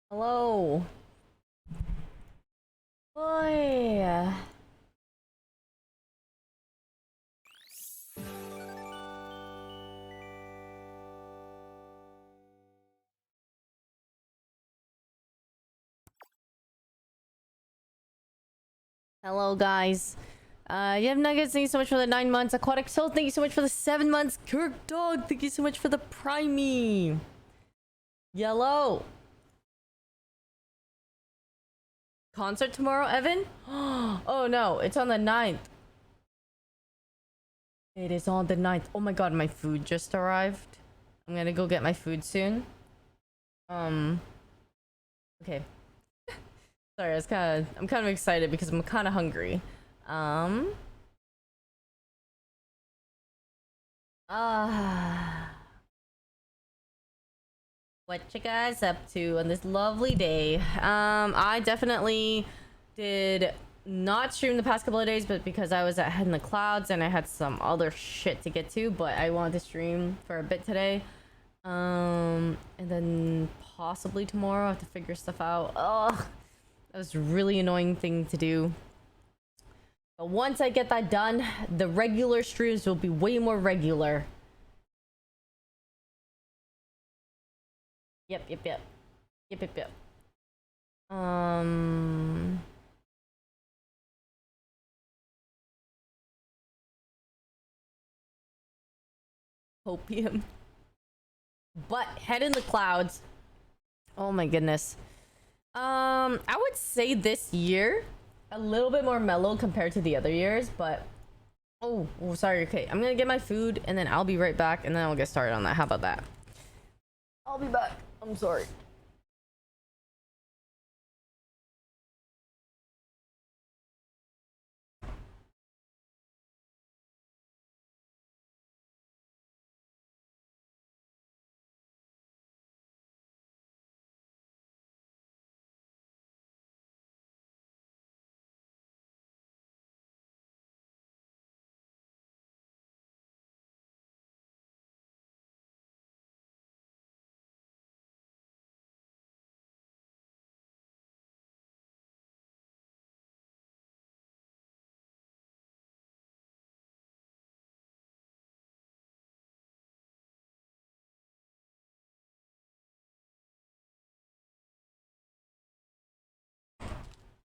Hello. Boy. Hello, guys. You have Nuggets, thank you so much for the 9 months. Aquatic Soul, thank you so much for the 7 months. Kirk Dog, thank you so much for the Primey. Yellow. Concert tomorrow, Evan? Oh no, it's on the 9th. It is on the 9th. Oh my god, my food just arrived. I'm gonna go get my food soon. Okay. Sorry, I'm kind of excited because I'm kind of hungry. Um. Ah. What you guys up to on this lovely day? I definitely did not stream the past couple of days, but because I was at in the clouds and I had some other shit to get to, but I wanted to stream for a bit today. And then possibly tomorrow I have to figure stuff out. Ugh, that was a really annoying thing to do. But once I get that done, the regular streams will be way more regular. Yep. Opium. But head in the clouds. Oh my goodness. I would say this year a little bit more mellow compared to the other years, but oh sorry. Okay, I'm gonna get my food and then I'll be right back and then I'll get started on that. How about that? I'll be back. I'm sorry.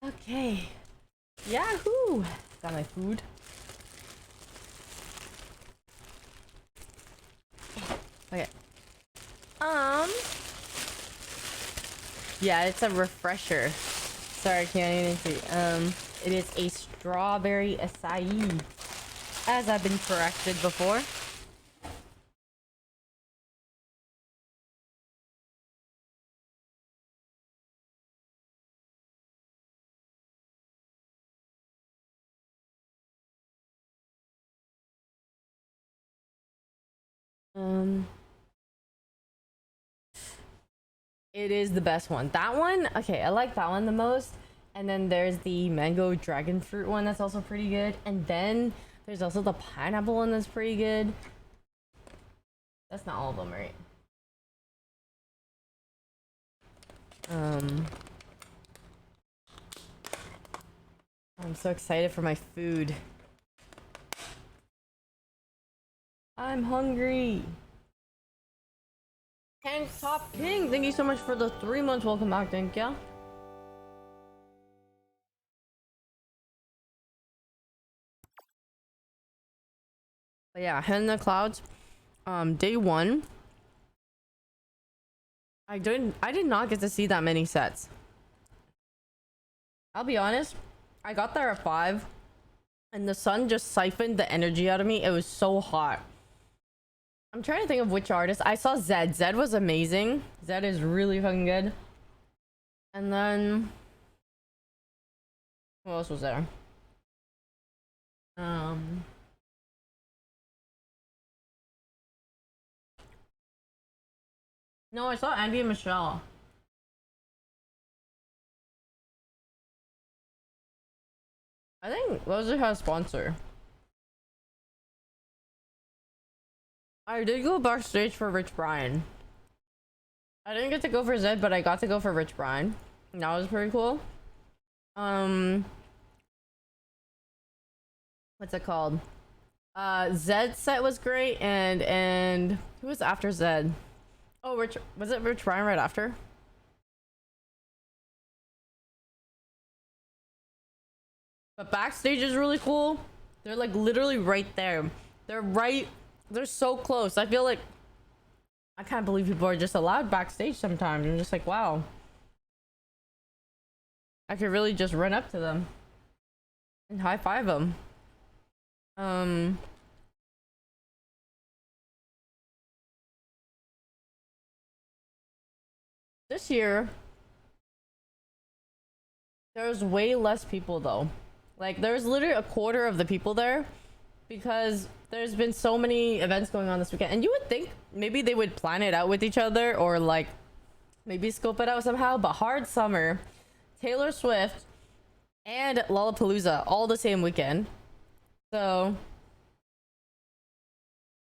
Okay. Yahoo! Got my food. Okay. Yeah, it's a refresher. Sorry, I can't even see. It is a strawberry acai. As I've been corrected before. It is the best one. That one, okay, I like that one the most. And then there's the mango dragon fruit one that's also pretty good. And then there's also the pineapple one that's pretty good. That's not all of them, right? I'm so excited for my food. I'm hungry. Tank Top King, thank you so much for the 3 months. Welcome back, thank you. But yeah, Head in the Clouds. Day 1. I did not get to see that many sets. I'll be honest, I got there at 5 and the sun just siphoned the energy out of me. It was so hot. I'm trying to think of which artist. I saw Zed. Zed was amazing. Zed is really fucking good. And then who else was there? No, I saw Andy and Michelle. I think Rosie has a sponsor. I did go backstage for Rich Brian. I didn't get to go for Zed, but I got to go for Rich Brian. That was pretty cool. What's it called? Zed's set was great, and who was after Zed? Oh, was it Rich Brian right after? But backstage is really cool. They're like literally right there. They're so close. I feel like I can't believe people are just allowed backstage sometimes. I'm just like, wow. I could really just run up to them and high five them. This year there was way less people though. Like there's literally a quarter of the people there because there's been so many events going on this weekend. And you would think maybe they would plan it out with each other or like maybe scope it out somehow, but Hard Summer, Taylor Swift, and Lollapalooza all the same weekend. So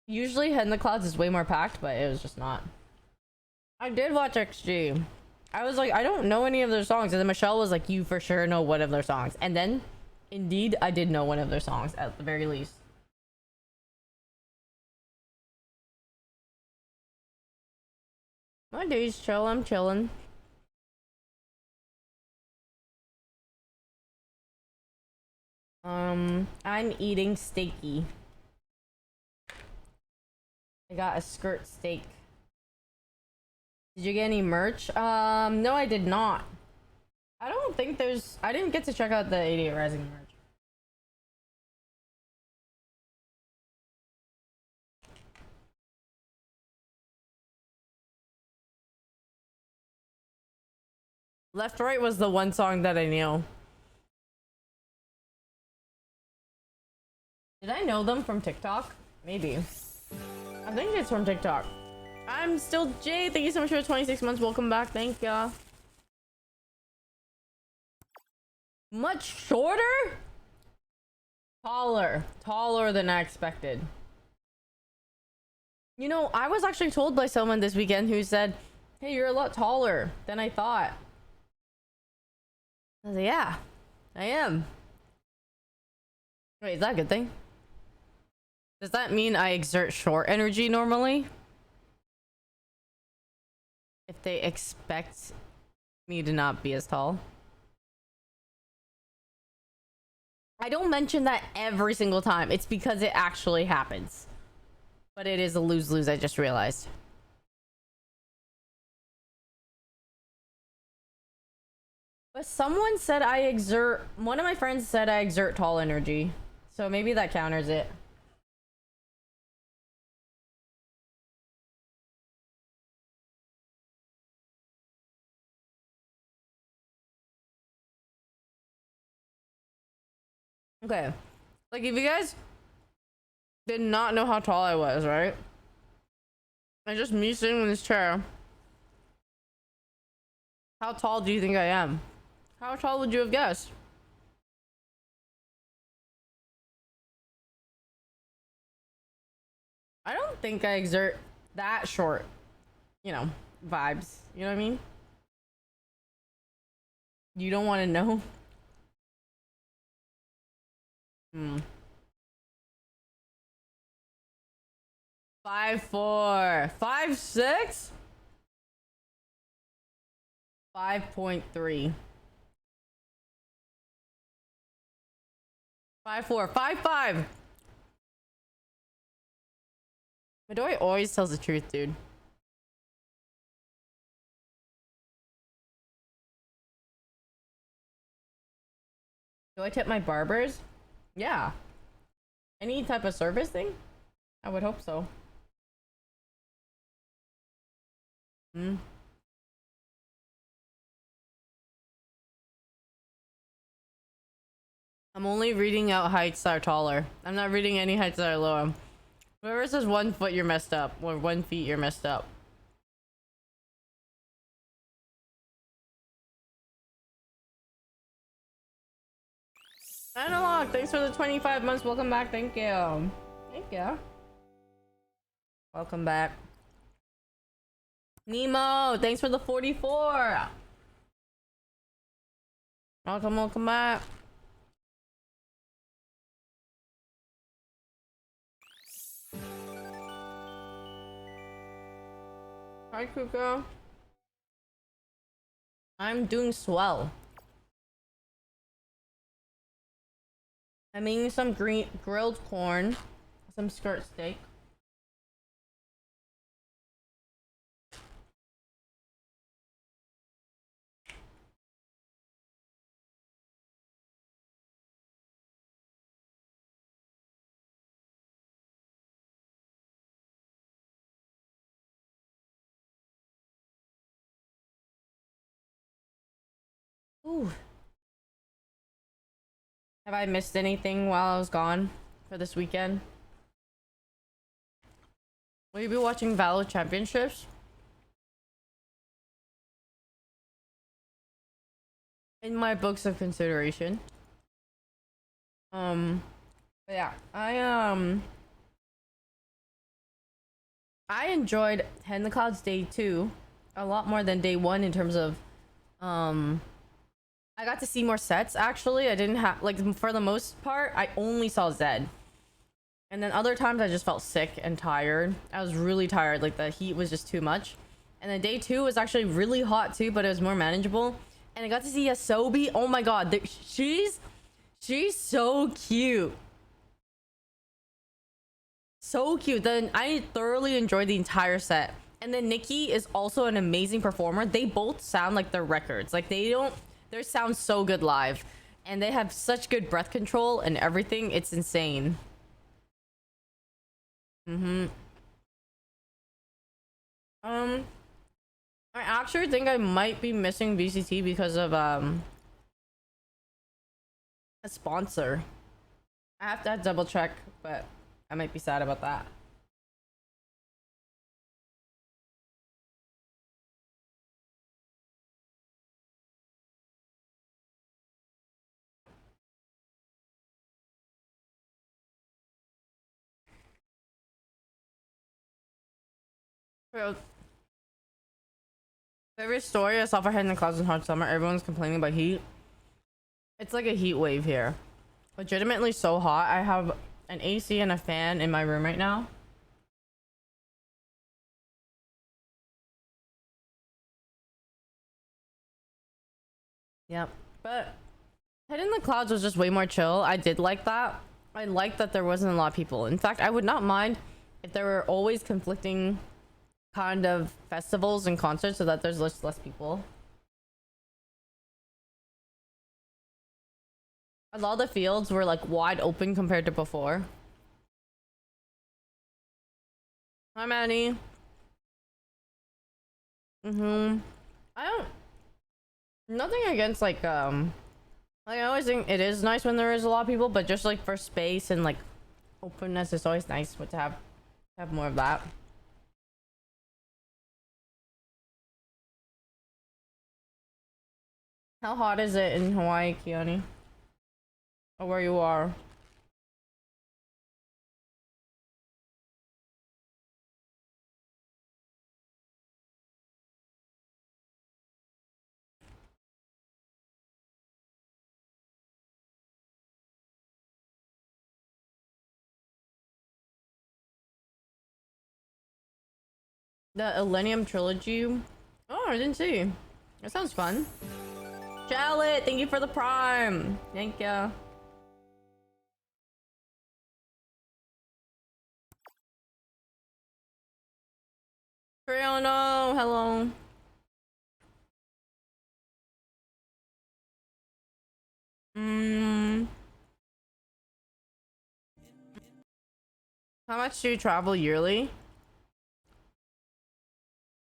usually Head in the Clouds is way more packed, but it was just not. I did watch XG. I was like, I don't know any of their songs. And then Michelle was like, you for sure know one of their songs. And then, indeed, I did know one of their songs at the very least. My day's chill. I'm chilling. I'm eating steaky. I got a skirt steak. Did you get any merch? No, I did not. I don't think there's... I didn't get to check out the 88 Rising merch. Left Right was the one song that I knew. Did I know them from TikTok? Maybe. I think it's from TikTok. I'm still Jay. Thank you so much for the 26 months. Welcome back. Thank ya. Much shorter? Taller than I expected. You know, I was actually told by someone this weekend who said, hey, you're a lot taller than I thought. I was like, yeah, I am. Wait, is that a good thing? Does that mean I exert short energy normally? If they expect me to not be as tall? I don't mention that every single time. It's because it actually happens. But it is a lose-lose, I just realized. But someone said I exert... One of my friends said I exert tall energy. So maybe that counters it. Okay. Like, if you guys did not know how tall I was, right? And just me sitting in this chair. How tall do you think I am? How tall would you have guessed? I don't think I exert that short, you know, vibes. You know what I mean? You don't want to know? 5'4", 5'6", 5.3, 5'4", 5'5". Midori always tells the truth, dude. Do I tip my barbers? Yeah. Any type of service thing? I would hope so. I'm only reading out heights that are taller. I'm not reading any heights that are lower. Whoever says 1 foot, you're messed up. Or 1 feet, you're messed up. Analog, thanks for the 25 months. Welcome back. Thank you. Thank you. Welcome back. Nemo, thanks for the 44. Welcome back. Hi, Kuko. I'm doing swell. I'm eating some grilled corn, some skirt steak. Ooh. Have I missed anything while I was gone for this weekend? Will you be watching Valor Championships? In my books of consideration. But yeah, I enjoyed Head in the Clouds Day 2 a lot more than Day 1 in terms of I got to see more sets. Actually, I didn't have, like, for the most part I only saw Zed, and then other times I just felt sick and tired. I was really tired, like the heat was just too much. And then Day 2 was actually really hot too, but it was more manageable. And I got to see Asobi. Oh my god, she's so cute. So cute. Then I thoroughly enjoyed the entire set. And then Nikki is also an amazing performer. They both sound like their records. Like, their sound so good live. And they have such good breath control and everything. It's insane. I actually think I might be missing VCT because of a sponsor. I have to double check, but I might be sad about that. Favorite story I saw for Head in the Clouds in hot summer. Everyone's complaining about heat. It's like a heat wave here. Legitimately so hot. I have an AC and a fan in my room right now. Yep. But Head in the Clouds was just way more chill. I did like that. I liked that there wasn't a lot of people. In fact, I would not mind if there were always conflicting kind of festivals and concerts so that there's less people. A lot of the fields were like wide open compared to before. Hi, Manny. I don't. Nothing against like I always think it is nice when there is a lot of people, but just like for space and like openness, it's always nice to have more of that. How hot is it in Hawaii, Keone? Or where you are? The Millennium Trilogy. Oh, I didn't see. That sounds fun. Charlotte, thank you for the prime. Thank you. Triano, hello. How much do you travel yearly?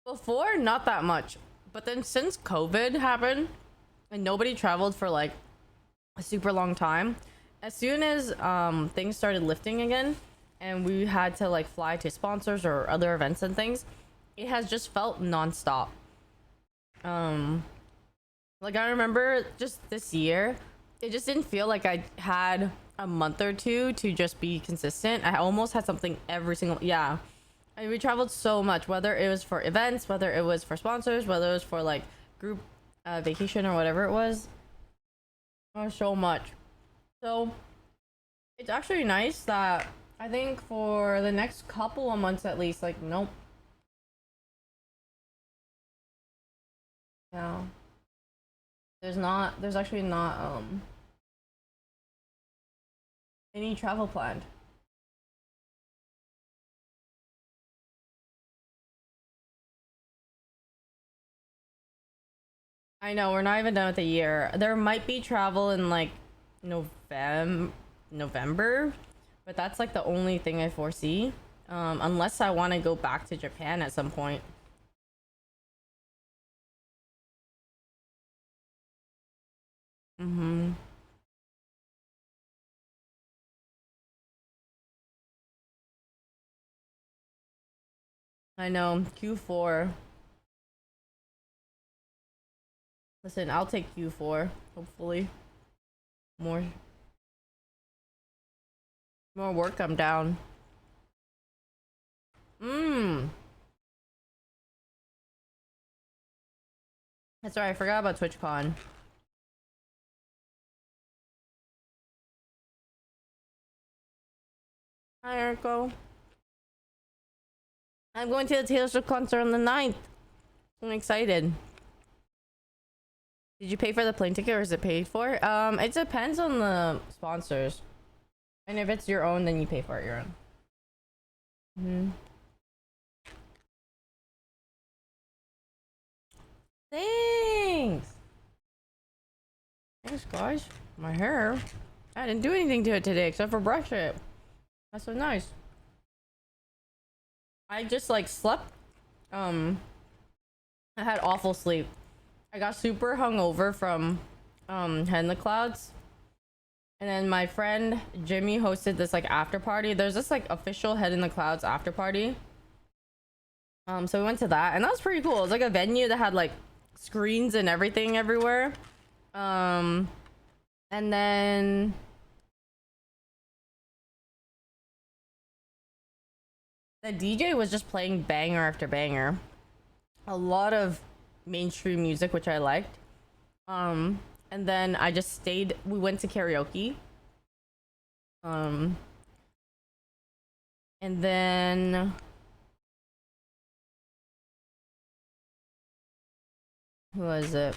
Before, not that much. But then since COVID happened and nobody traveled for like a super long time, as soon as things started lifting again and we had to like fly to sponsors or other events and things, it has just felt non-stop. Like I remember just this year, it just didn't feel like I had a month or two to just be consistent. I almost had something every single, yeah. And we traveled so much, whether it was for events, whether it was for sponsors, whether it was for like group vacation or whatever it was. Oh, so much. So it's actually nice that I think for the next couple of months at least, like, nope. Yeah. There's actually not any travel planned. I know we're not even done with the year. There might be travel in like November, but that's like the only thing I foresee. Unless I want to go back to Japan at some point. Mm-hmm. I know. Q4. Listen, I'll take Q4. Hopefully. More more work, I'm down. Mmm. That's right, I forgot about TwitchCon. Hi, Eriko. I'm going to the Taylor Swift concert on the 9th. I'm excited. Did you pay for the plane ticket or is it paid for? It depends on the sponsors. And if it's your own, then you pay for it your own. Mm-hmm. Thanks! Thanks, guys. My hair. I didn't do anything to it today except for brush it. That's so nice. I just like slept. I had awful sleep. I got super hungover from Head in the Clouds. And then my friend Jimmy hosted this like after party. There's this like official Head in the Clouds after party. So we went to that and that was pretty cool. It was like a venue that had like screens and everything everywhere. And then the DJ was just playing banger after banger. A lot of mainstream music, which I liked. Um, and then I just stayed. We went to karaoke. Um, and then who was it?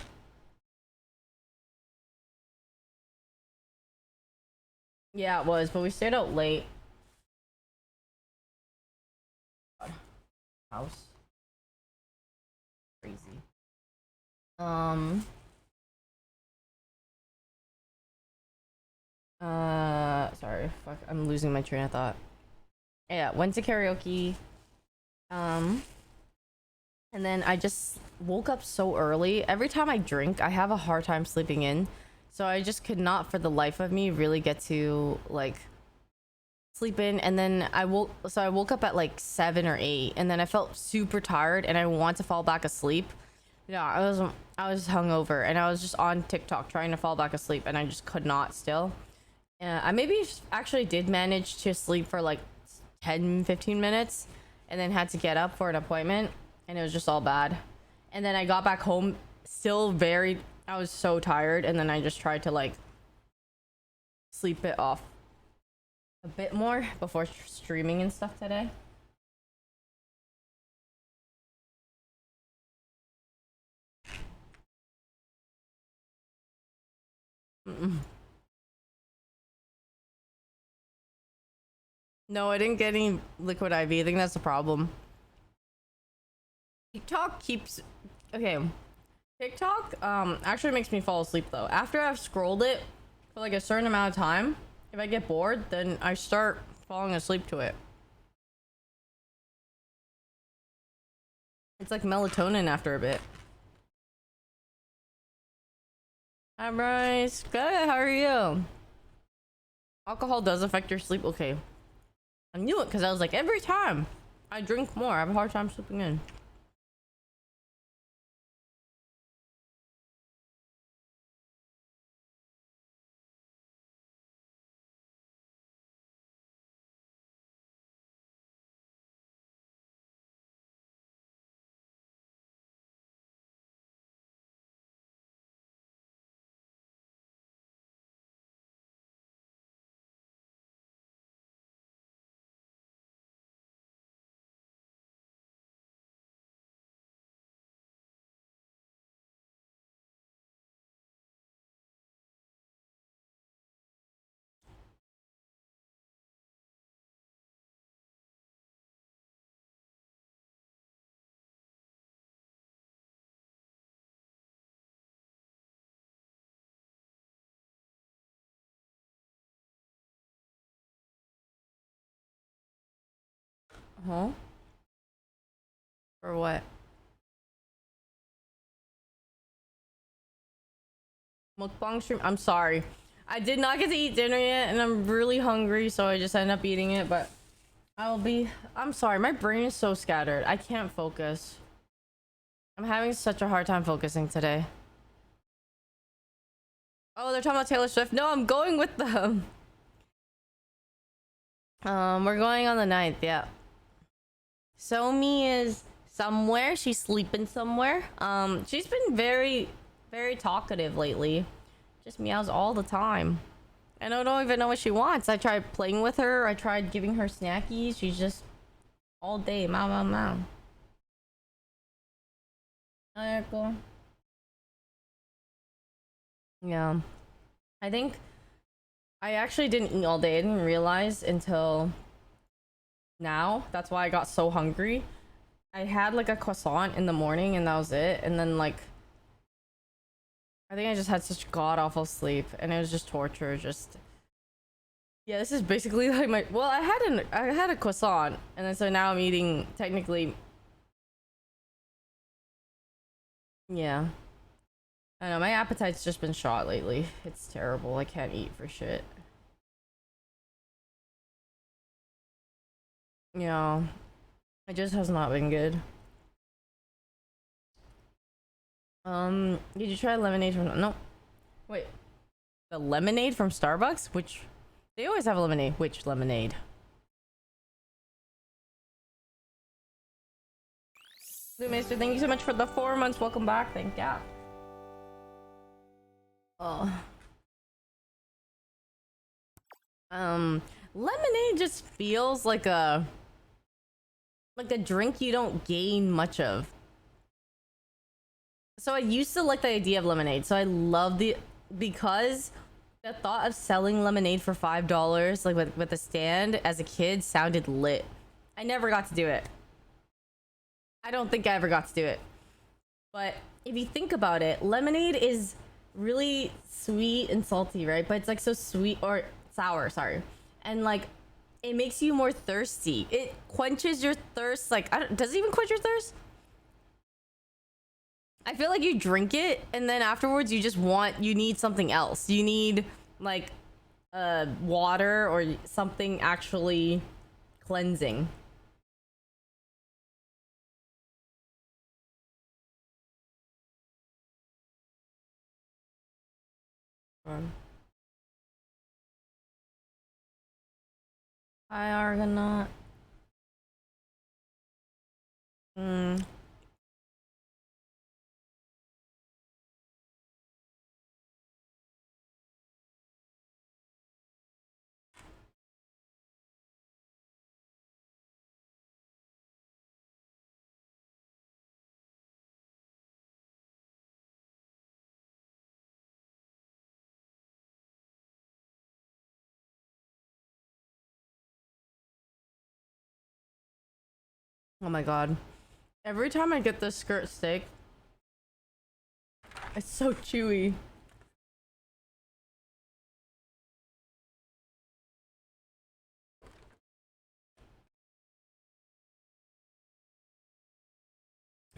Yeah, it was, but we stayed out late. House crazy. Um, sorry, fuck, I'm losing my train of thought. Yeah, went to karaoke. Um, and then I just woke up so early. Every time I drink, I have a hard time sleeping in. So I just could not for the life of me really get to like sleep in. And then I woke up at like 7 or 8 and then I felt super tired and I want to fall back asleep. Yeah, I was hungover and I was just on TikTok trying to fall back asleep and I just could not still. I maybe actually did manage to sleep for like 10-15 minutes and then had to get up for an appointment and it was just all bad. And then I got back home still very I was so tired and then I just tried to like sleep it off a bit more before streaming and stuff today. Mm-mm. No, I didn't get any liquid IV. I think that's the problem. TikTok keeps okay. TikTok actually makes me fall asleep though. After I've scrolled it for like a certain amount of time, if I get bored, then I start falling asleep to it. It's like melatonin after a bit. Hi Bryce. Good, how are you? Alcohol does affect your sleep. Okay. I knew it because I was like, every time I drink more, I have a hard time sleeping in. Huh? For what? Mukbang stream? I'm sorry. I did not get to eat dinner yet, and I'm really hungry, so I just ended up eating it, but I'm sorry, my brain is so scattered. I can't focus. I'm having such a hard time focusing today. Oh, they're talking about Taylor Swift? No, I'm going with them. We're going on the 9th, yeah. Somi is somewhere. She's sleeping somewhere. She's been very, very talkative lately. Just meows all the time. And I don't even know what she wants. I tried playing with her. I tried giving her snackies. She's just all day meow, meow, meow. Alright, cool. Yeah. I think I actually didn't eat all day. I didn't realize until now. That's why I got so hungry. I had like a croissant in the morning and that was it. And then like I think I just had such god awful sleep and it was just torture. Just yeah, this is basically like my well, I had a croissant and then so now I'm eating technically. Yeah. I know my appetite's just been shot lately. It's terrible. I can't eat for shit. Yeah. It just has not been good. Did you try lemonade from no? Wait. The lemonade from Starbucks? Which they always have a lemonade. Which lemonade? Mister, thank you so much for the 4 months. Welcome back. Thank you. Oh. Lemonade just feels like a drink you don't gain much of. So I used to like the idea of lemonade. So I love because the thought of selling lemonade for $5 like with a stand as a kid sounded lit. I never got to do it. I don't think I ever got to do it. But if you think about it, lemonade is really sweet and salty, right? But it's like so sweet or sour, sorry. And like it makes you more thirsty. It quenches your thirst. Like does it even quench your thirst? I feel like you drink it and then afterwards you need something else. You need like water or something actually cleansing. Hi Argonaut. Oh my god. Every time I get this skirt steak, it's so chewy.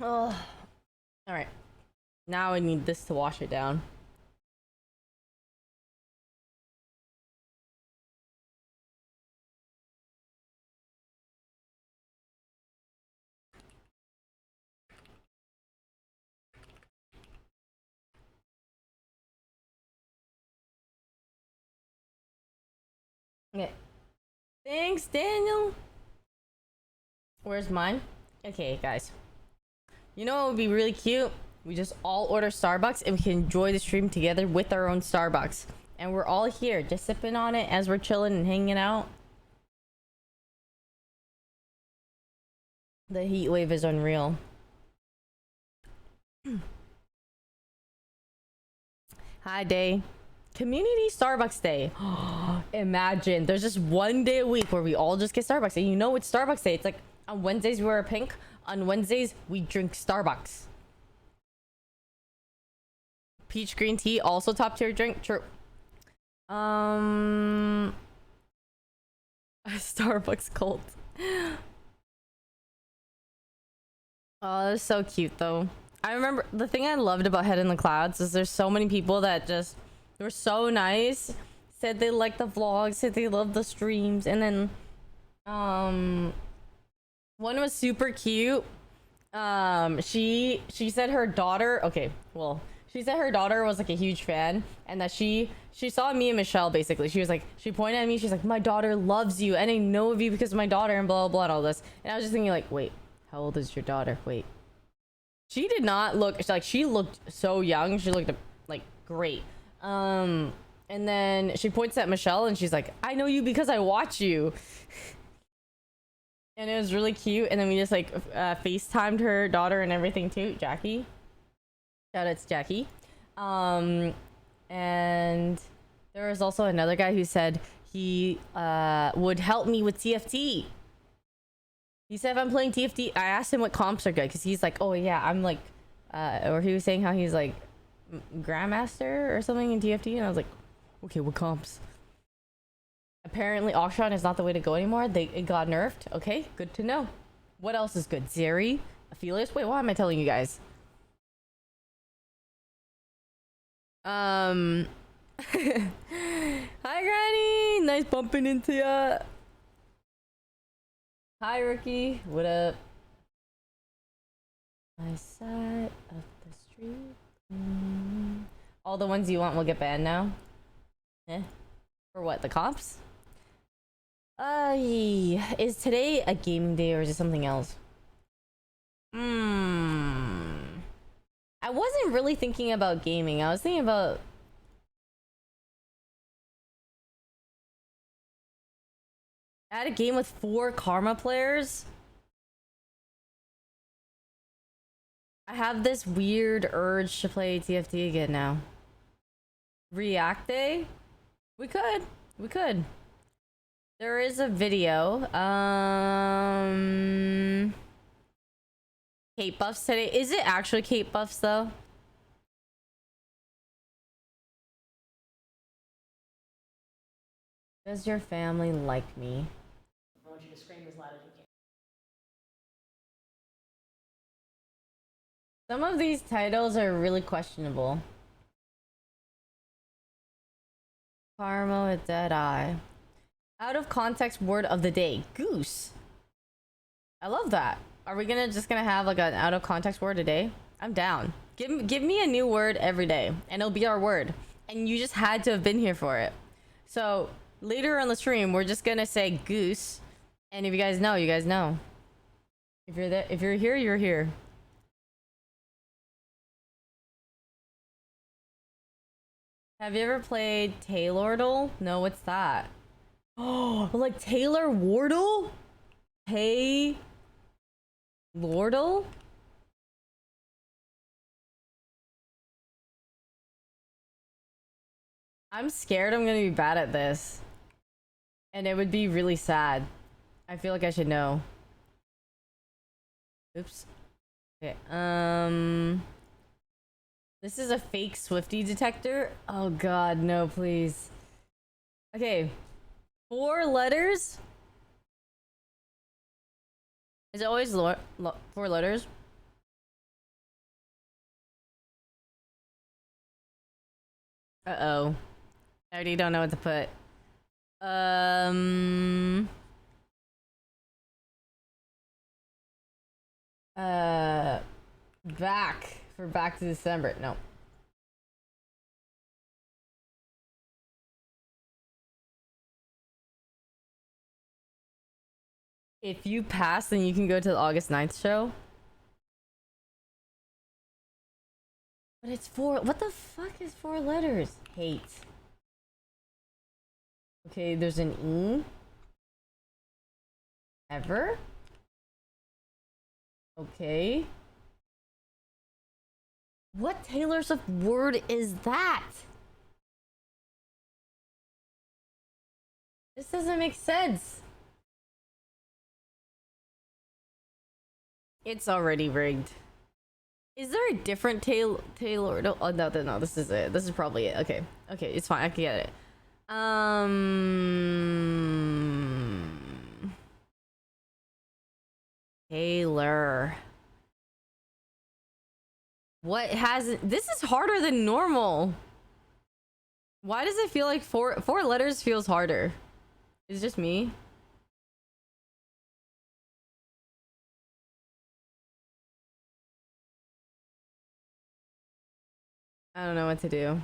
Oh. Alright. Now I need this to wash it down. Okay. Thanks, Daniel. Where's mine? Okay, guys. You know what would be really cute? We just all order Starbucks and we can enjoy the stream together with our own Starbucks. And we're all here just sipping on it as we're chilling and hanging out. The heat wave is unreal. Hi, Day. Community Starbucks Day. Imagine there's just one day a week where we all just get Starbucks. And you know it's Starbucks Day. It's like on Wednesdays we wear pink. On Wednesdays we drink Starbucks. Peach green tea, also top tier drink. True. A Starbucks cult. Oh, that's so cute though. I remember the thing I loved about Head in the Clouds is there's so many people that just they were so nice, said they liked the vlogs, said they loved the streams, and then one was super cute. She said her daughter, okay, well, she said her daughter was like a huge fan and that she saw me and Michelle basically. She was like, she pointed at me, she's like, my daughter loves you and I know of you because of my daughter and blah blah blah and all this. And I was just thinking like, wait, how old is your daughter? Wait. She did not look like she looked so young. She looked like great. And then she points at Michelle and she's like, I know you because I watch you. And it was really cute. And then we just like FaceTimed her daughter and everything too. Jackie. Shout out to Jackie. And there was also another guy who said he would help me with TFT. He said if I'm playing TFT, I asked him what comps are good because he's like, oh yeah, I'm like, or he was saying how he's like Grandmaster or something in TFT, and I was like, okay, what comps? Apparently, Auction is not the way to go anymore. It got nerfed. Okay, good to know. What else is good? Zeri, Aphelios. Wait, why am I telling you guys? Hi, Granny. Nice bumping into ya. Hi, Rookie. What up? My side of the street. All the ones you want will get banned now. Eh? For what? The comps? Is today a gaming day or is it something else? I wasn't really thinking about gaming. I was thinking about I had a game with 4 Karma players. I have this weird urge to play TFT again now. React Day? We could. We could. There is a video. Cape buffs today. Is it actually cape buffs though? Does your family like me? I want you to scream as loud as you can. Some of these titles are really questionable. Karma with dead eye. Out of context word of the day. Goose. I love that. Are we just gonna have like an out of context word a day? I'm down. Give me a new word every day and it'll be our word. And you just had to have been here for it. So later on the stream, we're just gonna say goose. And if you guys know, you guys know. If you're there, if you're here, you're here. Have you ever played Taylordle? No, what's that? Oh, like Taylor Wardle? Hey, Lordle? I'm scared I'm gonna be bad at this. And it would be really sad. I feel like I should know. Oops. Okay, this is a fake Swifty detector? Oh god, no, please. Okay. 4 letters? Is it always 4 letters? Uh-oh. I already don't know what to put. Back. For back to December. No. If you pass, then you can go to the August 9th show. But it's 4. What the fuck is 4 letters? Hate. Okay, there's an E. Ever? Okay. What Taylor Swift word is that? This doesn't make sense. It's already rigged. Is there a different Taylor? No, oh, no, this is it. This is probably it. Okay. Okay, it's fine. I can get it. Taylor. What has this is harder than normal. Why does it feel like four letters feels harder? Is it just me? I don't know what to do.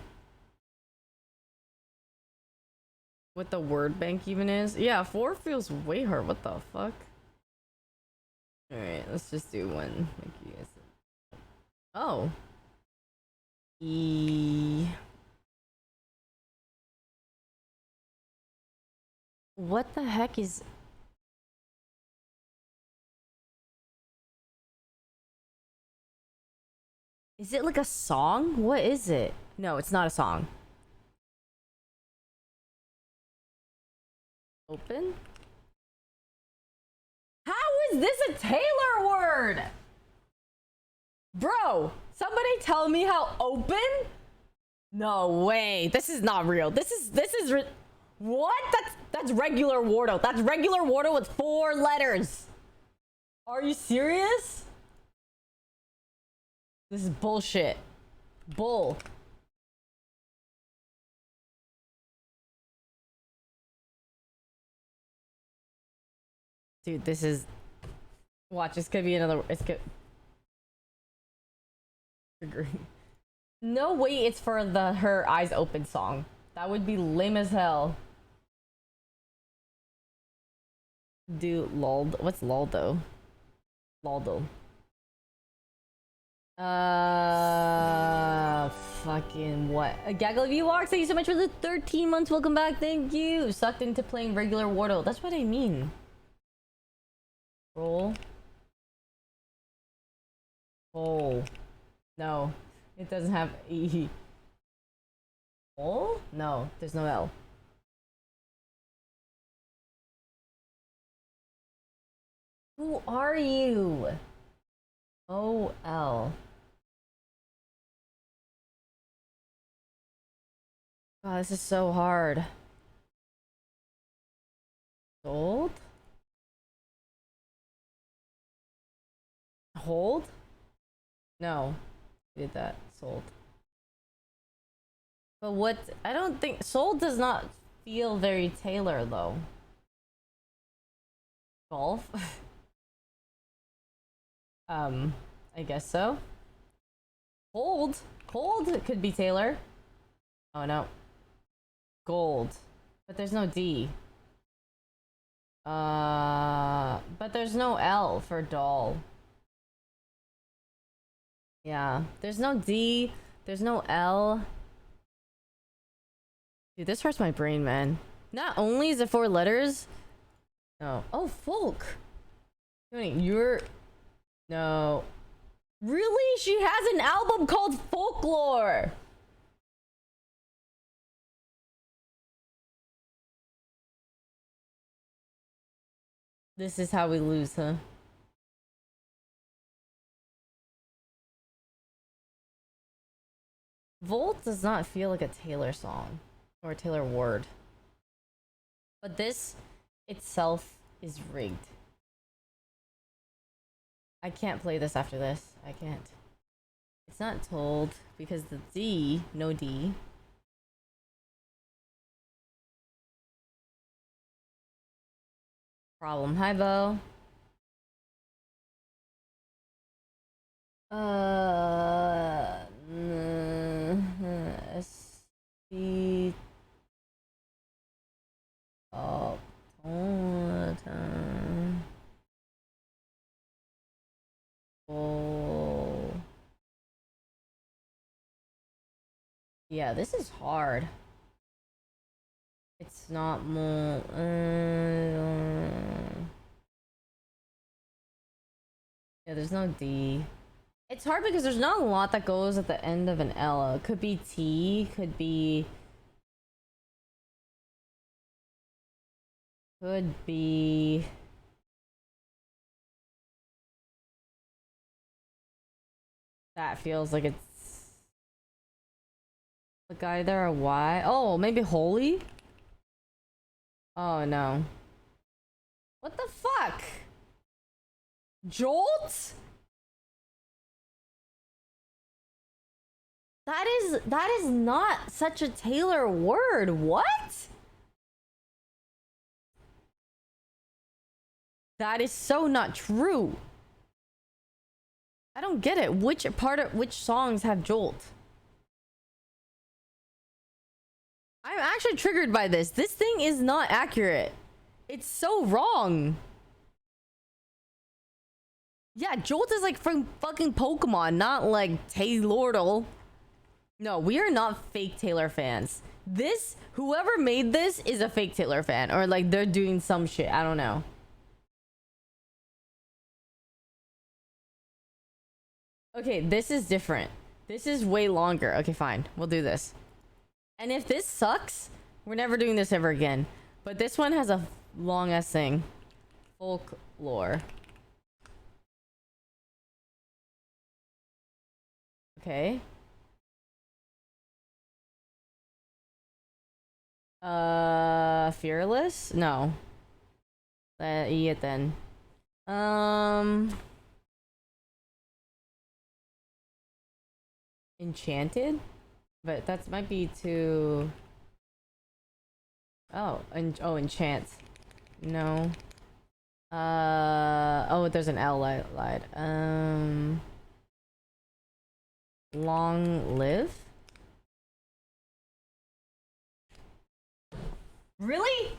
What the word bank even is? Yeah, 4 feels way hard. What the fuck? Alright, let's just do one. Like you guys said. Oh. E. What the heck is... Is it like a song? What is it? No, it's not a song. Open? How is this a Taylor word? Bro, somebody tell me how open? No way. This is not real. This is what? That's regular Wardo. That's regular Wardo with 4 letters. Are you serious? This is bullshit. Bull. Dude, this is... Watch, this could be another... It's good. No way it's for the Her Eyes Open song. That would be lame as hell. Dude, lol. What's lol though? Loldo. Fucking what? A gaggle of you walks. Thank you so much for the 13 months. Welcome back. Thank you. Sucked into playing regular Wardle. That's what I mean. Roll. Oh. No. It doesn't have E. Oh? No. There's no L. Who are you? O-L. God, this is so hard. Sold? Hold? No. Did that. Sold. But what? I don't think... Sold does not feel very Taylor, though. Golf? I guess so. Hold? Hold could be Taylor. Oh, no. Gold. But there's no D. But there's no L for doll. Yeah. There's no D. There's no L. Dude, this hurts my brain, man. Not only is it 4 letters. No. Oh, folk. You're... No. Really? She has an album called Folklore. This is how we lose, huh? Volt does not feel like a Taylor song or a Taylor word. But this itself is rigged. I can't play this after this. I can't. It's not told because the D, no D. Problem. Hi, Bo. S-C... Oh, oh. Yeah, this is hard. It's not more... Yeah, there's no D. It's hard because there's not a lot that goes at the end of an L. It could be T, could be... That feels like it's... Like either a Y... Oh, maybe holy? Oh, no. What the fuck? Jolt? That is not such a Taylor word. What? That is so not true. I don't get it. Which songs have jolt? I'm actually triggered by this. This thing is not accurate. It's so wrong. Yeah, jolt is like from fucking Pokemon, not like Taylordle. No, we are not fake Taylor fans. Whoever made this is a fake Taylor fan, or like they're doing some shit. I don't know. Okay, this is different. This is way longer. Okay, fine. We'll do this. And if this sucks, we're never doing this ever again. But this one has a long ass thing. Folklore. Okay. Fearless? No. Eat it then. Enchanted? But that might be too... Oh, enchant. No. Oh, there's an L lied. Long live? Really?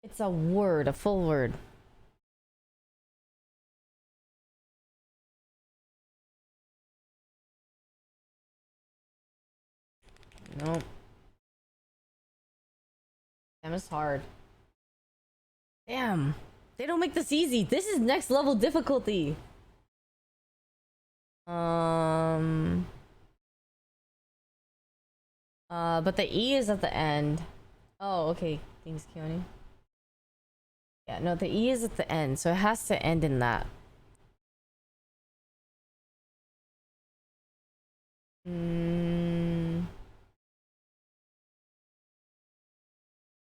It's a word, a full word. Nope. Damn, it's hard. Damn. They don't make this easy. This is next level difficulty. But the E is at the end. Oh, okay. Thanks, Keone. Yeah, no, the E is at the end, so it has to end in that.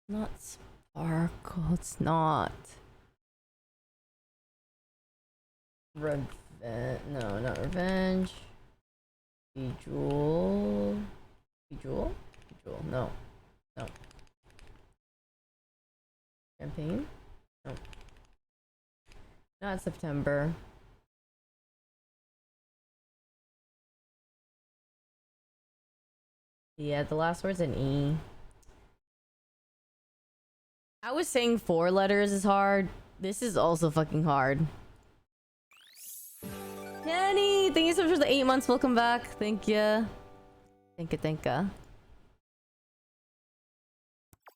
Not sparkle, it's not. No, not revenge. Bejewel. Bejewel? Bejewel, no. No. Champagne? No. Not September. Yeah, the last word's an E. I was saying 4 letters is hard. This is also fucking hard. Danny, thank you so much for the 8 months. Welcome back. Thank you. Thank you.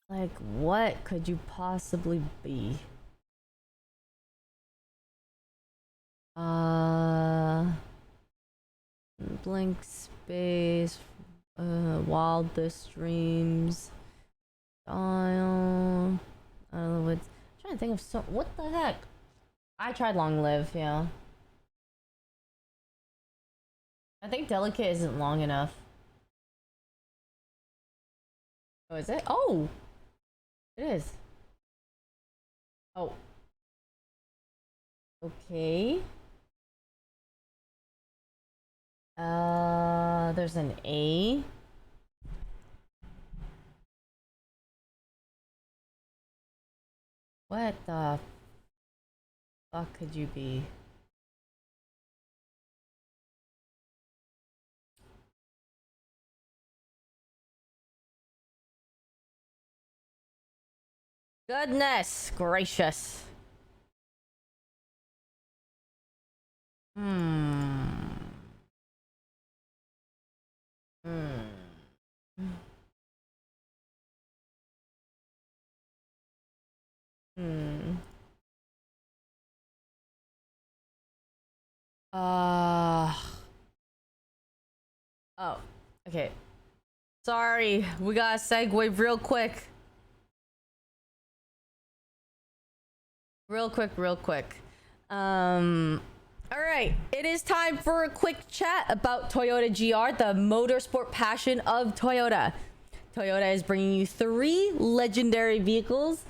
Like, what could you possibly be? Blank space. Wildest dreams. Style. I'm trying to think of what the heck? I tried long live, yeah. I think delicate isn't long enough. Oh, is it? Oh! It is. Oh. Okay. There's an A. What the fuck could you be? Goodness gracious. Oh, okay. Sorry, we gotta segue real quick. Real quick. All right, it is time for a quick chat about Toyota GR, the motorsport passion of Toyota. Toyota is bringing you 3 legendary vehicles: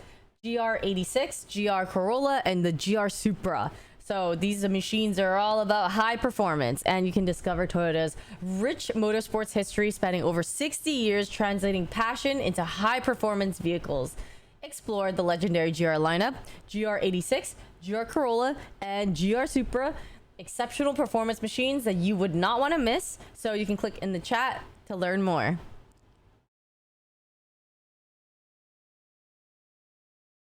GR86, GR Corolla, and the GR Supra. So these machines are all about high performance, and you can discover Toyota's rich motorsports history spanning over 60 years, translating passion into high performance vehicles. Explore the legendary GR lineup, GR86, GR Corolla, and GR Supra. Exceptional performance machines that you would not want to miss. So you can click in the chat to learn more.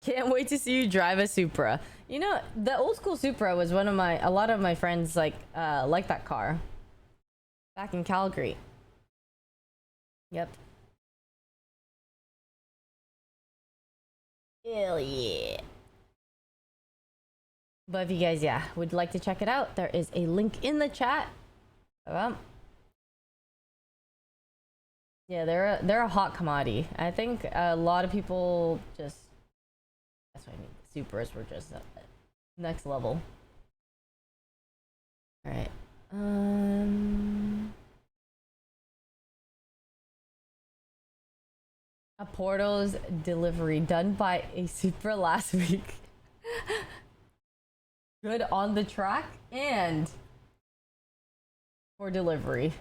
Can't wait to see you drive a Supra. You know, the old school Supra was one of a lot of my friends like that car. Back in Calgary. Yep. Hell yeah. But if you guys, yeah, would like to check it out, there is a link in the chat. Yeah, they're a hot commodity. I think a lot of people just, that's what I mean. Supras were just next level. All right. A Porto's delivery done by a Supra last week. Good on the track and for delivery.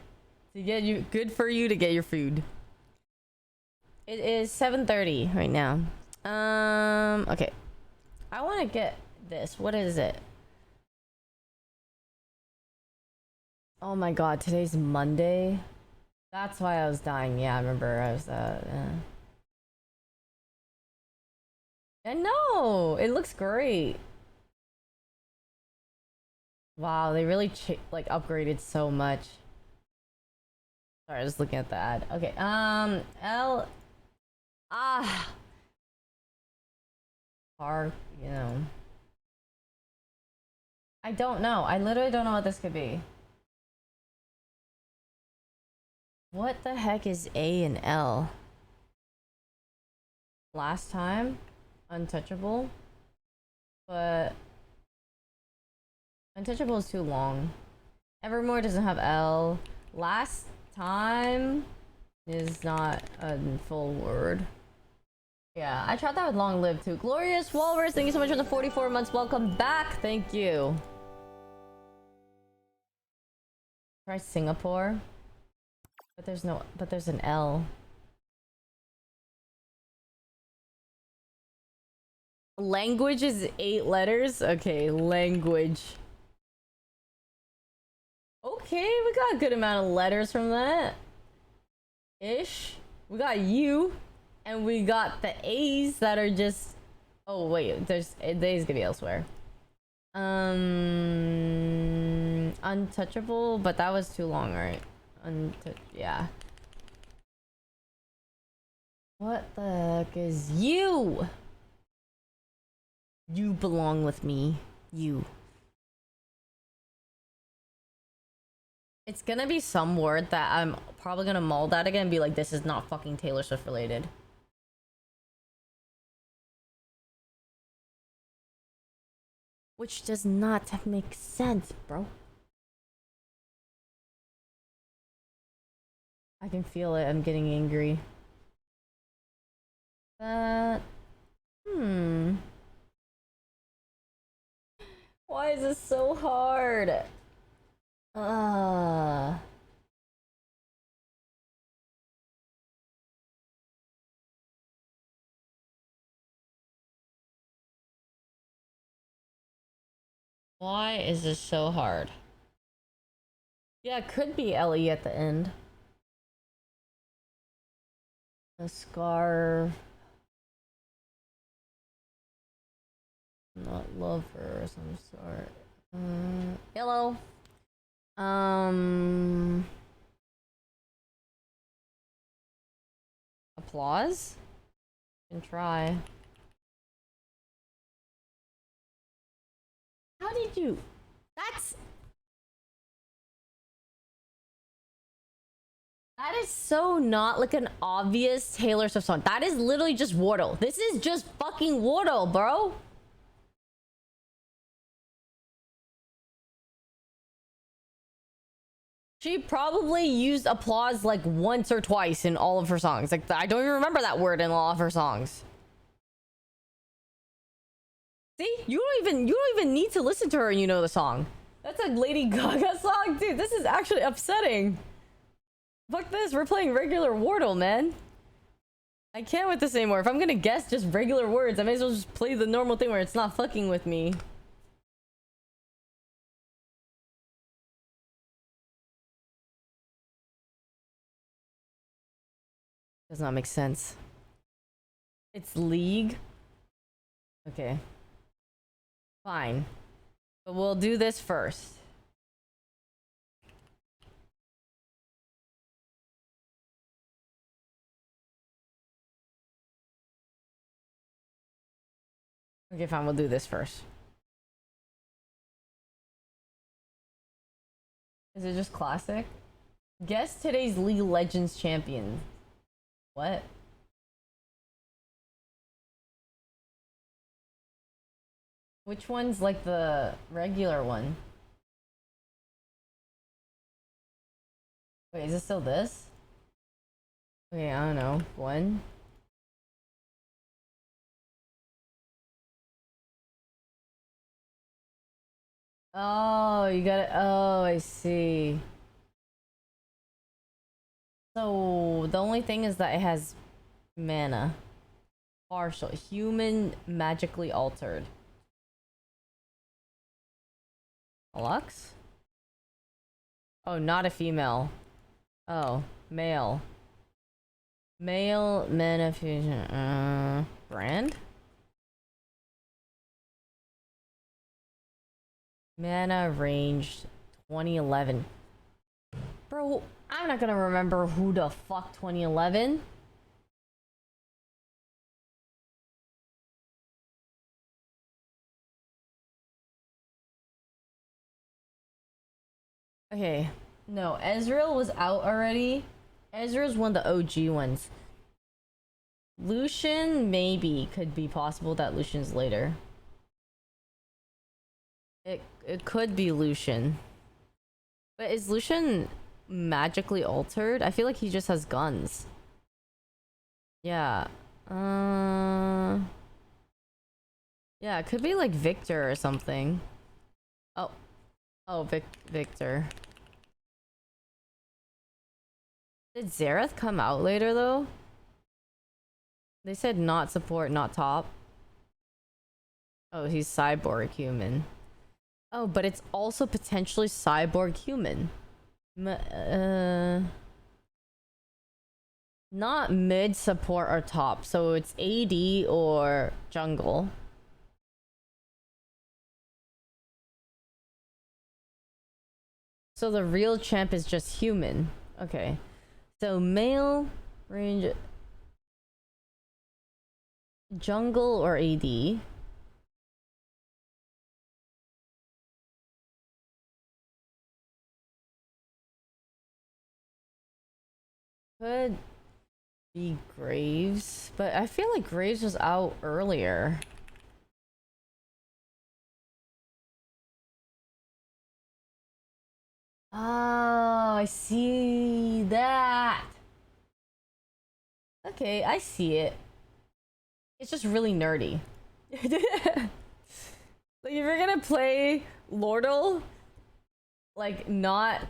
To get you, good for you to get your food. It is 7:30 right now. Okay. I want to get this. What is it? Oh my god, today's Monday. That's why I was dying. Yeah, I remember I was I know. It looks great. Wow, they really like upgraded so much. Sorry, I was looking at the ad. Okay, car, you know. I don't know. I literally don't know what this could be. What the heck is A and L? Last time, Untouchable, but Untouchable is too long. Evermore doesn't have L. Last time is not a full word. Yeah, I tried that with Long Live too. Glorious Walrus, thank you so much for the 44 months. Welcome back. Thank you. Try Singapore. But there's an L. Language is 8 letters? Okay, language. Okay, we got a good amount of letters from that. Ish. We got U. And we got the A's that are just... Oh, wait. There's... The A's gonna be elsewhere. Untouchable, but that was too long, right? Yeah. What the heck is you? You belong with me. You. It's gonna be some word that I'm probably gonna mull that again and be like, this is not fucking Taylor Swift related. Which does not make sense, bro. I can feel it. I'm getting angry. Why is this so hard? Why is this so hard? Yeah, it could be Ellie at the end. A scarf. Not lover of some sort. Yellow. Applause? You can try. How did you? That is so not like an obvious Taylor Swift song. That is literally just Wardle. This is just fucking Wardle, bro. She probably used applause like once or twice in all of her songs. Like, I don't even remember that word in all of her songs. See? You don't even need to listen to her and you know the song. That's a Lady Gaga song? Dude, this is actually upsetting. Fuck this, we're playing regular Wordle, man. I can't with this anymore. If I'm gonna guess just regular words, I may as well just play the normal thing where it's not fucking with me. Does not make sense. It's League. Okay. Fine. But we'll do this first. Okay, fine, we'll do this first. Is it just classic? Guess today's League of Legends champion. What? Which one's like the regular one? Wait, is it still this? Okay, I don't know. One? Oh, you got it. Oh, I see. So, the only thing is that it has mana. Partial. Human magically altered. Lux? Oh, not a female. Oh, male. Male mana fusion. Brand? Mana ranged 2011. Bro, I'm not gonna remember who the fuck 2011. Okay, no, Ezreal was out already. Ezreal's one of the OG ones. Lucian, maybe, could be possible that Lucian's later. It could be Lucian. But is Lucian magically altered? I feel like he just has guns. Yeah. Yeah, it could be like Victor or something. Oh. Oh, Victor. Did Xerath come out later though? They said not support, not top. Oh, he's cyborg human. Oh, but it's also potentially cyborg human. Not mid, support, or top. So it's AD or jungle. So the real champ is just human. Okay. So male, range, jungle or AD. Could be Graves, but I feel like Graves was out earlier. Oh, I see that. Okay, I see it. It's just really nerdy. Like, if you're gonna play Lordle, like, not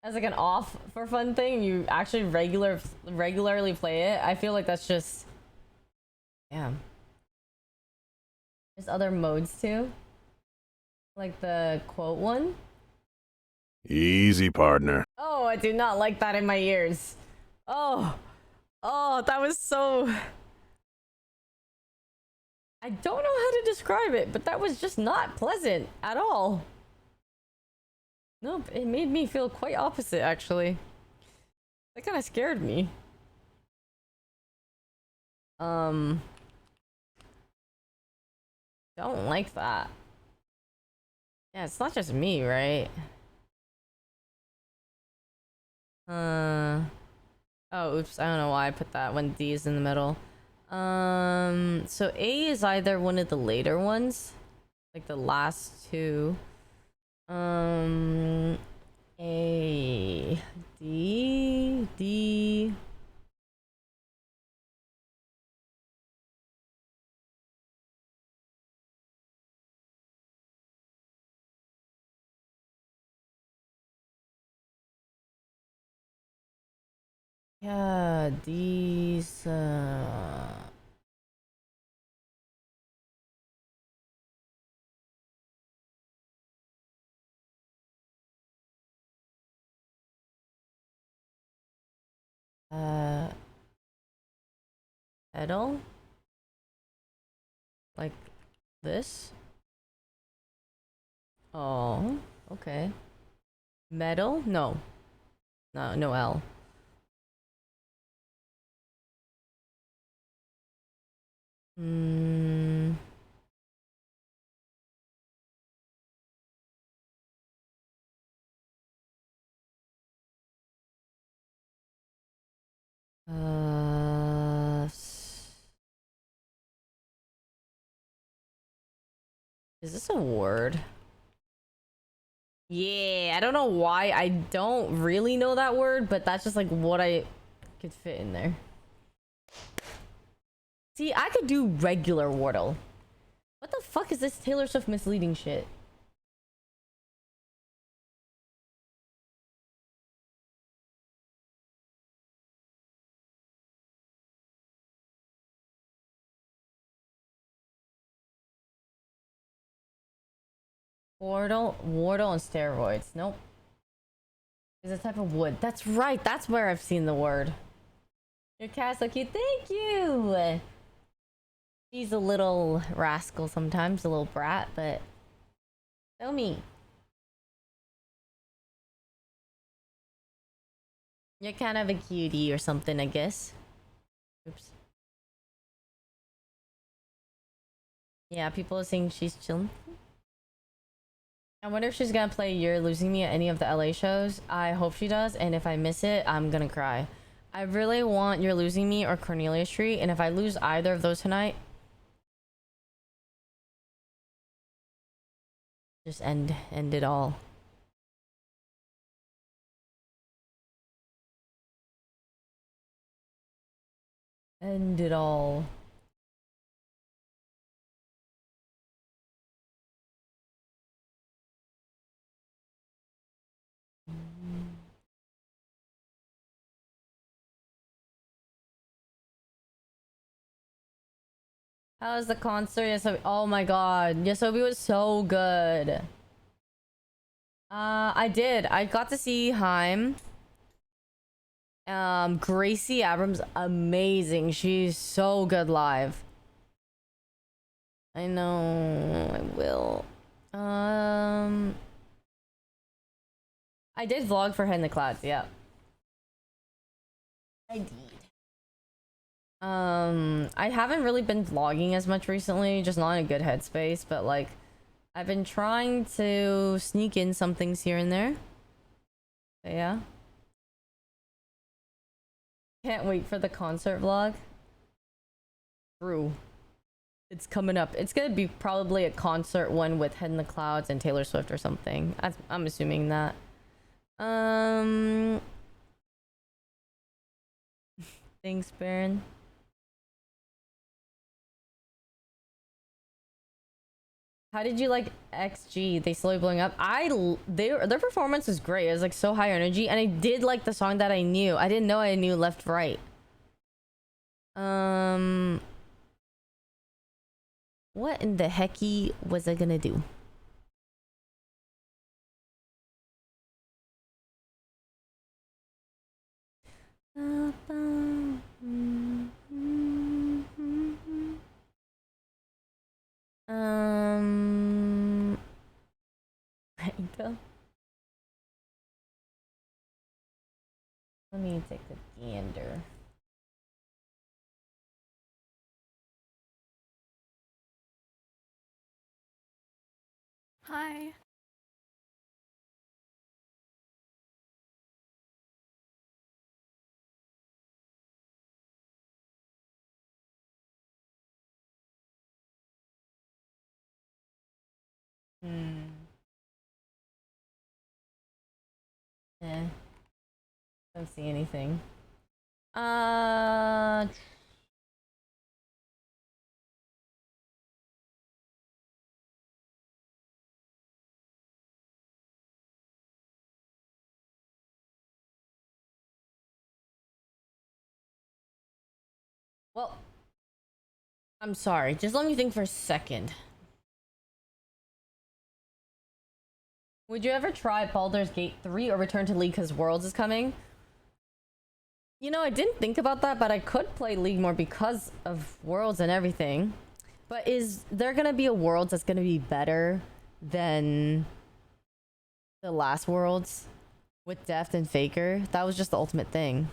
as like an off for fun thing, you actually regularly play it, I feel like that's just... Damn. There's other modes too. Like the quote one. Easy, partner. Oh, I do not like that in my ears. Oh. Oh, that was so... I don't know how to describe it, but that was just not pleasant at all. Nope, it made me feel quite opposite, actually. That kind of scared me. Don't like that. Yeah, it's not just me, right? Oh, oops, I don't know why I put that when D is in the middle. So A is either one of the later ones, like the last two. A, D. Yeah, these. Uh, Metal? Like this? Oh, okay. Metal? No. No, no L. Hmm. Is this a word? Yeah, I don't know why. I don't really know that word, but that's just like what I could fit in there. See, I could do regular Wordle. What the fuck is this Taylor Swift misleading shit? Wardle on steroids. Nope. It's a type of wood. That's right. That's where I've seen the word. Your cat's so cute. Thank you. She's a little rascal sometimes, a little brat, but so me. You're kind of a cutie or something, I guess. Oops. Yeah, people are saying she's chilling. I wonder if she's gonna play You're Losing Me at any of the LA shows. I hope she does, and if I miss it, I'm gonna cry. I really want You're Losing Me or Cornelia Street, and if I lose either of those tonight, just end it all. End it all. How was the concert? Yasobi? Oh my god, Yasobi was so good. I did. I got to see Haim. Gracie Abrams, amazing. She's so good live. I know. I will. I did vlog for Head in the Clouds. Yeah. I did. I haven't really been vlogging as much recently, just not in a good headspace, but like I've been trying to sneak in some things here and there. But yeah. Can't wait for the concert vlog. True. It's coming up. It's gonna be probably a concert one with Head in the Clouds and Taylor Swift or something. I'm assuming that. Thanks, Baron. How did you like XG? They slowly blowing up. Their performance was great. It was like so high energy, and I did like the song that I knew. I didn't know I knew Left Right. What in the hecky was I gonna do? Right. Let me take a gander. Hi. Eh, don't see anything. Uh, Well, I'm sorry. Just let me think for a second. Would you ever try Baldur's Gate 3 or Return to League because Worlds is coming? You know, I didn't think about that, but I could play League more because of Worlds and everything. But is there gonna be a Worlds that's gonna be better than the last Worlds with Deft and Faker? That was just the ultimate thing.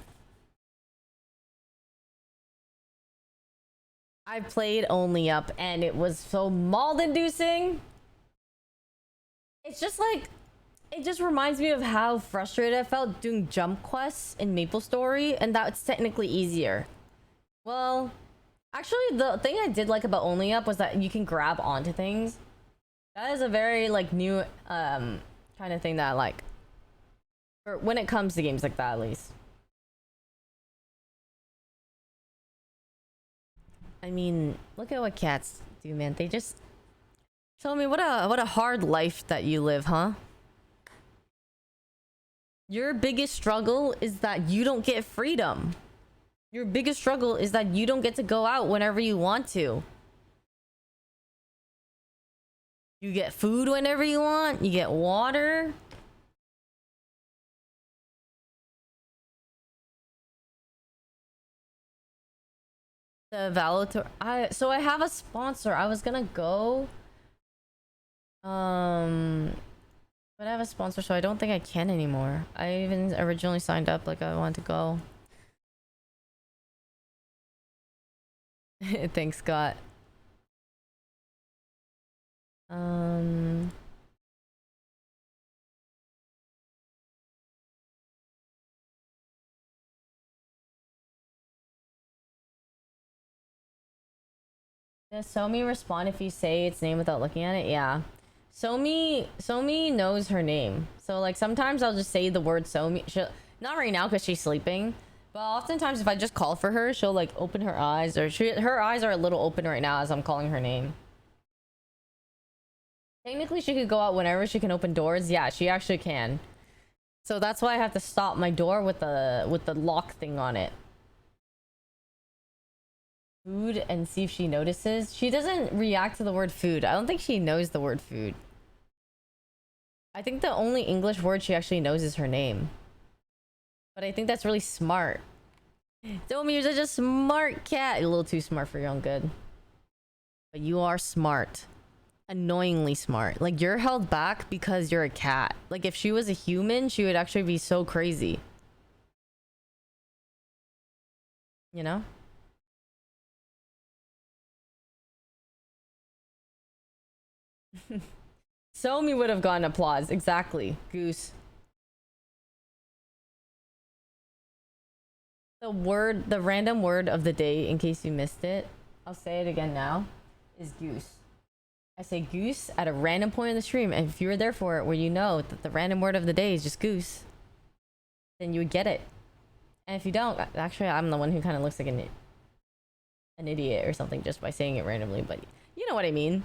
I played Only Up and it was so maul-inducing. It's just like, it just reminds me of how frustrated I felt doing jump quests in MapleStory, and that's technically easier. Well, actually, the thing I did like about Only Up was that you can grab onto things. That is a very like new kind of thing that I like. For when it comes to games like that, at least. I mean, look at what cats do, man. They just tell me what a hard life that you live, huh? Your biggest struggle is that you don't get freedom. Your biggest struggle is that you don't get to go out whenever you want to. You get food whenever you want. You get water. The Valator. So I have a sponsor. I was gonna go. But I have a sponsor, so I don't think I can anymore. I even originally signed up like I wanted to go. Thanks, Scott. Does Somi respond if you say its name without looking at it? Yeah. Somi knows her name. So like sometimes I'll just say the word Somi. Not right now because she's sleeping. But oftentimes if I just call for her, she'll like open her eyes, or her eyes are a little open right now as I'm calling her name. Technically she could go out whenever she can open doors. Yeah, she actually can. So that's why I have to stop my door with the lock thing on it. Food and see if she notices. She doesn't react to the word food. I don't think she knows the word food. I think the only English word she actually knows is her name. But I think that's really smart. Domi, you're such a smart cat. You're a little too smart for your own good. But you are smart. Annoyingly smart. Like, you're held back because you're a cat. Like, if she was a human, she would actually be so crazy. You know? Somi would have gotten applause. Exactly. Goose. The random word of the day, in case you missed it, I'll say it again now, is goose. I say goose at a random point in the stream, and if you were there for it, where you know that the random word of the day is just goose, then you would get it. And if you don't, actually, I'm the one who kind of looks like an idiot or something just by saying it randomly, but you know what I mean.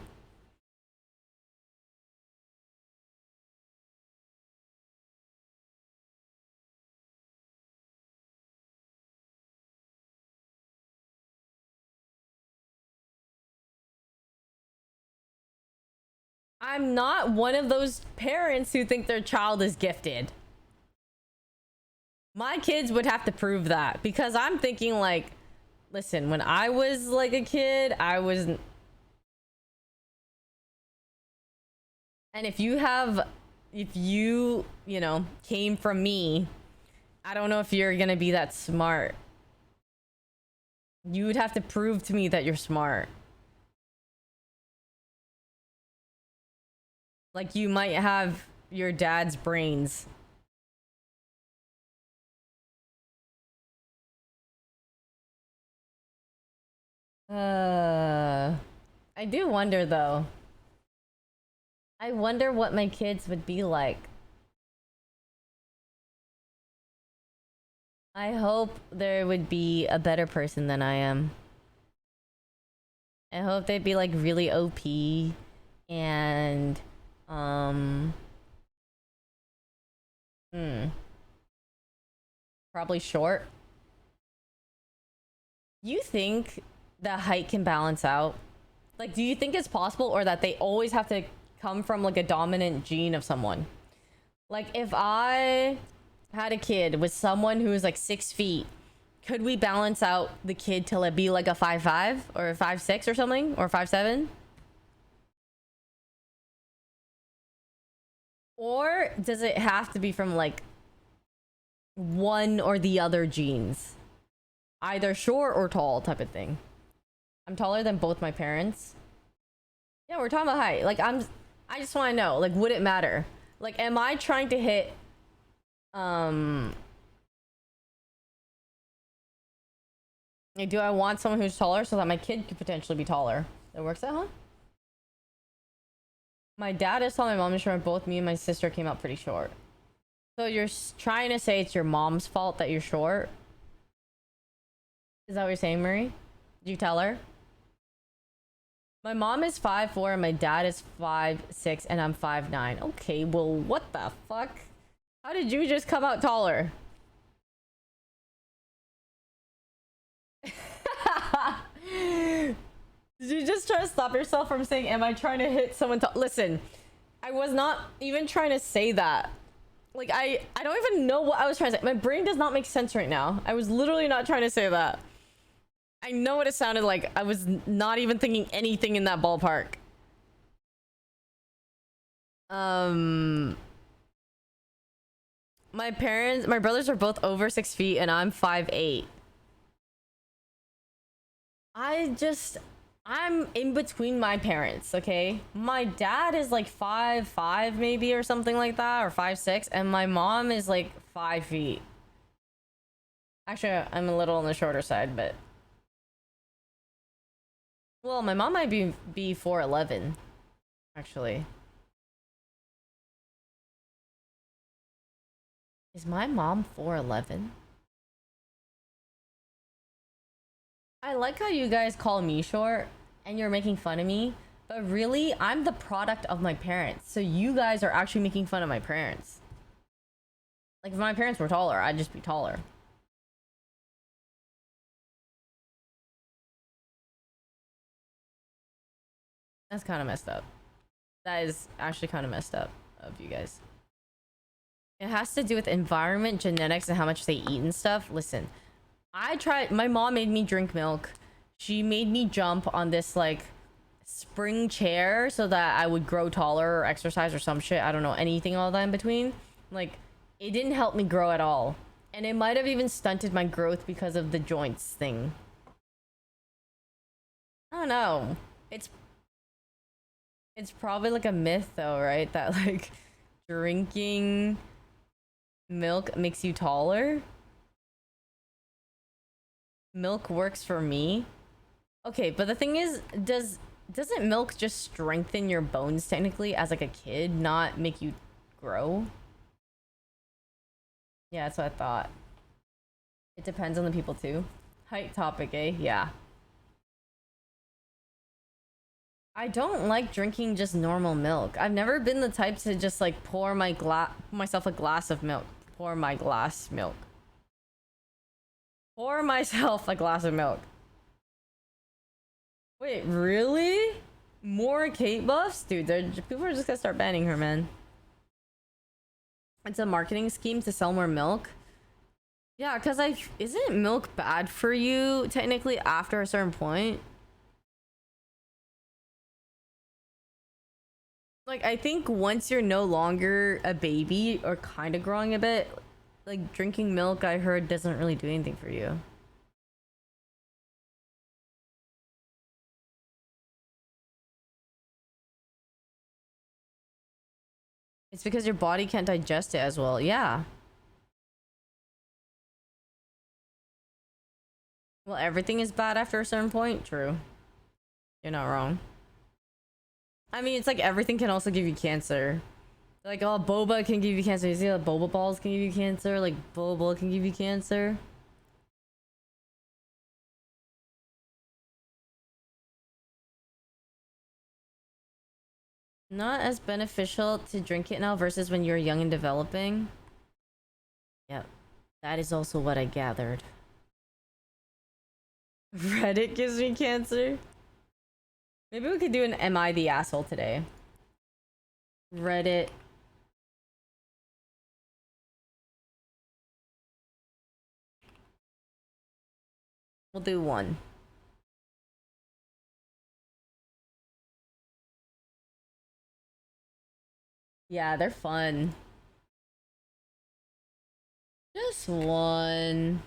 I'm not one of those parents who think their child is gifted. My kids would have to prove that, because I'm thinking like, listen, when I was like a kid, I wasn't. And if you, you know, came from me, I don't know if you're gonna be that smart. You would have to prove to me that you're smart. Like, you might have your dad's brains. I do wonder though. I wonder what my kids would be like. I hope there would be a better person than I am. I hope they'd be like really OP and probably short. You think that height can balance out? Like, do you think it's possible, or that they always have to come from like a dominant gene of someone? Like, if I had a kid with someone who is like 6 feet, could we balance out the kid till it be like a 5'5" or a 5'6" or something, or 5'7"? Or does it have to be from like one or the other genes, either short or tall type of thing? I'm taller than both my parents. Yeah, we're talking about height. Like, I just want to know, like, would it matter? Like, am I trying to hit like, do I want someone who's taller so that my kid could potentially be taller? That works out, huh? My dad is tall, my mom is short. Both me and my sister came out pretty short. So you're trying to say it's your mom's fault that you're short? Is that what you're saying, Marie? Did you tell her? My mom is 5'4" and my dad is 5'6" and I'm 5'9". Okay, well, what the fuck? How did you just come out taller? Did you just try to stop yourself from saying, am I trying to hit someone tall? Listen, I was not even trying to say that. Like, I don't even know what I was trying to say. My brain does not make sense right now. I was literally not trying to say that. I know what it sounded like. I was not even thinking anything in that ballpark. My brothers are both over 6 feet and I'm 5'8". I'm in between my parents, okay? My dad is like 5'5" maybe, or something like that, or 5'6", and my mom is like 5 feet. Actually, I'm a little on the shorter side, but well, my mom might be 4'11", actually. Is my mom 4'11"? I like how you guys call me short and you're making fun of me, but really, I'm the product of my parents. So you guys are actually making fun of my parents. Like, if my parents were taller, I'd just be taller. That's kind of messed up. That is actually kind of messed up of you guys. It has to do with environment, genetics, and how much they eat and stuff. Listen, my mom made me drink milk. She made me jump on this like spring chair so that I would grow taller or exercise or some shit. I don't know, anything all that in between. Like, it didn't help me grow at all. And it might have even stunted my growth because of the joints thing. I don't know. It's probably like a myth though, right? That like drinking milk makes you taller. Milk works for me. Okay, but the thing is, doesn't milk just strengthen your bones technically as like a kid, not make you grow? Yeah, that's what I thought. It depends on the people too. Height topic, eh? Yeah. I don't like drinking just normal milk. I've never been the type to just like pour myself a glass of milk. Pour my glass milk. Pour myself a glass of milk. Wait, really? More Kate buffs? Dude, people are just gonna start banning her, man. It's a marketing scheme to sell more milk. Yeah, because isn't milk bad for you technically after a certain point? Like, I think once you're no longer a baby or kind of growing a bit, like drinking milk, I heard, doesn't really do anything for you. It's because your body can't digest it as well. Yeah. Well, everything is bad after a certain point. True. You're not wrong. I mean, it's like everything can also give you cancer. Like, oh, boba can give you cancer. You see that boba balls can give you cancer? Like, boba can give you cancer. Not as beneficial to drink it now versus when you're young and developing. Yep. That is also what I gathered. Reddit gives me cancer. Maybe we could do an Am I the Asshole today? Reddit. We'll do one. Yeah, they're fun. Just one.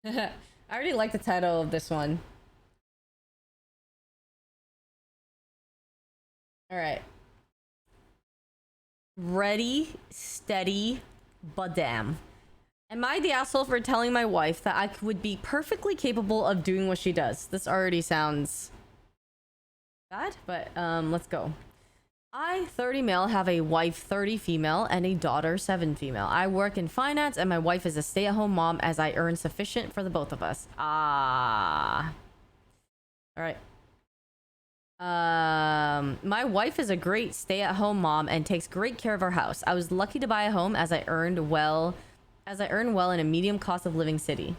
I already like the title of this one. All right. Ready, steady, badam. Am I the asshole for telling my wife that I would be perfectly capable of doing what she does? This already sounds bad, but let's go. I, 30 male, have a wife, 30 female, and a daughter, 7 female. I work in finance, and my wife is a stay-at-home mom as I earn sufficient for the both of us. Ah. All right. My wife is a great stay-at-home mom and takes great care of our house. I was lucky to buy a home as I earn well in a medium cost of living city.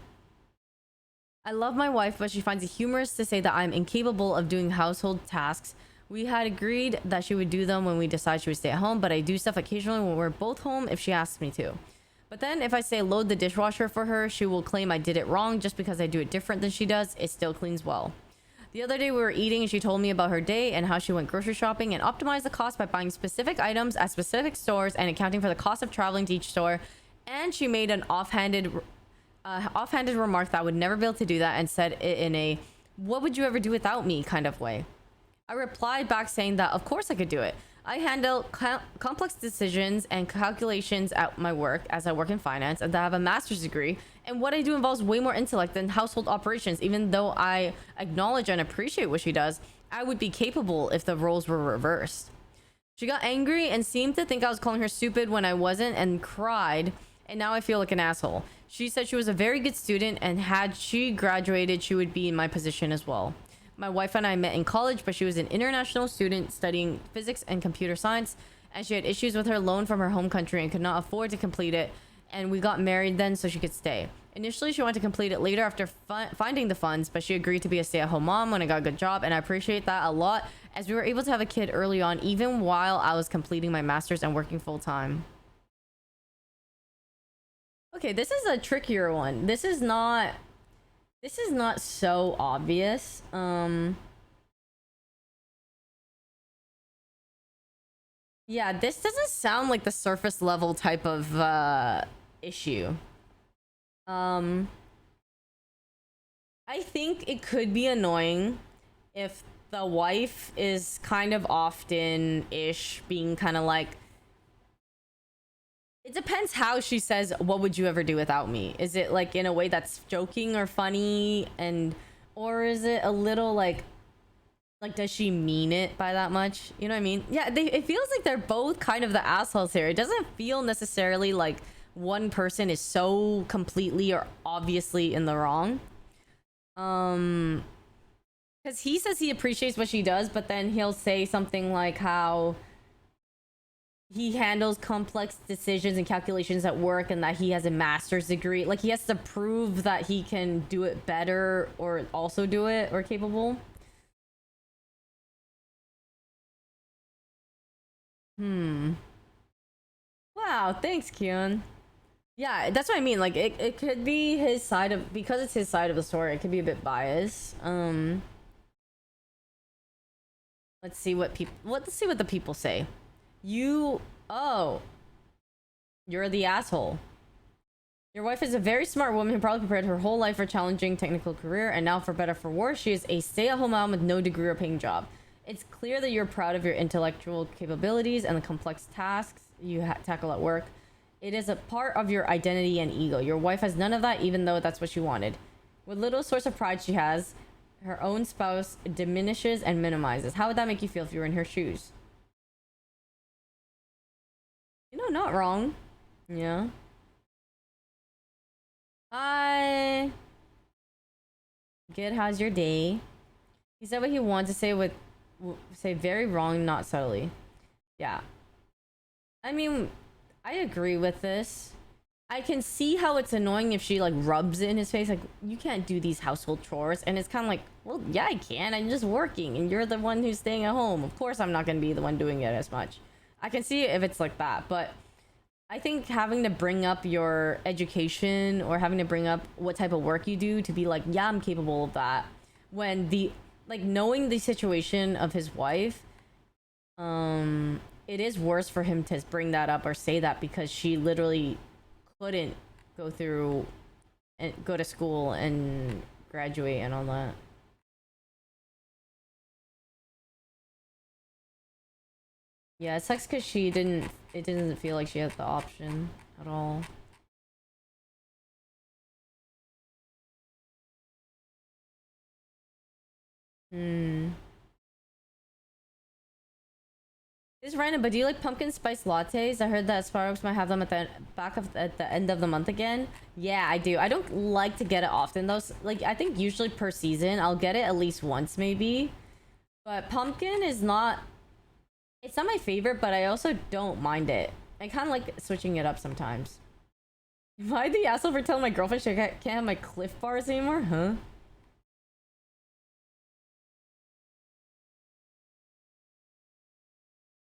I love my wife, but she finds it humorous to say that I'm incapable of doing household tasks. We had agreed that she would do them when we decide she would stay at home, but I do stuff occasionally when we're both home if she asks me to. But then if I say load the dishwasher for her, she will claim I did it wrong just because I do it different than she does. It still cleans well. The other day we were eating and she told me about her day and how she went grocery shopping and optimized the cost by buying specific items at specific stores and accounting for the cost of traveling to each store. And she made an offhanded remark that I would never be able to do that and said it in a "what would you ever do without me" kind of way. I replied back saying that of course I could do it. I handle complex decisions and calculations at my work as I work in finance and I have a master's degree, and what I do involves way more intellect than household operations. Even though I acknowledge and appreciate what she does, I would be capable if the roles were reversed. She got angry and seemed to think I was calling her stupid when I wasn't and cried, and now I feel like an asshole. She said she was a very good student and had she graduated, she would be in my position as well. My wife and I met in college, but she was an international student studying physics and computer science, and she had issues with her loan from her home country and could not afford to complete it, and we got married then so she could stay. Initially, she wanted to complete it later after finding the funds, but she agreed to be a stay-at-home mom when I got a good job, and I appreciate that a lot as we were able to have a kid early on, even while I was completing my master's and working full-time. Okay, this is a trickier one. This is not so obvious. Yeah, this doesn't sound like the surface level type of issue. I think it could be annoying if the wife is kind of often-ish being kind of like, it depends how she says, "What would you ever do without me?" Is it like in a way that's joking or funny, and or is it a little like does she mean it by that much? You know what I mean? Yeah, it feels like they're both kind of the assholes here. It doesn't feel necessarily like one person is so completely or obviously in the wrong. Because he says he appreciates what she does, but then he'll say something like how he handles complex decisions and calculations at work and that he has a master's degree. Like, he has to prove that he can do it better or also do it or capable. Wow, thanks, Kyun. Yeah, that's what I mean. Like, it could be his side of, because it's his side of the story, it could be a bit biased. Let's see what the people say. Oh, you're the asshole. Your wife is a very smart woman who probably prepared her whole life for a challenging technical career, and now for better for worse, she is a stay-at-home mom with no degree or paying job. It's clear that you're proud of your intellectual capabilities and the complex tasks you tackle at work. It is a part of your identity and ego. Your wife has none of that, even though that's what she wanted. What little source of pride she has, her own spouse diminishes and minimizes. How would that make you feel if you were in her shoes? You know, not wrong. Yeah. Hi. Good, how's your day? He said what he wanted to say say very wrong, not subtly. Yeah. I mean, I agree with this. I can see how it's annoying if she like rubs it in his face, like, you can't do these household chores, and it's kind of like, well, yeah, I can, I'm just working and you're the one who's staying at home, of course I'm not going to be the one doing it as much. I can see it if it's like that, but I think having to bring up your education or having to bring up what type of work you do to be like, yeah, I'm capable of that, when the like knowing the situation of his wife, it is worse for him to bring that up or say that, because she literally couldn't go through and go to school and graduate and all that. Yeah, it sucks because she didn't, it didn't feel like she had the option at all. This is random, but do you like pumpkin spice lattes? I heard that Starbucks might have them at the at the end of the month again. Yeah, I do. I don't like to get it often though. Like, I think usually per season I'll get it at least once maybe. But pumpkin is not, it's not my favorite, but I also don't mind it. I kind of like switching it up sometimes. Am I the asshole for telling my girlfriend she can't have my Cliff Bars anymore? Huh?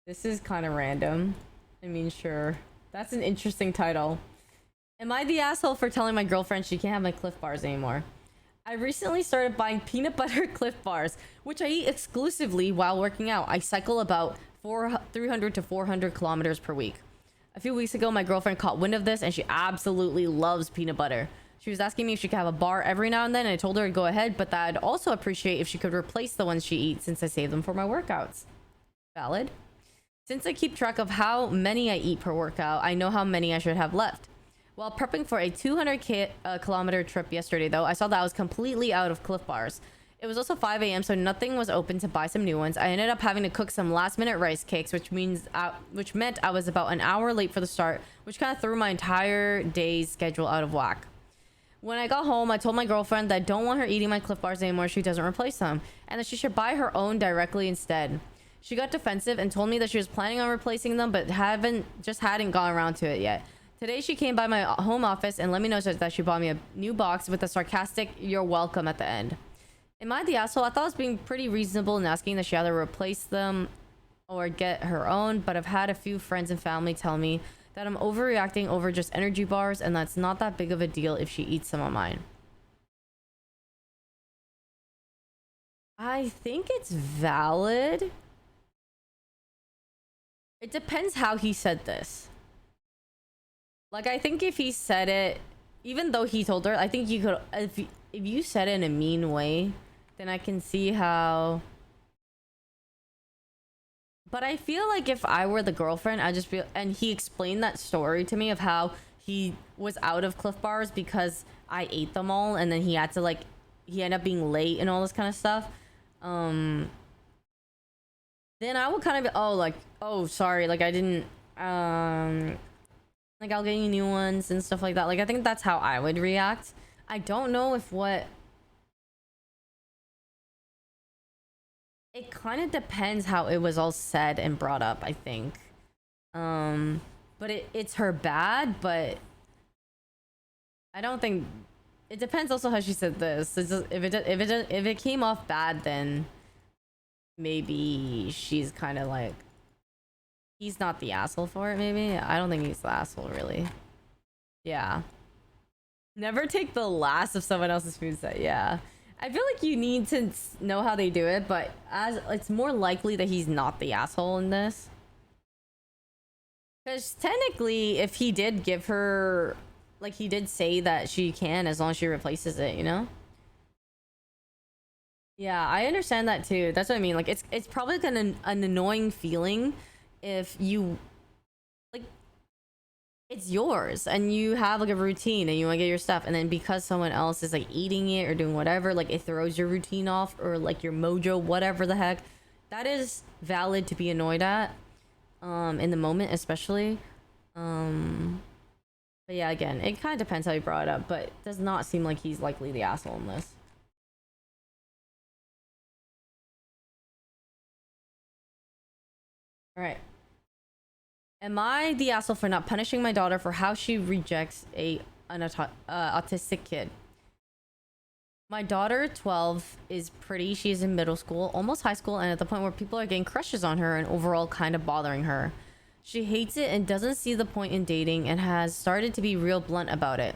This is kind of random. I mean, sure. That's an interesting title. Am I the asshole for telling my girlfriend she can't have my Cliff Bars anymore? I recently started buying peanut butter Cliff Bars, which I eat exclusively while working out. I cycle about 300 to 400 kilometers per week. A few weeks ago, my girlfriend caught wind of this and she absolutely loves peanut butter. She was asking me if she could have a bar every now and then, and I told her to go ahead, but that I'd also appreciate if she could replace the ones she eats since I save them for my workouts. Valid. Since I keep track of how many I eat per workout, I know how many I should have left. While prepping for a 200 kilometer trip yesterday, though, I saw that I was completely out of Cliff Bars. It was also 5 a.m., so nothing was open to buy some new ones. I ended up having to cook some last-minute rice cakes, which meant I was about an hour late for the start, which kind of threw my entire day's schedule out of whack. When I got home, I told my girlfriend that I don't want her eating my Cliff Bars anymore if she doesn't replace them, and that she should buy her own directly instead. She got defensive and told me that she was planning on replacing them, but hadn't gotten around to it yet. Today, she came by my home office and let me know that she bought me a new box with a sarcastic "you're welcome" at the end. Am I the asshole? I thought I was being pretty reasonable in asking that she either replace them or get her own, but I've had a few friends and family tell me that I'm overreacting over just energy bars, and that's not that big of a deal if she eats some of mine. I think it's valid. It depends how he said this. Like, I think if he said it, even though he told her, I think you could, if you said it in a mean way, then I can see how. But I feel like if I were the girlfriend, I'd just feel, and he explained that story to me of how he was out of Cliff Bars because I ate them all, and then he had to, like, he ended up being late and all this kind of stuff. Then I would kind of be, oh, like, oh, sorry, like, I didn't, like, I'll get you new ones and stuff like that. Like, I think that's how I would react. I don't know if what... It kind of depends how it was all said and brought up, I think. But it's her bad, but... I don't think... It depends also how she said this. It's just, if it came off bad, then... Maybe she's kind of like... He's not the asshole for it, maybe? I don't think he's the asshole, really. Yeah. Never take the last of someone else's food set, yeah. I feel like you need to know how they do it, but as it's more likely that he's not the asshole in this. Because technically, if he did give her... Like, he did say that she can as long as she replaces it, you know? Yeah, I understand that too. That's what I mean. Like, it's probably like an annoying feeling if you... Like, it's yours and you have like a routine and you want to get your stuff, and then because someone else is like eating it or doing whatever, like it throws your routine off or like your mojo, whatever the heck. That is valid to be annoyed at in the moment, especially. But yeah, again, it kind of depends how you brought it up, but it does not seem like he's likely the asshole in this. All right. Am I the asshole for not punishing my daughter for how she rejects autistic kid? My daughter, 12, is pretty. She's in middle school, almost high school, and at the point where people are getting crushes on her and overall kind of bothering her. She hates it and doesn't see the point in dating and has started to be real blunt about it.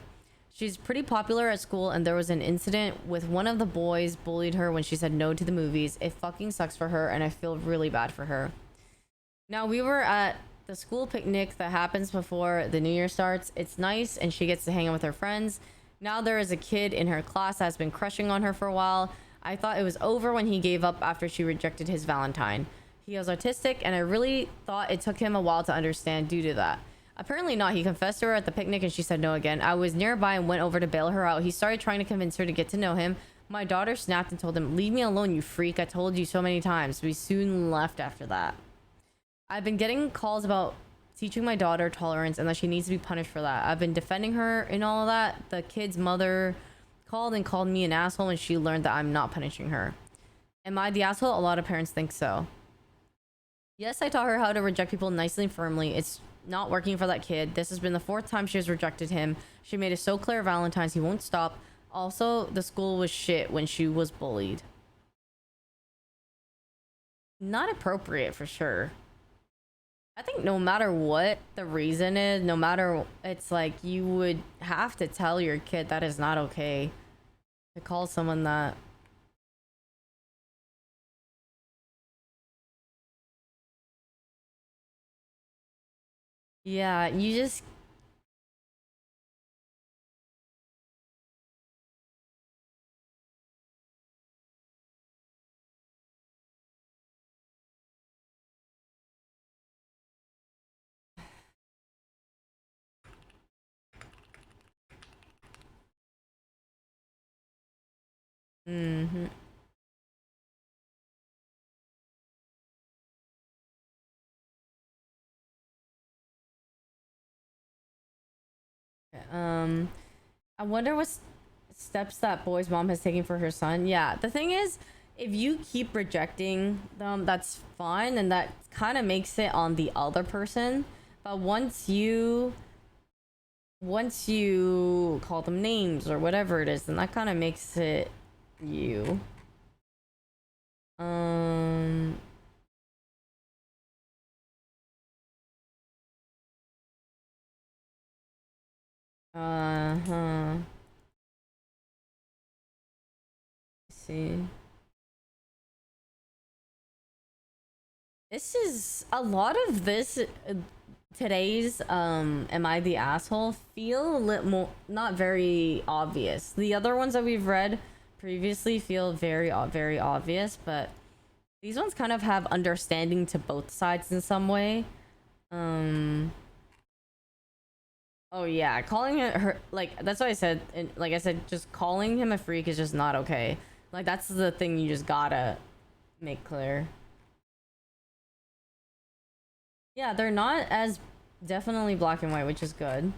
She's pretty popular at school, and there was an incident with one of the boys bullied her when she said no to the movies. It fucking sucks for her, and I feel really bad for her. Now, we were at the school picnic that happens before the new year starts. It's nice, and she gets to hang out with her friends. Now there is a kid in her class that has been crushing on her for a while. I thought it was over when he gave up after she rejected his Valentine. He was autistic, and I really thought it took him a while to understand due to that. Apparently not. He confessed to her at the picnic and she said no again. I was nearby and went over to bail her out. He started trying to convince her to get to know him. My daughter snapped and told him, "Leave me alone, you freak. I told you so many times." We soon left after that. I've been getting calls about teaching my daughter tolerance and that she needs to be punished for that. I've been defending her in all of that. The kid's mother called me an asshole and she learned that I'm not punishing her. Am I the asshole? A lot of parents think so. Yes, I taught her how to reject people nicely and firmly. It's not working for that kid. This has been the 4th time she has rejected him. She made it so clear Valentine's he won't stop. Also, the school was shit when she was bullied. Not appropriate for sure. I think no matter what the reason is, no matter, it's like you would have to tell your kid that is not okay to call someone that. Yeah, you just. Mm-hmm. I wonder what steps that boy's mom has taken for her son. Yeah, the thing is, if you keep rejecting them, that's fine, and that kind of makes it on the other person. But once you call them names or whatever it is, then that kind of makes it you. Um. Uh-huh. See. This is a lot of this today's am I the asshole feel a little more not very obvious. The other ones that we've read previously feel very obvious, but these ones kind of have understanding to both sides in some way. Um Oh yeah, calling it her like that's what I said. And like I said, just calling him a freak is just not okay. Like that's the thing you just gotta make clear. Yeah, they're not as definitely black and white, which is good.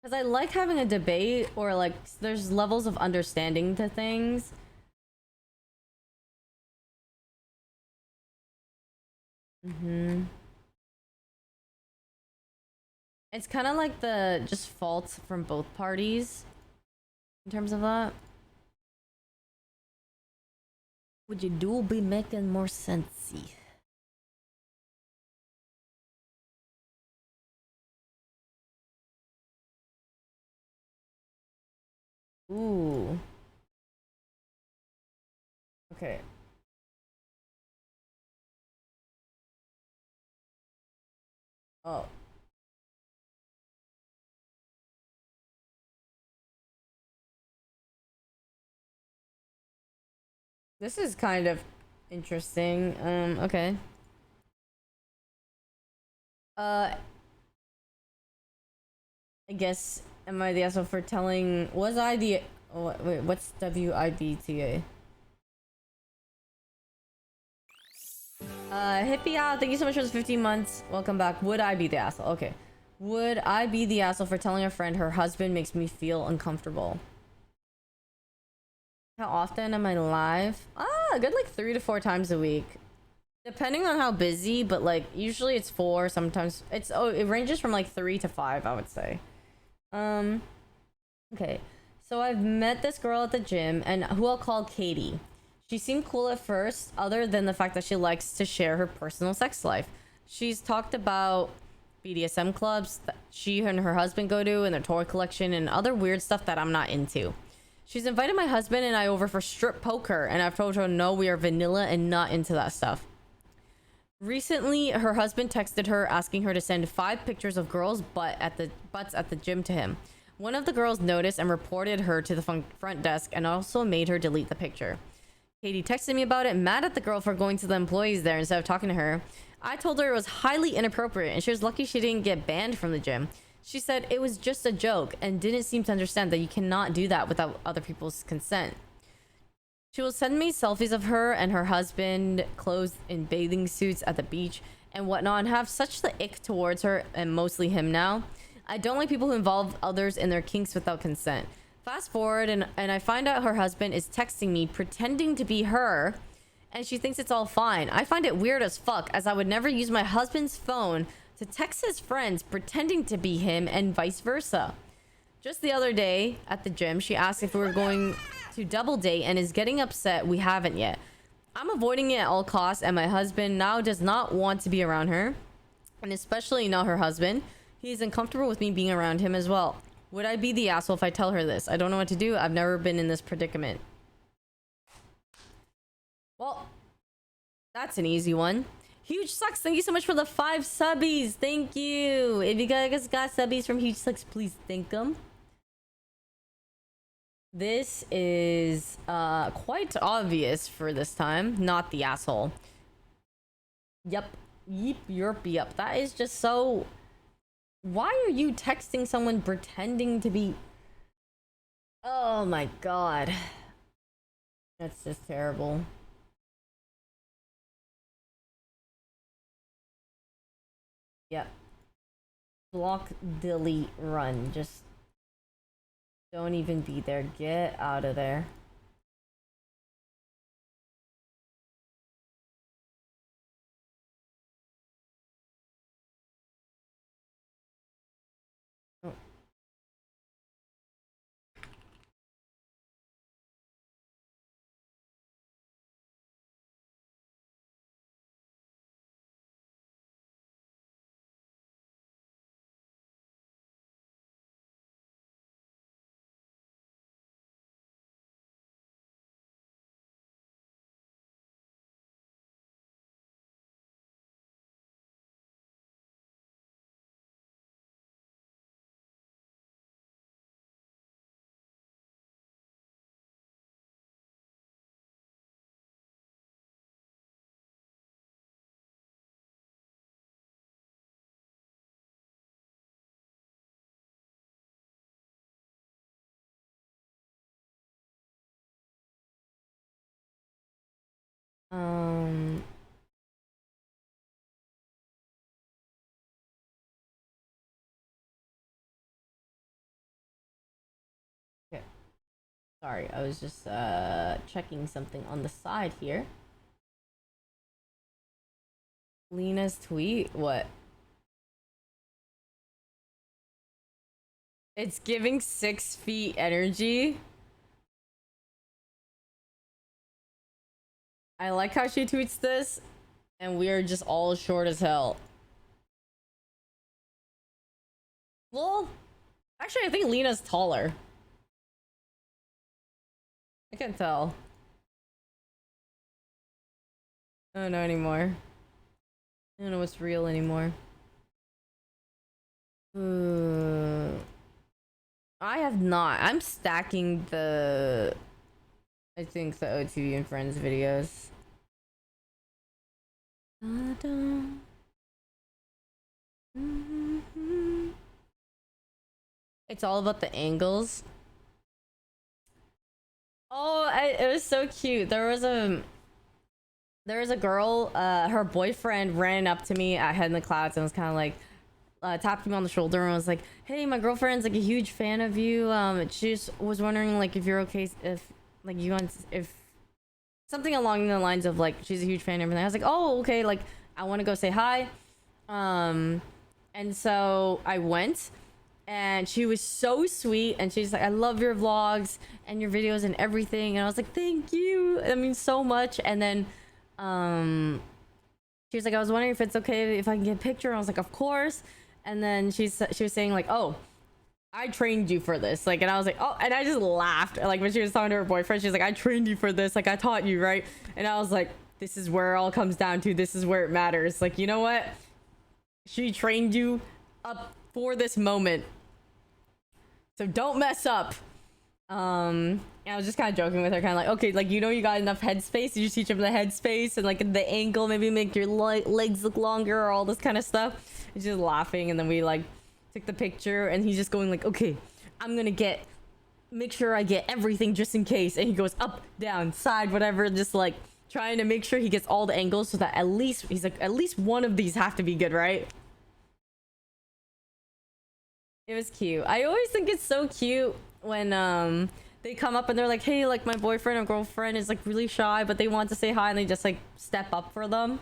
Because I like having a debate or like there's levels of understanding to things. Mm-hmm. It's kind of like the just faults from both parties in terms of that. Would you do be making more sensey? Ooh. Okay. Oh. This is kind of interesting. Okay. Uh, I guess am I the asshole for telling? Was I the? Oh, wait, what's WIDTA? Hippie out. Thank you so much for those 15 months. Welcome back. Would I be the asshole? Okay. Would I be the asshole for telling a friend her husband makes me feel uncomfortable? How often am I live? Ah, a good like 3 to 4 times a week. Depending on how busy, but like usually it's 4, sometimes it ranges from like 3 to 5, I would say. Okay. So I've met this girl at the gym and who I'll call Katie. She seemed cool at first, other than the fact that she likes to share her personal sex life. She's talked about BDSM clubs that she and her husband go to and their toy collection and other weird stuff that I'm not into. She's invited my husband and I over for strip poker, and I've told her no, we are vanilla and not into that stuff. Recently, her husband texted her asking her to send 5 pictures of girls' butts at the gym to him. One of the girls noticed and reported her to the front desk and also made her delete the picture. Katie texted me about it, mad at the girl for going to the employees there instead of talking to her. I told her it was highly inappropriate and she was lucky she didn't get banned from the gym. She said it was just a joke and didn't seem to understand that you cannot do that without other people's consent. She will send me selfies of her and her husband clothed in bathing suits at the beach and whatnot, and have such the ick towards her and mostly him now. I don't like people who involve others in their kinks without consent. Fast forward and I find out her husband is texting me pretending to be her and she thinks it's all fine. I find it weird as fuck, as I would never use my husband's phone to text his friends pretending to be him and vice versa. Just the other day at the gym, she asked if we were going to double date and is getting upset we haven't yet. I'm avoiding it at all costs, and my husband now does not want to be around her, and especially not her husband. He's uncomfortable with me being around him as well. Would I be the asshole if I tell her this? I don't know what to do. I've never been in this predicament. Well, that's an easy one. Huge Sucks, thank you so much for the 5 subbies. Thank you. If you guys got subbies from Huge Sucks, please thank them. This is quite obvious for this time. Not the asshole. Yep. Yeep, yerp, yep. That is just so... Why are you texting someone pretending to be... Oh my god. That's just terrible. Yep. Block, delete, run. Just... Don't even be there. Get out of there. Oh. Okay. Sorry, I was just checking something on the side here. Lena's tweet? What? It's giving 6 feet energy. I like how she tweets this, and we are just all short as hell. Well, actually, I think Lena's taller. I can't tell. I don't know anymore. I don't know what's real anymore. I have not. I'm stacking the... I think the OTV and Friends videos. It's all about the angles. Oh, it was so cute. There was a girl, her boyfriend ran up to me at Head in the Clouds and was kind of like, tapped me on the shoulder and was like, hey, my girlfriend's like a huge fan of you. She just was wondering like if you're okay, if like you want, if something along the lines of like she's a huge fan and everything. I was like, oh, okay, like I want to go say hi. And so I went, and she was so sweet, and she's like, I love your vlogs and your videos and everything. And I was like, thank you, I mean so much. And then she was like, I was wondering if it's okay if I can get a picture. And I was like, of course. And then she was saying like, oh, I trained you for this, like, and I was like, oh, and I just laughed, like, when she was talking to her boyfriend. She's like, I trained you for this, like, I taught you, right? And I was like, this is where it all comes down to. This is where it matters. Like, you know what, she trained you up for this moment, so don't mess up. And I was just kind of joking with her, kind of like, okay, like, you know, you got enough headspace, you just teach him the headspace and like the angle, maybe make your legs look longer or all this kind of stuff. She's just laughing, and then we like took the picture, and he's just going like, okay, I'm gonna make sure I get everything just in case. And he goes up, down, side, whatever, just like trying to make sure he gets all the angles, so that at least he's like, at least one of these have to be good, right? It was cute. I always think it's so cute when they come up and they're like, hey, like, my boyfriend or girlfriend is like really shy, but they want to say hi, and they just like step up for them.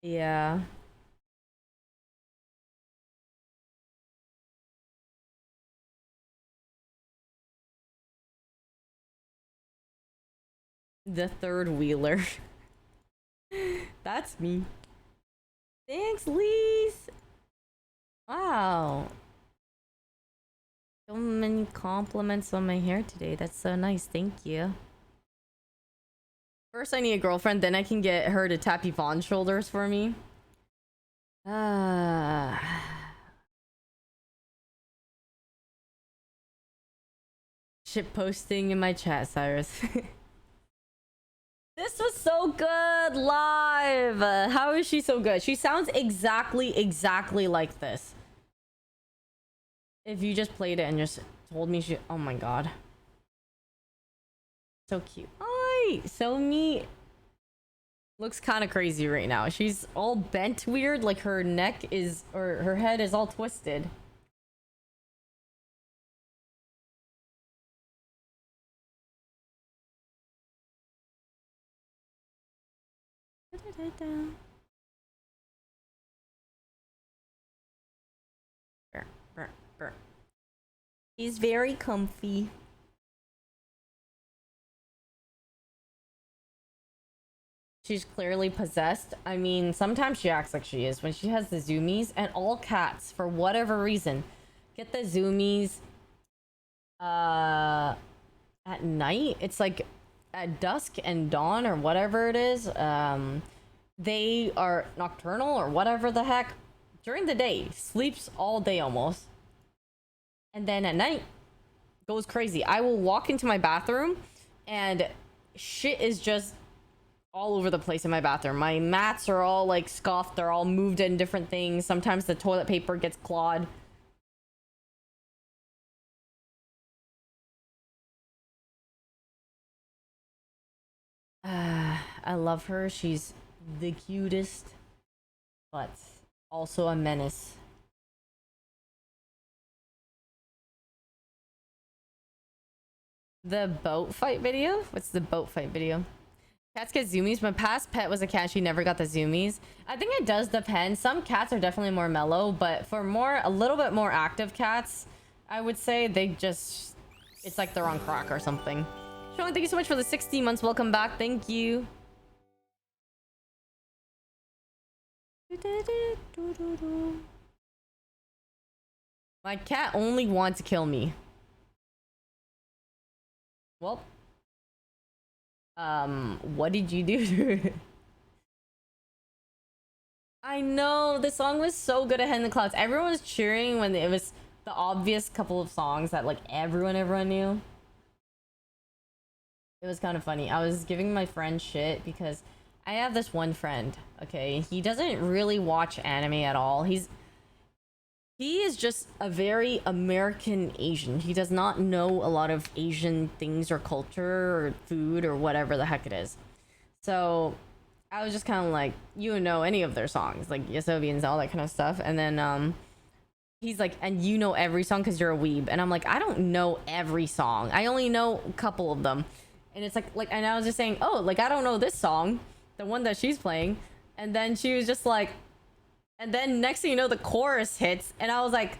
Yeah. The third wheeler. That's me. Thanks, Lise. Wow. So many compliments on my hair today. That's so nice. Thank you. First, I need a girlfriend, then I can get her to tap Yvonne's shoulders for me. Shit posting in my chat, Cyrus. This was so good live. How is she so good? She sounds exactly like this. If you just played it and just told me she... Oh my god. So cute. Hi! So me looks kind of crazy right now. She's all bent weird, like her neck is... or her head is all twisted. He's very comfy. She's clearly possessed. I mean, sometimes she acts like she is when she has the zoomies, and all cats, for whatever reason, get the zoomies at night. It's like at dusk and dawn or whatever it is. They are nocturnal or whatever the heck. During the day, sleeps all day almost. And then at night, goes crazy. I will walk into my bathroom and shit is just all over the place in my bathroom. My mats are all like scuffed. They're all moved in different things. Sometimes the toilet paper gets clawed. I love her. She's the cutest, but also a menace. The boat fight video? What's the boat fight video? Cats get zoomies. My past pet was a cat. She never got the zoomies. I think it does depend. Some cats are definitely more mellow, but for a little bit more active cats, I would say they just... it's like they're on crack or something. Sean, thank you so much for the 16 months. Welcome back. Thank you. My cat only wants to kill me. Well, what did you do to it? I know, the song was so good, Ahead in the Clouds. Everyone was cheering when it was the obvious couple of songs that like everyone knew. It was kind of funny. I was giving my friend shit because I have this one friend, okay? He doesn't really watch anime at all. He is just a very American Asian. He does not know a lot of Asian things or culture or food or whatever the heck it is. So I was just kind of like, you know, any of their songs, like Yasobi and all that kind of stuff. And then he's like, and you know every song because you're a weeb. And I'm like, I don't know every song. I only know a couple of them. And it's like, and I was just saying, oh, like, I don't know this song, the one that she's playing. And then she was just like, and then next thing you know, the chorus hits. And I was like,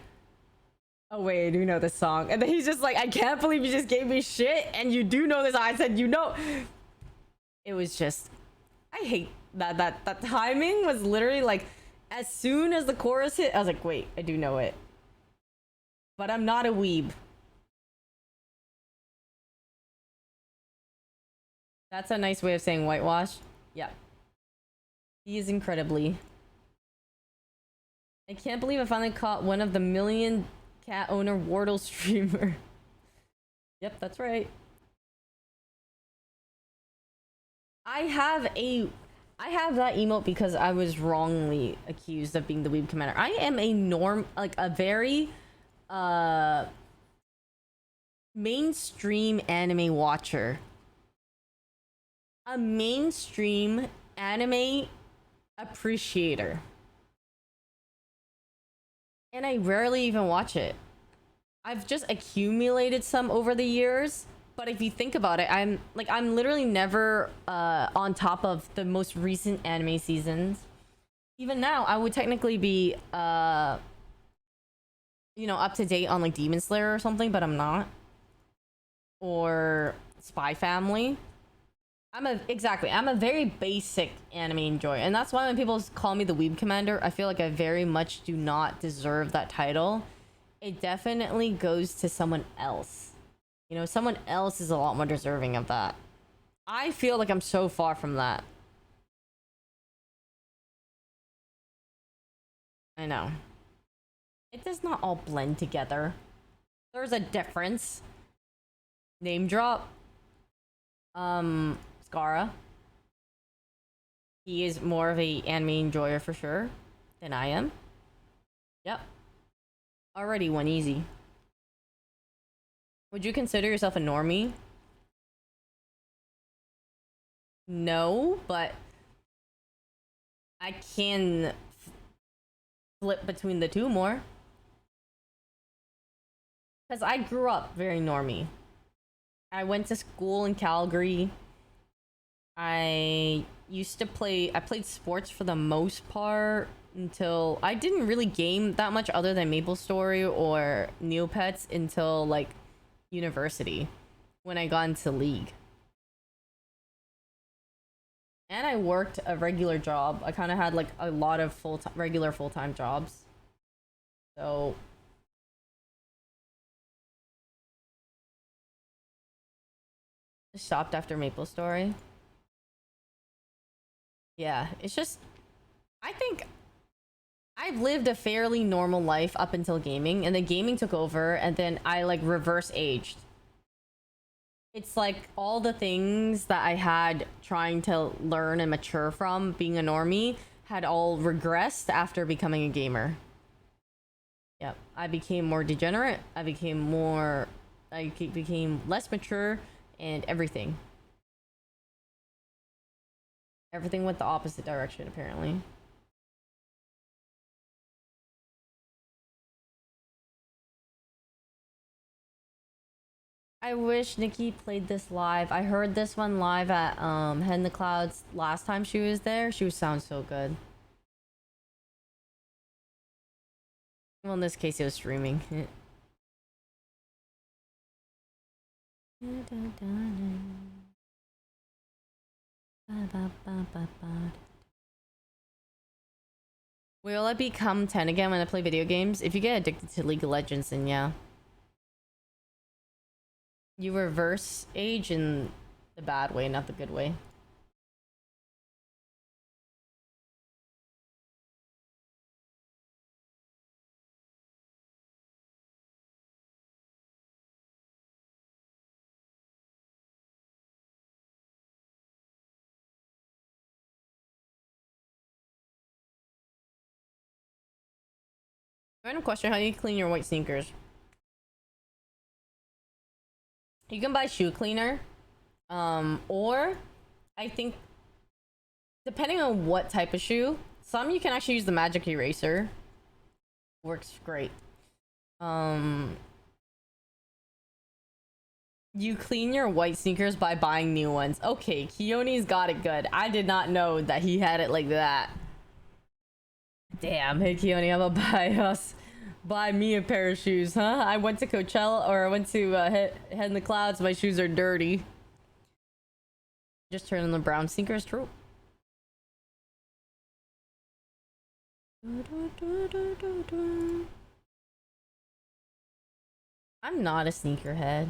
oh, wait, I do know this song. And then he's just like, I can't believe you just gave me shit. And you do know this. I said, you know. It was just, I hate that timing was literally like, as soon as the chorus hit, I was like, wait, I do know it. But I'm not a weeb. That's a nice way of saying whitewash. Yeah. He is incredibly. I can't believe I finally caught one of the million cat owner Wardle streamer. Yep, that's right. I have that emote because I was wrongly accused of being the weeb commander. I am a very mainstream anime watcher. A mainstream anime appreciator. And I rarely even watch it. I've just accumulated some over the years. But if you think about it, I'm literally never on top of the most recent anime seasons. Even now, I would technically be up to date on like Demon Slayer or something, but I'm not. Or Spy Family. I'm a very basic anime enjoyer. And that's why when people call me the Weeb Commander, I feel like I very much do not deserve that title. It definitely goes to someone else. You know, someone else is a lot more deserving of that. I feel like I'm so far from that. I know. It does not all blend together. There's a difference. Name drop. Skara. He is more of a anime enjoyer for sure than I am. Yep. Already one easy. Would you consider yourself a normie? No, but I can flip between the two more. Because I grew up very normie. I went to school in Calgary. I played sports for the most part until I didn't really game that much other than MapleStory or Neopets until like university when I got into League. And I worked a regular job. I kind of had like a lot of regular full-time jobs. So I stopped after MapleStory. Yeah, it's just I think I've lived a fairly normal life up until gaming, and then gaming took over, and then I like reverse aged. It's like all the things that I had trying to learn and mature from being a normie had all regressed after becoming a gamer. Yep, I became more degenerate. I became less mature, and everything. Everything went the opposite direction, apparently. I wish Nikki played this live. I heard this one live at Head in the Clouds last time she was there. She sounds so good. Well, in this case, it was streaming. Will I become 10 again when I play video games? If you get addicted to League of Legends, then yeah. You reverse age in the bad way, not the good way. Random question, how do you clean your white sneakers? You can buy shoe cleaner. Or I think depending on what type of shoe, some you can actually use the magic eraser. Works great. Um, you clean your white sneakers by buying new ones. Okay, Keone's got it good. I did not know that he had it like that. Damn, hey Keone, I'm gonna buy me a pair of shoes, huh? I went to Coachella, or I went to Head in the Clouds. My shoes are dirty. Just turn on the brown sneakers, true. I'm not a sneakerhead.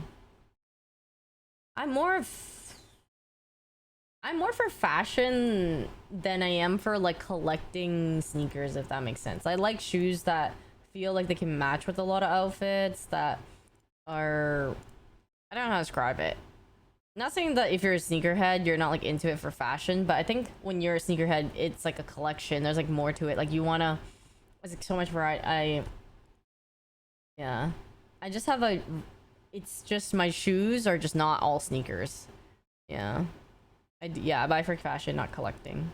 I'm more for fashion than I am for like collecting sneakers, if that makes sense. I like shoes that feel like they can match with a lot of outfits that are, I don't know how to describe it. Not saying that if you're a sneakerhead, you're not like into it for fashion, but I think when you're a sneakerhead, it's like a collection. There's like more to it. Like you wanna, there's like so much variety. Yeah. I just have a, it's just my shoes are just not all sneakers. Yeah. Yeah, I buy for fashion, not collecting.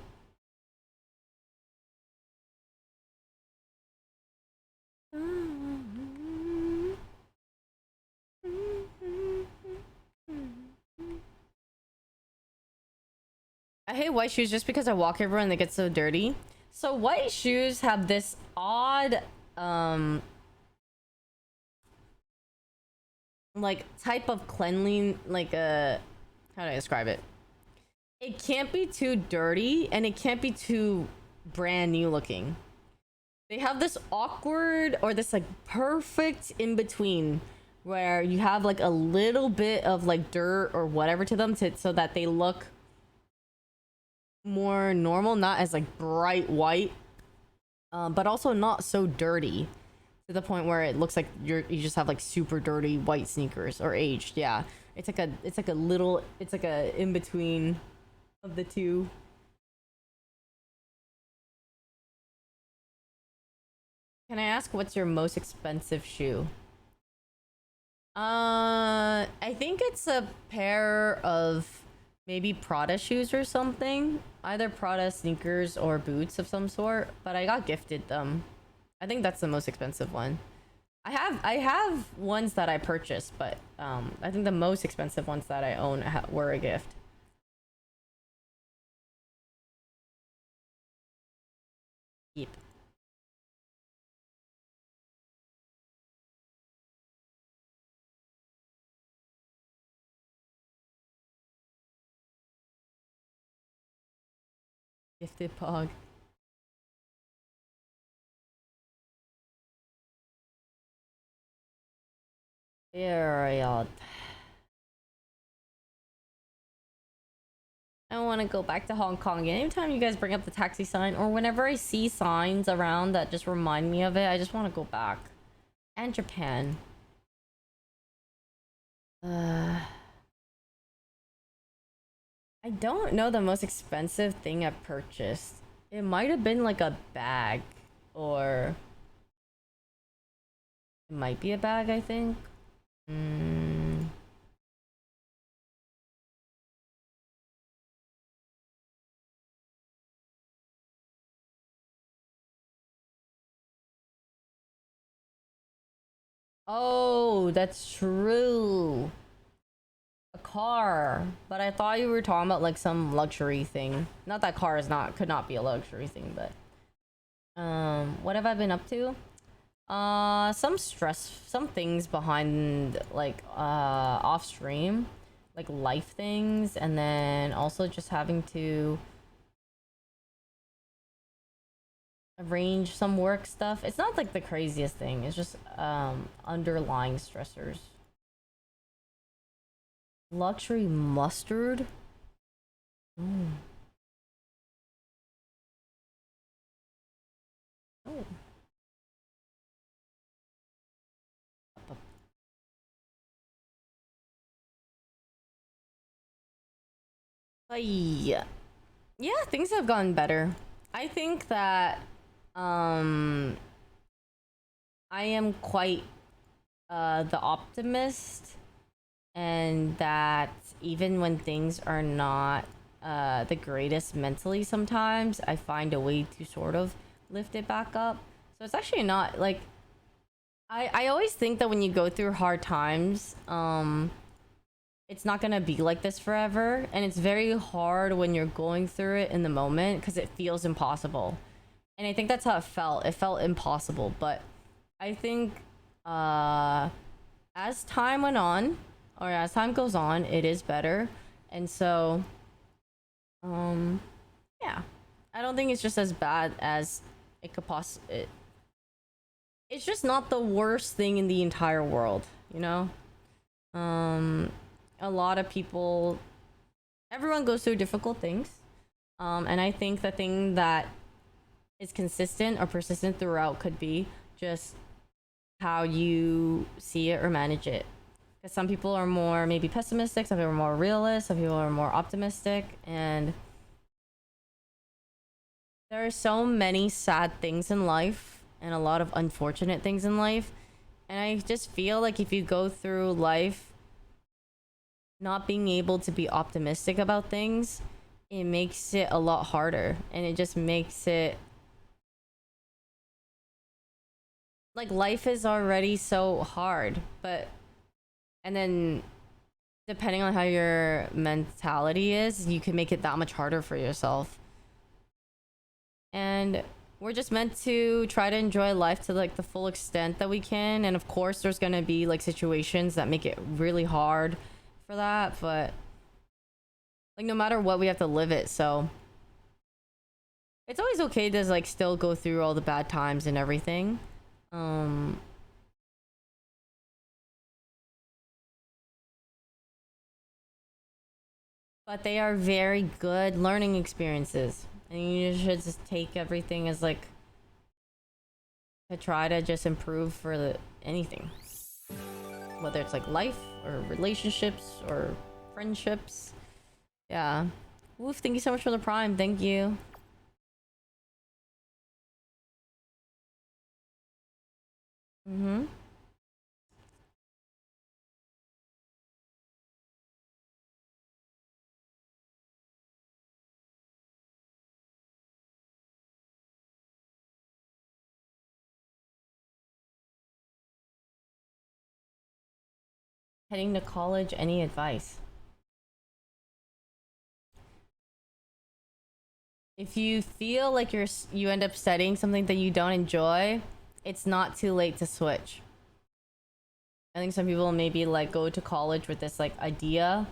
I hate white shoes just because I walk everywhere and they get so dirty. So white shoes have this odd like type of cleanliness, like how do I describe it? It can't be too dirty and it can't be too brand new looking. They have this awkward or this like perfect in between where you have like a little bit of like dirt or whatever to them so that they look more normal, not as like bright white, but also not so dirty to the point where it looks like you just have like super dirty white sneakers or aged. Yeah, it's like a in between of the two. Can I ask what's your most expensive shoe? I think it's a pair of maybe Prada shoes or something. Either Prada sneakers or boots of some sort, but I got gifted them. I think that's the most expensive one. I have ones that I purchased, but I think the most expensive ones that I own were a gift. Yep. Gifted pog. Period. I want to go back to Hong Kong. Anytime you guys bring up the taxi sign, or whenever I see signs around that just remind me of it, I just want to go back. And Japan. I don't know the most expensive thing I've purchased. It might have been like a bag, or it might be a bag, I think. Mm. Oh, that's true. A car. But I thought you were talking about like some luxury thing. Not that car is not could not be a luxury thing, but what have I been up to? Some things behind like off stream, like life things, and then also just having to arrange some work stuff. It's not like the craziest thing. It's just underlying stressors. Luxury mustard. Mm. Oh. Yeah. Yeah, things have gotten better. I think that um I am quite the optimist, and that even when things are not the greatest mentally, sometimes I find a way to sort of lift it back up. So it's actually not like I always think that when you go through hard times, it's not gonna be like this forever, and it's very hard when you're going through it in the moment because it feels impossible. And I think that's how it felt. It felt impossible, but I think as time went on, or as time goes on, it is better. And so, um, yeah, I don't think it's just as bad as it could possibly. It's just not the worst thing in the entire world, you know. Um, a lot of people, everyone goes through difficult things. And I think the thing that is consistent or persistent throughout could be just how you see it or manage it. Because some people are more maybe pessimistic, some people are more realist, some people are more optimistic, and there are so many sad things in life and a lot of unfortunate things in life. And I just feel like if you go through life not being able to be optimistic about things, it makes it a lot harder. And it just makes it like life is already so hard. But, and then depending on how your mentality is, you can make it that much harder for yourself. And we're just meant to try to enjoy life to like the full extent that we can. And of course there's gonna be like situations that make it really hard for that, but like no matter what, we have to live it. So it's always okay to like still go through all the bad times and everything. But they are very good learning experiences, and you should just take everything as like to try to just improve for anything, whether it's like life or relationships or friendships. Yeah. Woof, thank you so much for the prime. Thank you. Mm-hmm. Heading to college, any advice? If you feel like you end up studying something that you don't enjoy, it's not too late to switch. I think some people maybe like go to college with this like idea.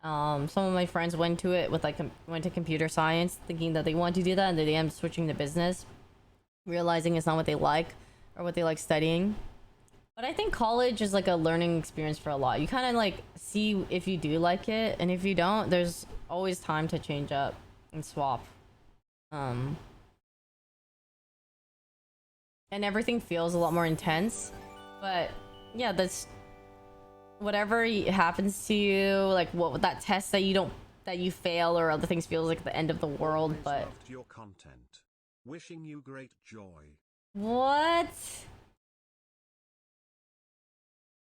Some of my friends went to it with like went to computer science thinking that they want to do that, and then they end up switching to business, realizing it's not what they like or what they like studying. But I think college is like a learning experience for a lot. You kind of like see if you do like it, and if you don't, there's always time to change up and swap. Um, and everything feels a lot more intense. But yeah, that's whatever happens to you, like what that test that you don't that you fail or other things feels like the end of the world. Always But loved your content. Wishing you great joy. what?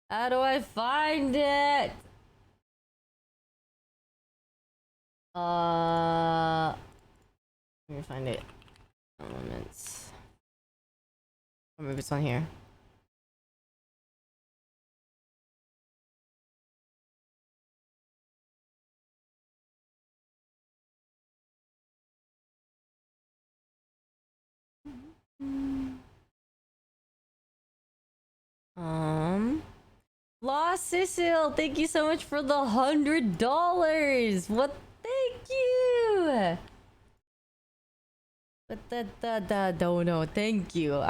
How do I find it? Let me find it. Elements. Or maybe it's on here. Lost Cecil, thank you so much for the $100. What? Thank you. But don't know. Thank you.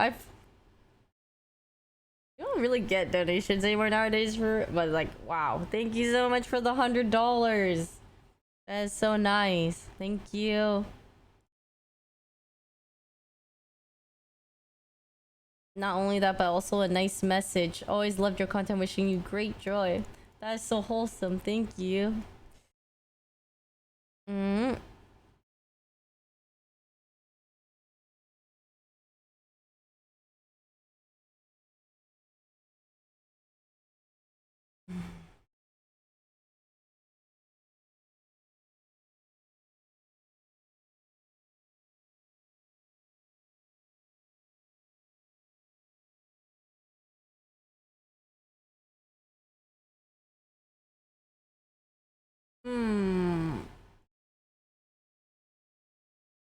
You don't really get donations anymore nowadays for, but like, wow. Thank you so much for the $100. That is so nice. Thank you. Not only that, but also a nice message. Always loved your content. Wishing you great joy. That is so wholesome. Thank you. Mm.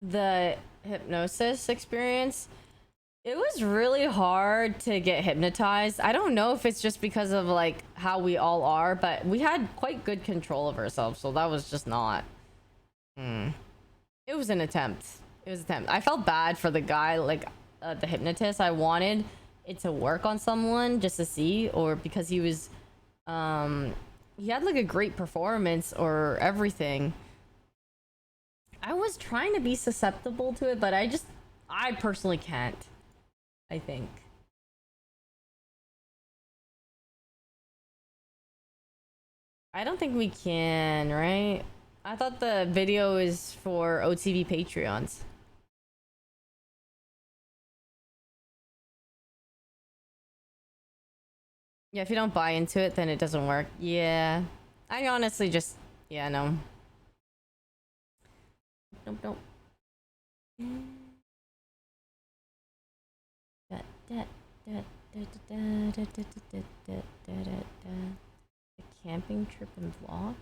the hypnosis experience, it was really hard to get hypnotized. I don't know if it's just because of like how we all are, but we had quite good control of ourselves, so that was just not. It was an attempt. It was an attempt. I felt bad for the guy, like the hypnotist. I wanted it to work on someone just to see, or because he was, he had like a great performance or everything. I was trying to be susceptible to it, but I personally can't. I think. I don't think we can, right? I thought the video is for OTV Patreons. Yeah, if you don't buy into it, then it doesn't work. Yeah. I honestly just, yeah, no. Nope, nope. A camping trip and vlog?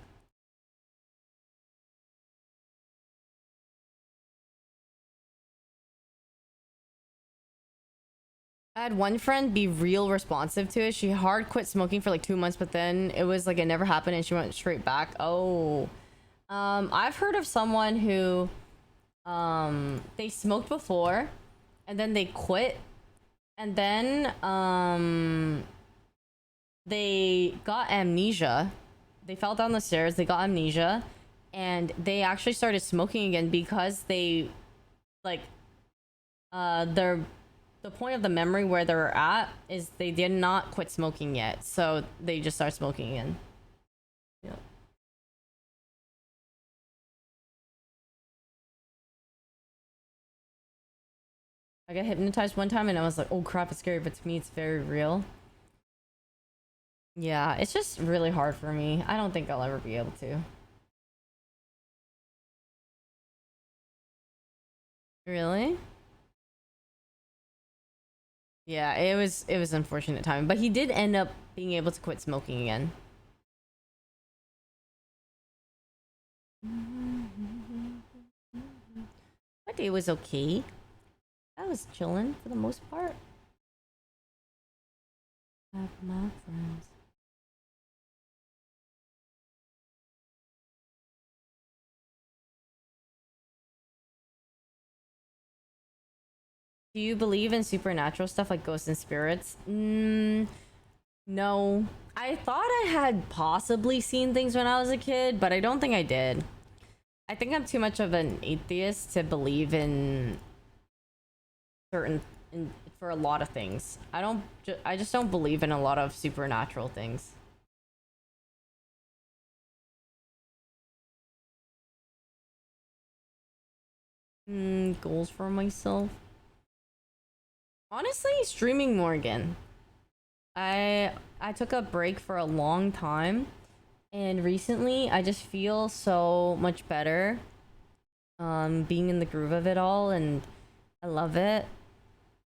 I had one friend be real responsive to it. She hard quit smoking for like 2 months, but then it was like it never happened and she went straight back. Oh. I've heard of someone who they smoked before and then they quit and then they got amnesia. They fell down the stairs, they got amnesia, and they actually started smoking again because they like their the point of the memory where they're at is they did not quit smoking yet, so they just start smoking again. Yep. I got hypnotized one time and I was like, oh crap, it's scary, but to me it's very real. Yeah, it's just really hard for me. I don't think I'll ever be able to. Really? Yeah, it was unfortunate timing, but he did end up being able to quit smoking again. My day was okay. I was chilling for the most part. Have my friends. Do you believe in supernatural stuff like ghosts and spirits? No. I thought I had possibly seen things when I was a kid, but I don't think I did. I think I'm too much of an atheist to believe in certain for a lot of things. I just don't believe in a lot of supernatural things. Goals for myself. Honestly, streaming more again. I took a break for a long time, and recently I just feel so much better being in the groove of it all, and I love it.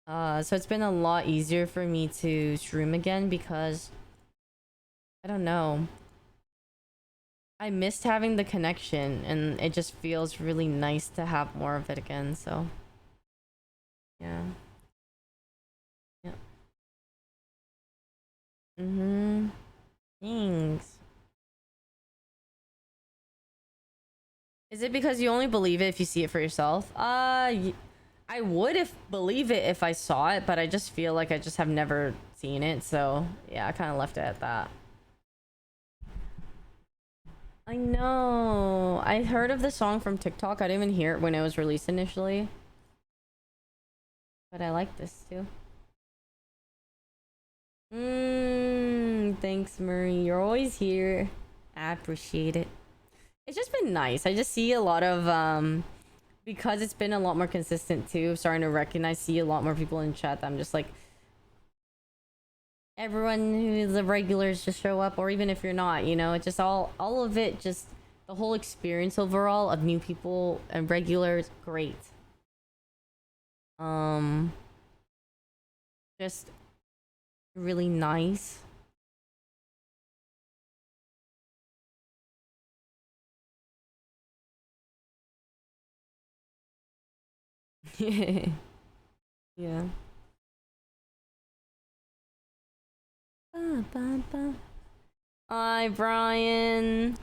So it's been a lot easier for me to stream again because I don't know. I missed having the connection and it just feels really nice to have more of it again, so yeah. Yeah. Thanks. Is it because you only believe it if you see it for yourself? I would if believe it if I saw it, but I just feel like I just have never seen it, so yeah, I kind of left it at that. I know. I heard of the song from TikTok. I didn't even hear it when it was released initially. But I like this too. Thanks, Murray. You're always here. I appreciate it. It's just been nice. I just see a lot of because it's been a lot more consistent too. Starting to recognize, see a lot more people in chat. I'm just like everyone who's the regulars just show up, or even if you're not, it's just all of it. Just the whole experience overall of new people and regulars, great. Um, just really nice. Yeah. Ba, ba, ba. Hi, Brian.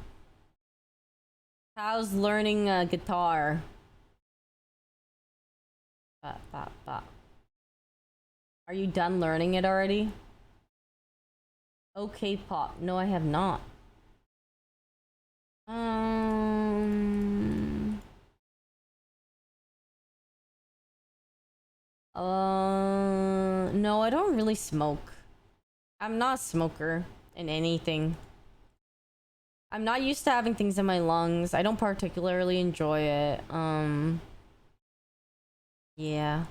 How's learning guitar? Ba, ba, ba. Are you done learning it already? Okay, pop. No, I have not. Um. No, I don't really smoke. I'm not a smoker in anything. I'm not used to having things in my lungs. I don't particularly enjoy it. Yeah.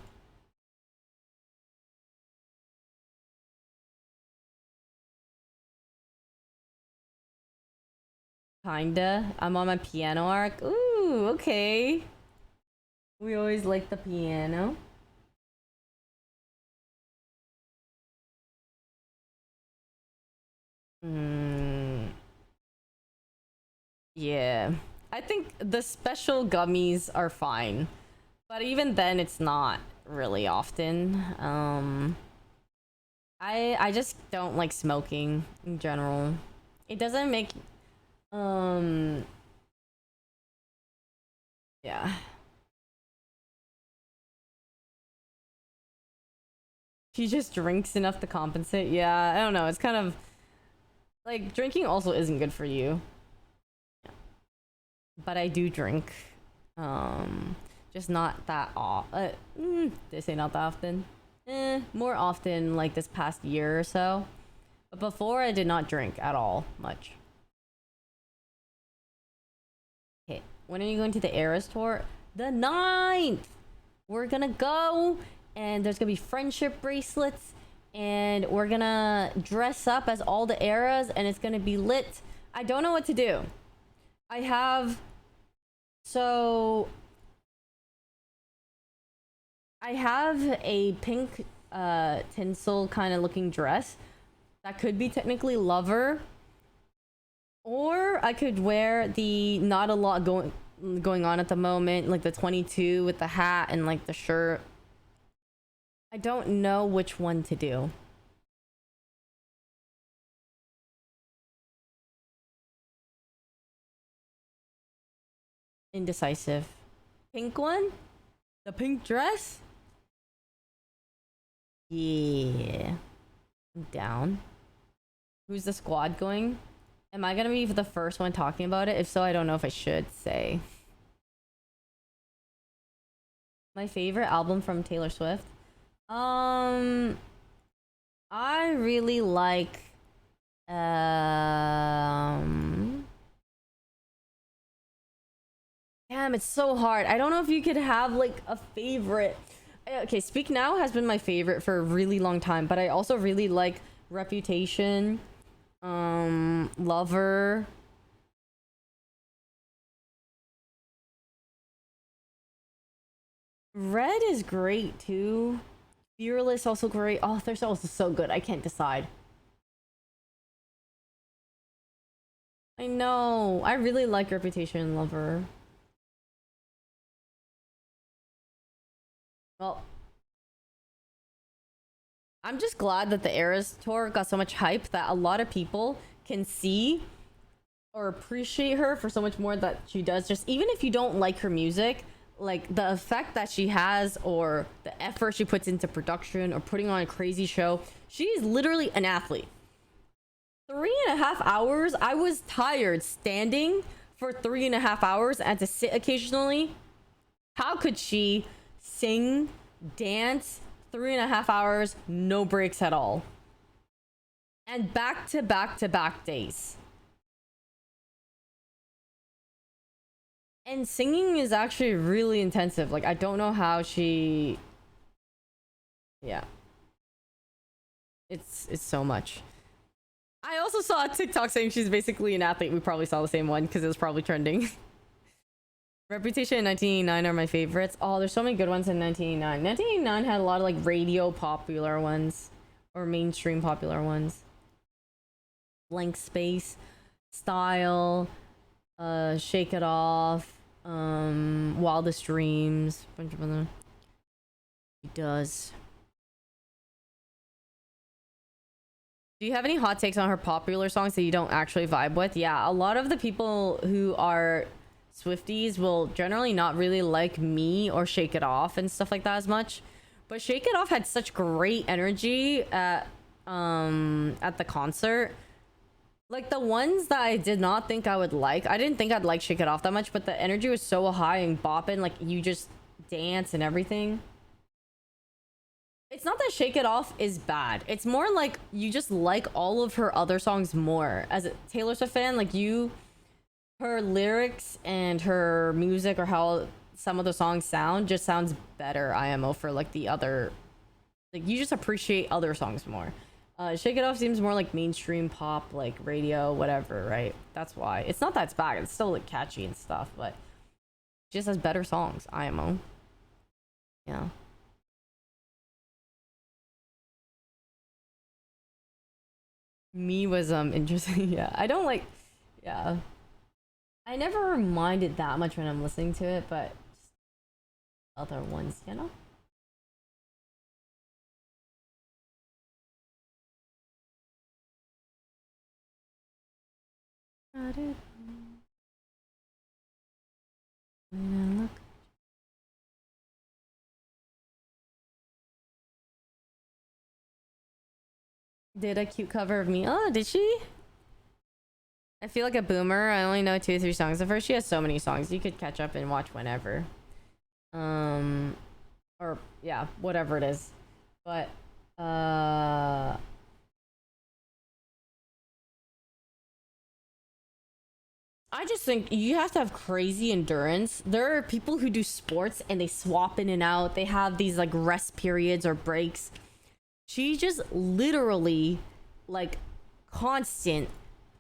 Kinda. I'm on my piano arc. Ooh, okay. We always like the piano. Yeah. I think the special gummies are fine. But even then it's not really often. I just don't like smoking in general. It doesn't make um yeah. She just drinks enough to compensate. Yeah, I don't know. It's kind of like drinking also isn't good for you. But I do drink. Just not that they say not that often. More often like this past year or so. But before I did not drink at all much. Okay, when are you going to the Eras tour? The 9th! We're gonna go, and there's gonna be friendship bracelets, and we're gonna dress up as all the Eras, and it's gonna be lit. I don't know what to do. I have... So... I have a pink tinsel kind of looking dress. That could be technically Lover. Or I could wear the not a lot going on at the moment, like the 22 with the hat and like the shirt. I don't know which one to do. Indecisive. Pink one? The pink dress? Yeah. I'm down. Who's the squad going? Am I gonna be the first one talking about it? If so, I don't know if I should say. My favorite album from Taylor Swift? I really like damn, it's so hard. I don't know if you could have like a favorite. Okay, Speak Now has been my favorite for a really long time, but I also really like Reputation, Lover. Red is great too. Fearless also great. Oh, they're also so good. I can't decide. I know. I really like Reputation and Lover. Well, I'm just glad that the Eras tour got so much hype that a lot of people can see or appreciate her for so much more that she does. Just even if you don't like her music, like the effect that she has or the effort she puts into production or putting on a crazy show, she's literally an athlete. 3.5 hours, I was tired standing for 3.5 hours and to sit occasionally. How could she sing, dance 3.5 hours, no breaks at all, and back to back to back days? And singing is actually really intensive. Like, I don't know how she... Yeah. It's so much. I also saw a TikTok saying she's basically an athlete. We probably saw the same one because it was probably trending. Reputation and 1989 are my favorites. Oh, there's so many good ones in 1989. 1989 had a lot of like radio popular ones or mainstream popular ones. Blank Space, Style, Shake It Off, Wildest Dreams, bunch of other. She does. Do you have any hot takes on her popular songs that you don't actually vibe with? Yeah, a lot of the people who are Swifties will generally not really like Me or Shake It Off and stuff like that as much. But Shake It Off had such great energy at the concert. Like the ones that I did not think I would like. I didn't think I'd like Shake It Off that much, but the energy was so high and bopping, like you just dance and everything. It's not that Shake It Off is bad. It's more like you just like all of her other songs more. As a Taylor Swift fan, like her lyrics and her music or how some of the songs sound just sounds better, IMO, for like the other, like you just appreciate other songs more. Shake It Off seems more like mainstream pop, like radio, whatever, right? That's why. It's not that it's bad. It's still like catchy and stuff, but it just has better songs, IMO. Yeah. Me was interesting. Yeah, I don't like, yeah, I never minded that much when I'm listening to it, but other ones, you know. Got it. When I look. Did a cute cover of Me. Oh, did she? I feel like a boomer. I only know 2 or 3 songs of her. She has so many songs. You could catch up and watch whenever. Or yeah, whatever it is. But I just think you have to have crazy endurance. There are people who do sports and they swap in and out. They have these like rest periods or breaks. She just literally like constant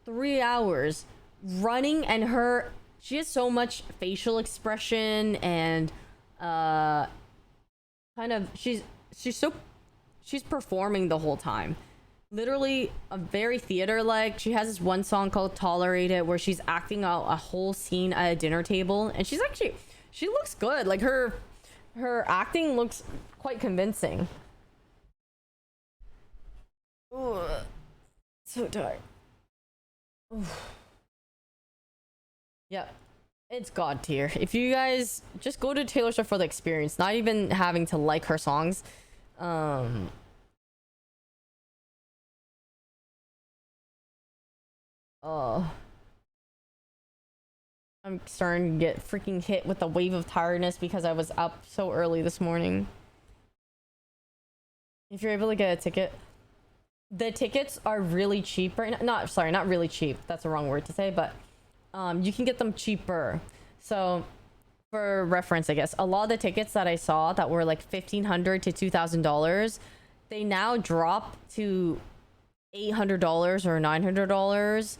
3 hours running, and she has so much facial expression and kind of she's performing the whole time, literally a very theater like. She has this one song called Tolerate It where she's acting out a whole scene at a dinner table, and she looks good. Like her acting looks quite convincing. Ooh, so tired. Yep, it's god tier. If you guys just go to Taylor Swift for the experience, not even having to like her songs. Oh, I'm starting to get freaking hit with a wave of tiredness because I was up so early this morning. If you're able to get a ticket, the tickets are really cheap right now. Not really cheap. That's the wrong word to say, but you can get them cheaper. So for reference, I guess, a lot of the tickets that I saw that were like $1,500 to $2,000, they now drop to $800 or $900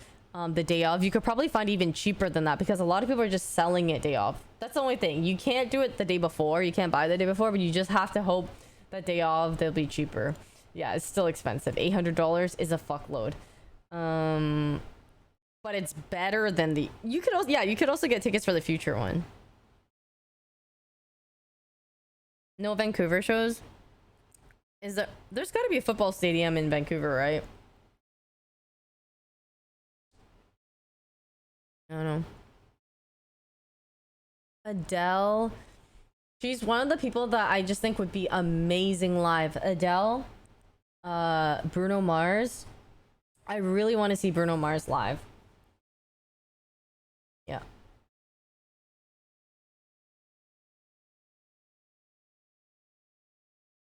the day of. You could probably find even cheaper than that because a lot of people are just selling it day of. That's the only thing. You can't do it the day before. You can't buy the day before, but you just have to hope that day of they'll be cheaper. Yeah, it's still expensive. $800 is a fuckload. But it's better than the. You could also get tickets for the future one. No Vancouver shows. There's got to be a football stadium in Vancouver, right? I don't know. Adele. She's one of the people that I just think would be amazing live. Adele. Bruno Mars. I really want to see Bruno Mars live. Yeah.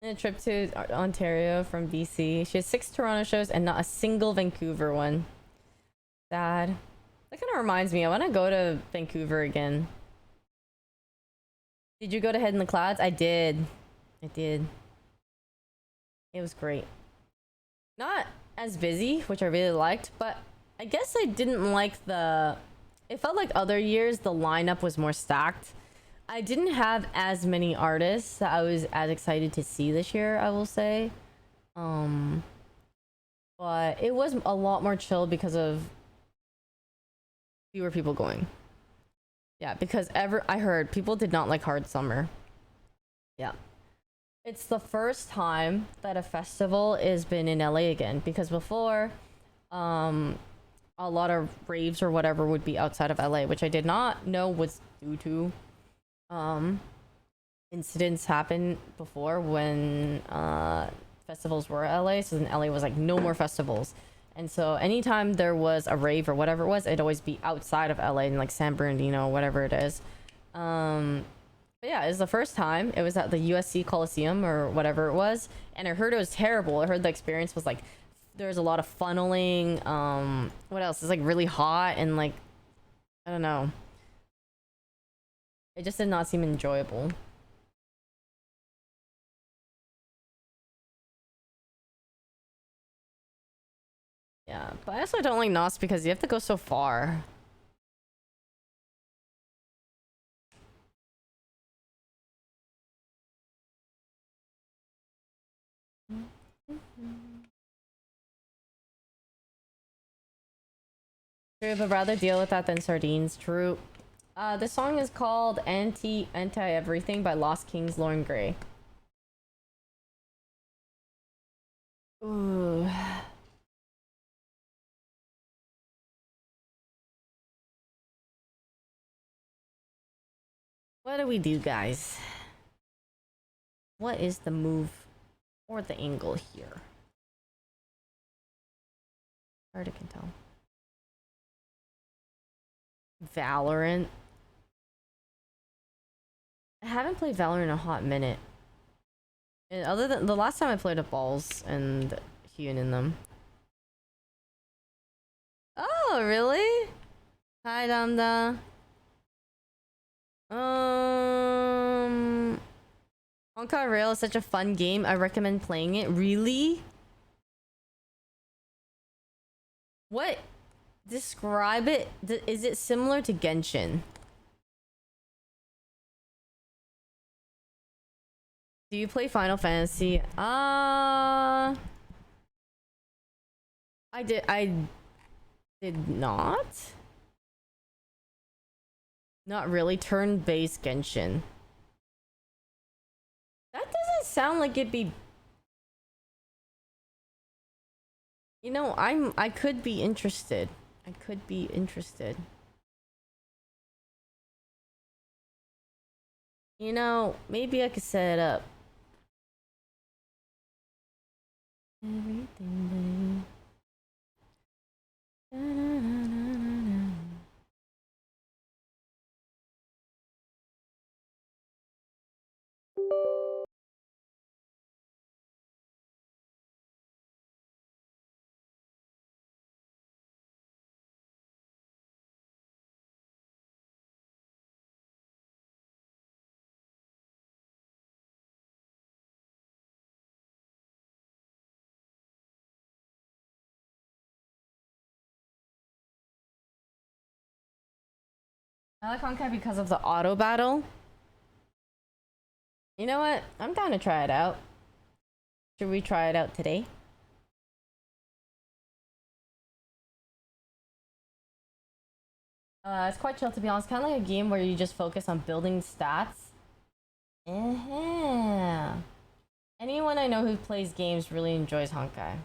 And a trip to Ontario from BC. She has 6 Toronto shows and not a single Vancouver one. Sad. That kind of reminds me, I want to go to Vancouver again. Did you go to Head in the Clouds? I did. It was great. Not as busy, which I really liked, but I guess I didn't like it felt like other years the lineup was more stacked. I didn't have as many artists that I was as excited to see this year, I will say. But it was a lot more chill because of fewer people going. Yeah, because I heard people did not like Hard Summer. Yeah. It's the first time that a festival has been in LA again, because before, um, a lot of raves or whatever would be outside of LA, which I did not know was due to um incidents happen before when festivals were LA. So then LA was like no more festivals. And so anytime there was a rave or whatever it was, it'd always be outside of LA in like San Bernardino, whatever it is. But yeah, it was the first time. It was at the USC Coliseum or whatever it was, and I heard it was terrible. I heard the experience was like there's a lot of funneling. What else? It's like really hot and like I don't know. It just did not seem enjoyable. Yeah, but I also don't like NOS because you have to go so far. True, but rather deal with that than sardines. True. This song is called Anti Everything by Lost Kings, Lauren Gray. Ooh. What do we do, guys? What is the move or the angle here? Hard to tell. Valorant. I haven't played Valorant in a hot minute. And other than the last time I played with balls and hewn in them. Oh, really? Hi, Damda. Honkai Rail is such a fun game. I recommend playing it. Really? What? Describe it. Is it similar to Genshin? Do you play Final Fantasy? I did not. Not really. Turn-based Genshin. That doesn't sound like it'd be. You know, I could be interested. I could be interested. You know, maybe I could set it up. Everything. I like Honkai because of the auto battle. You know what? I'm down to try it out. Should we try it out today? It's quite chill to be honest. Kind of like a game where you just focus on building stats. Anyone I know who plays games really enjoys Honkai.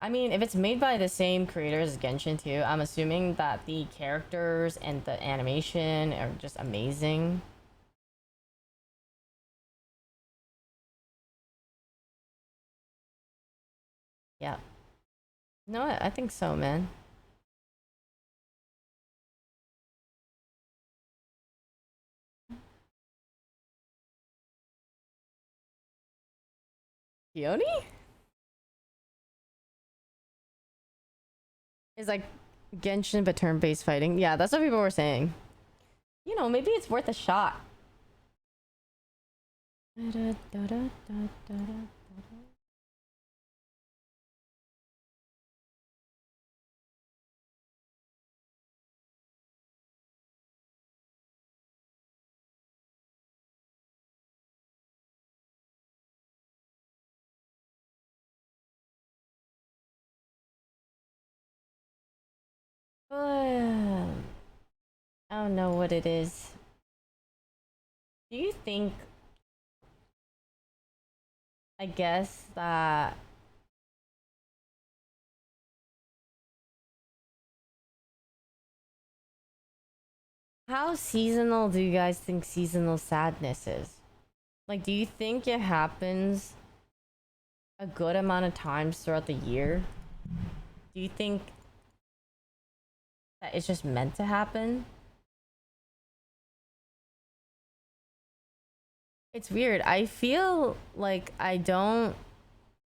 I mean, if it's made by the same creators as Genshin too, I'm assuming that the characters and the animation are just amazing. Yeah. No, I think so, man. Yoni? Is like Genshin but turn-based fighting. Yeah, that's what people were saying. You know, maybe it's worth a shot. I don't know what it is. Do you think I guess that how seasonal do you guys think seasonal sadness is? Like, do you think it happens a good amount of times throughout the year? Do you think that it's just meant to happen? It's weird. I feel like I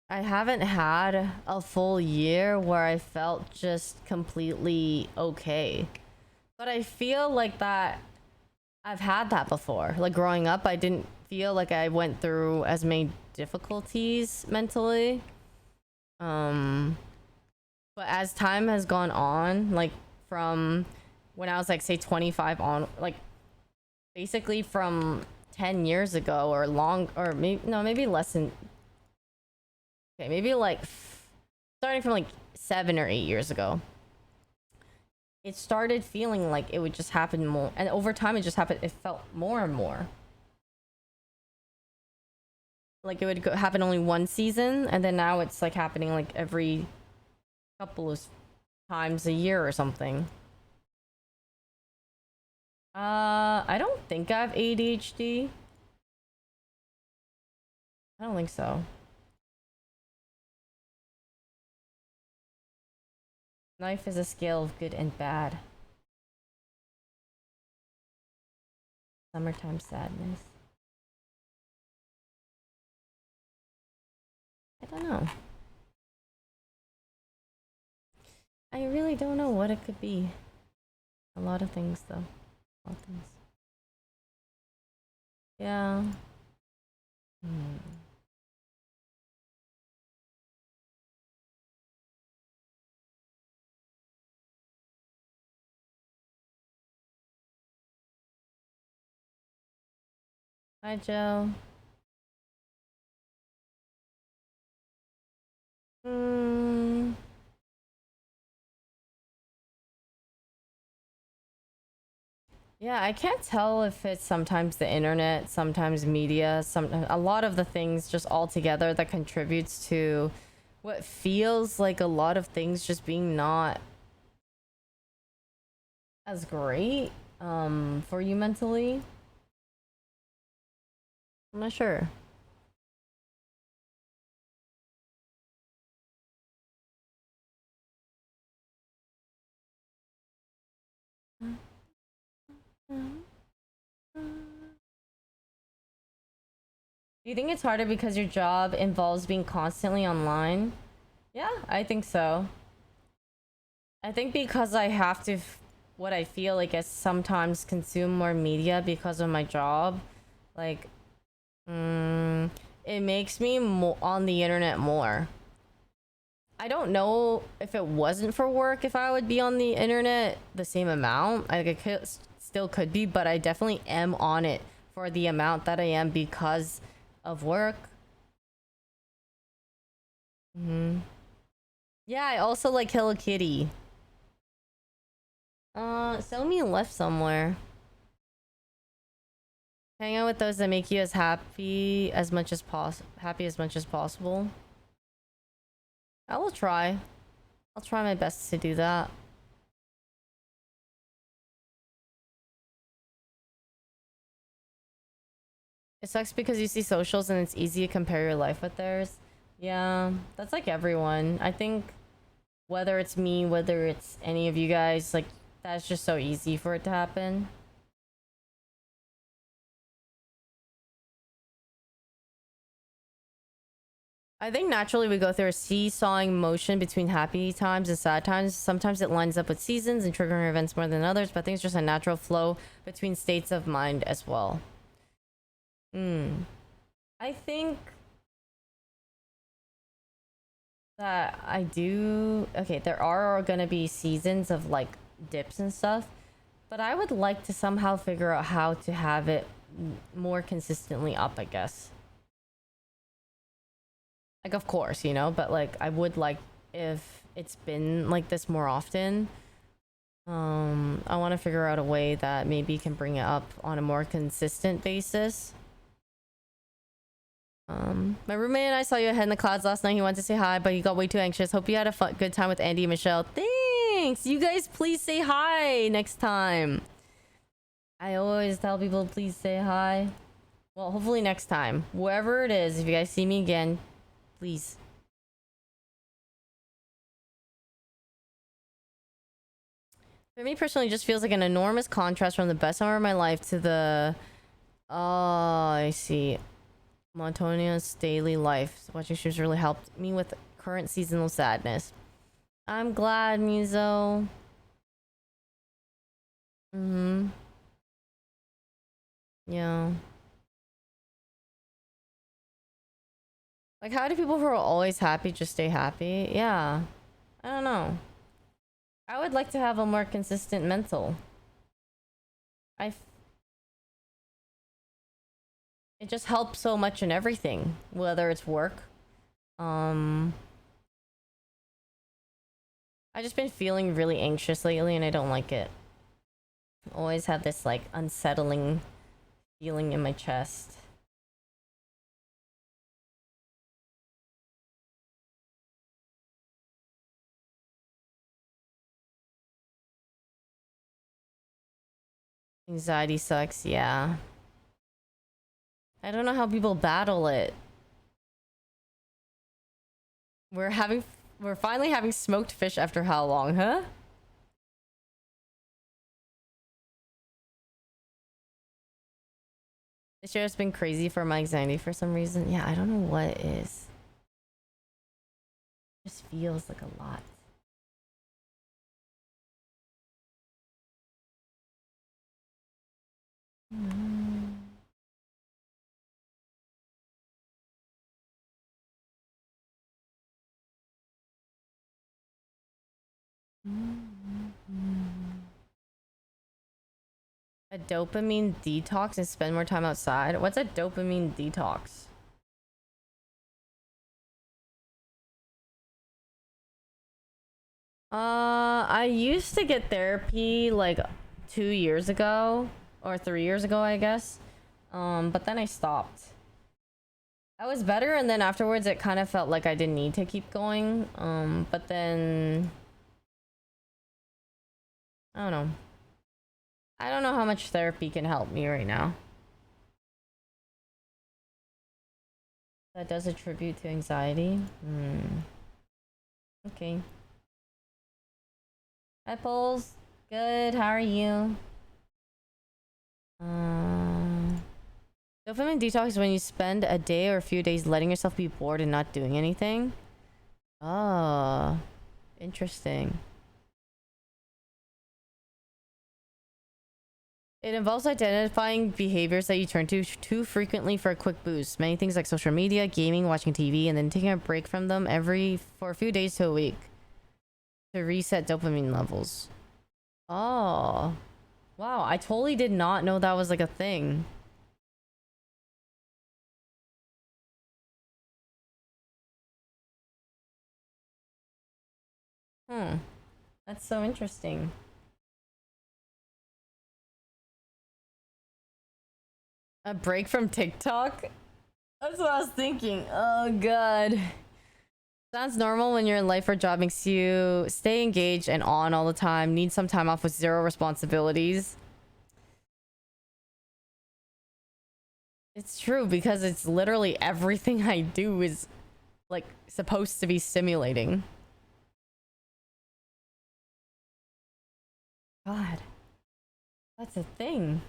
haven't had a full year where I felt just completely okay. But I feel like that I've had that before. Like growing up, I didn't feel like I went through as many difficulties mentally. Um, but as time has gone on, like from when I was like say 25 on, like basically from 10 years ago or long, or maybe no, maybe less than, okay, maybe like starting from like 7 or 8 years ago, it started feeling like it would just happen more, and over time it just happened, it felt more and more like it would happen only one season, and then now it's like happening like every couple of times a year or something. I don't think I have ADHD. I don't think so. Life is a scale of good and bad. Summertime sadness. I don't know. I really don't know what it could be. A lot of things, though. A lot of things. Yeah. Hmm. Hi, Joe. Hmm. Yeah, I can't tell if it's sometimes the internet, sometimes media, a lot of the things just all together that contributes to what feels like a lot of things just being not as great for you mentally. I'm not sure. Do you think it's harder because your job involves being constantly online? Yeah, I think so. I think because I have to, what I feel like is sometimes consume more media because of my job. Like, mm, it makes me on the internet more. I don't know if it wasn't for work if I would be on the internet the same amount. I could, still could be, but I definitely am on it for the amount that I am because of work. Yeah, I also like Hello Kitty. Somi left somewhere. Hang out with those that make you as happy as much as possible. I will try. I'll try my best to do that. It sucks because you see socials and it's easy to compare your life with theirs. Yeah, that's like everyone. I think whether it's me, whether it's any of you guys, like that's just so easy for it to happen. I think naturally we go through a seesawing motion between happy times and sad times. Sometimes it lines up with seasons and triggering events more than others, but I think it's just a natural flow between states of mind as well. I think that I do. Okay, there are gonna be seasons of like dips and stuff, but I would like to somehow figure out how to have it more consistently up, I guess. Like, of course, but like, I would like if it's been like this more often. I want to figure out a way that maybe can bring it up on a more consistent basis. My roommate and I saw you ahead in the clouds last night. He wanted to say hi, but he got way too anxious. Hope you had a good time with Andy and Michelle. Thanks! You guys please say hi next time. I always tell people please say hi. Well, hopefully next time. Wherever it is, if you guys see me again, please. For me personally, it just feels like an enormous contrast from the best summer of my life to the... Oh, I see. Monotonous daily life. Watching shows really helped me with current seasonal sadness. I'm glad, Mizo. Yeah. Like, how do people who are always happy just stay happy? Yeah. I don't know. I would like to have a more consistent mental. It just helps so much in everything, whether it's work. I just been feeling really anxious lately and I don't like it. Always have this like unsettling feeling in my chest. Anxiety sucks, yeah. I don't know how people battle it. We're finally having smoked fish after how long, huh? This year has been crazy for my anxiety for some reason. Yeah, I don't know what it is. It just feels like a lot. A dopamine detox and spend more time outside? What's a dopamine detox? I used to get therapy like 2 years ago or 3 years ago, I guess. But then I stopped. I was better, and then afterwards it kind of felt like I didn't need to keep going. But then I don't know. I don't know how much therapy can help me right now. That does attribute to anxiety. Okay. Hi, Poles. Good. How are you? Dopamine detox is when you spend a day or a few days letting yourself be bored and not doing anything. Oh, interesting. It involves identifying behaviors that you turn to too frequently for a quick boost. Many things like social media, gaming, watching TV, and then taking a break from them for a few days to a week to reset dopamine levels. Oh, wow. I totally did not know that was like a thing. That's so interesting. A break from TikTok? That's what I was thinking. Oh god. Sounds normal when your life or job makes you stay engaged and on all the time, need some time off with zero responsibilities. It's true, because it's literally everything I do is like supposed to be stimulating. God. That's a thing.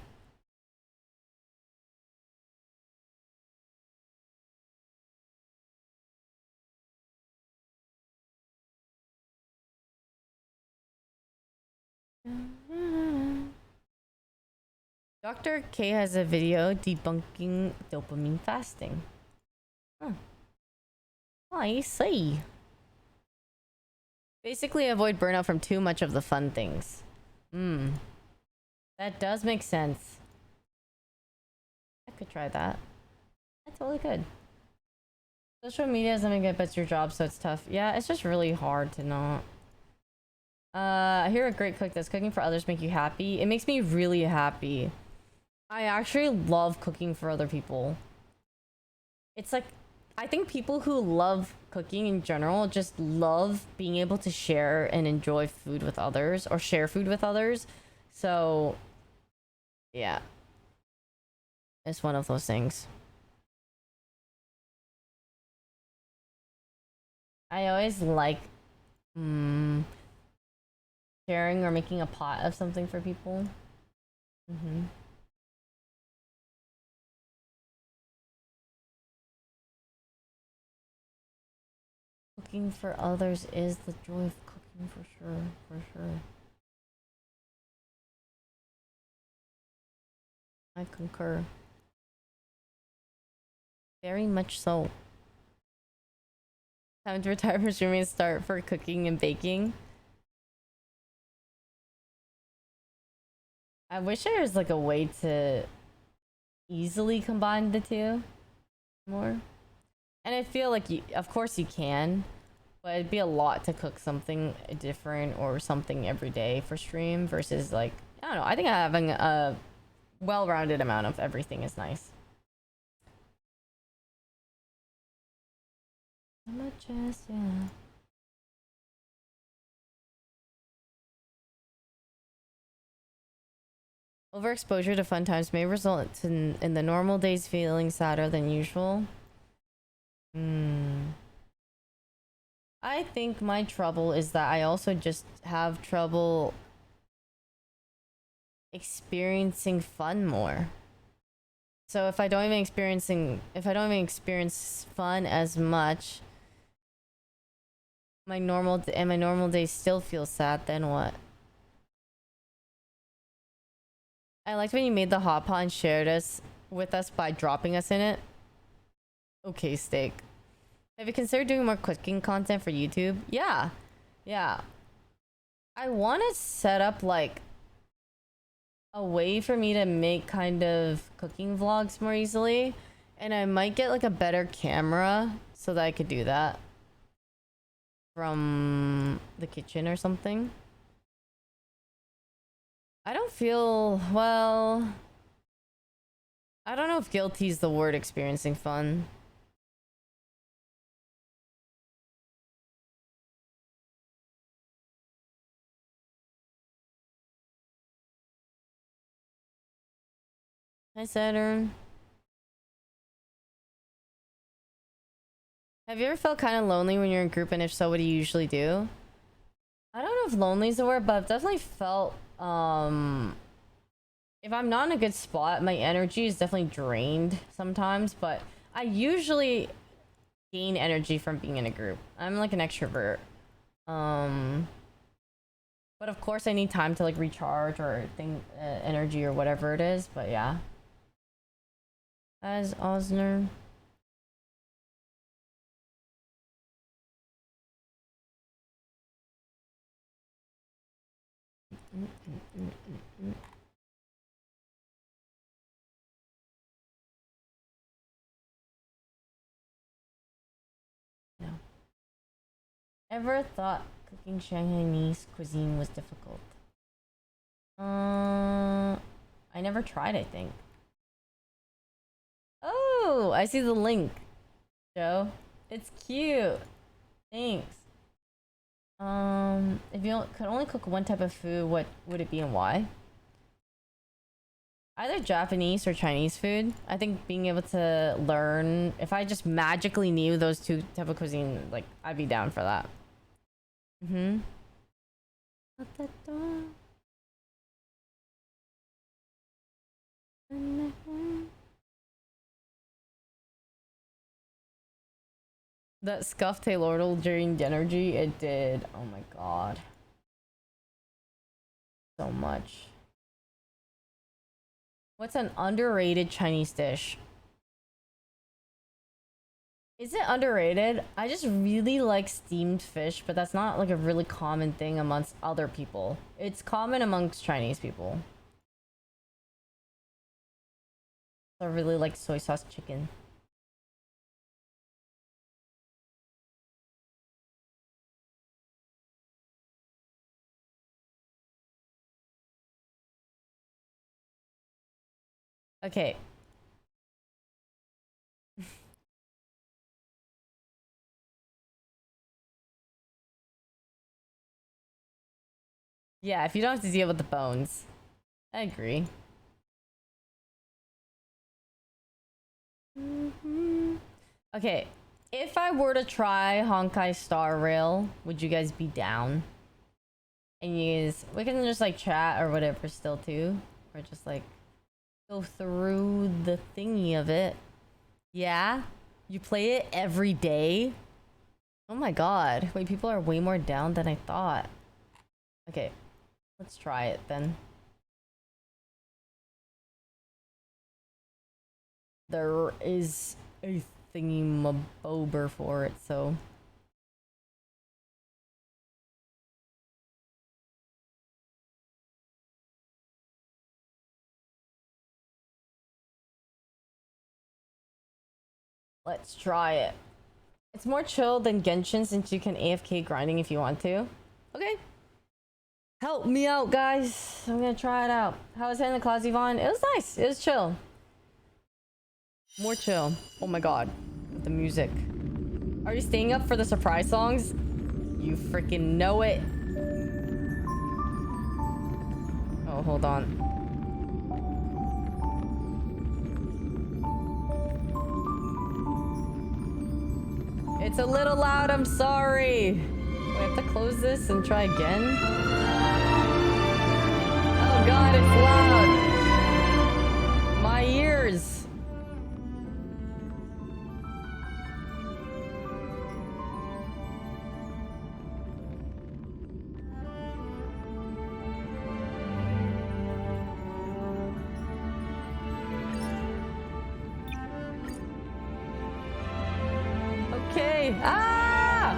Dr. K has a video debunking dopamine fasting. I see. Basically, avoid burnout from too much of the fun things. That does make sense. I could try that. I totally could. Social media is something that bets your job, so it's tough. Yeah, it's just really hard to not. I hear a great cook. Does cooking for others make you happy? It makes me really happy. I actually love cooking for other people. it's like I think people who love cooking in general just love being able to share and enjoy food with others or share food with others. So, yeah, it's one of those things. I always like mm, sharing or making a pot of something for people. Cooking for others is the joy of cooking for sure, for sure. I concur. Very much so. Time to retire from streaming and start for cooking and baking. I wish there was like a way to easily combine the two more. And I feel like you, of course you can, but it'd be a lot to cook something different or something every day for stream versus like, I don't know. I think having a well-rounded amount of everything is nice. Yeah. Overexposure to fun times may result in the normal days feeling sadder than usual. I think my trouble is that I also just have trouble experiencing fun more. So if I don't even experience fun as much, my normal days still feel sad, then what? I liked when you made the hot pot and shared us with us by dropping us in it. Okay, steak. Have you considered doing more cooking content for YouTube? Yeah. Yeah. I want to set up like a way for me to make kind of cooking vlogs more easily. And I might get like a better camera so that I could do that from the kitchen or something. I don't feel, well, I don't know if guilty is the word experiencing fun. Hi, Saturn. Have you ever felt kind of lonely when you're in group, and if so, what do you usually do? I don't know if lonely is the word, but I've definitely felt, if I'm not in a good spot, my energy is definitely drained sometimes, but I usually gain energy from being in a group. I'm like an extrovert. But of course I need time to like recharge or energy or whatever it is, but yeah. As Osner. No. Ever thought cooking Chinese cuisine was difficult? I never tried, I think. Oh, I see the link, Joe. It's cute. Thanks. If you could only cook one type of food, what would it be and why? Either Japanese or Chinese food. I think being able to learn, if I just magically knew those two type of cuisine, like I'd be down for that. Mm-hmm. That scuffed Taylordle during energy, it did. Oh my god. So much. What's an underrated Chinese dish? Is it underrated? I just really like steamed fish, but that's not like a really common thing amongst other people. It's common amongst Chinese people. I really like soy sauce chicken. Okay. Yeah, if you don't have to deal with the bones. I agree. Okay, if I were to try Honkai Star Rail, would you guys be down? And we can just like chat or whatever still too, or just like go through the thingy of it. Yeah, you play it every day. Oh my god, wait, people are way more down than I thought. Okay, let's try it then. There is a thingy mabober for it, so let's try it. It's more chill than Genshin since you can AFK grinding if you want to. Okay. Help me out, guys. I'm gonna try it out. How was it in the clouds, Yvonne? It was nice. It was chill. More chill. Oh my god. With the music. Are you staying up for the surprise songs? You freaking know it. Oh, hold on. It's a little loud, I'm sorry. Wait, I have to close this and try again? Oh god, it's loud. My ears. Okay. Ah!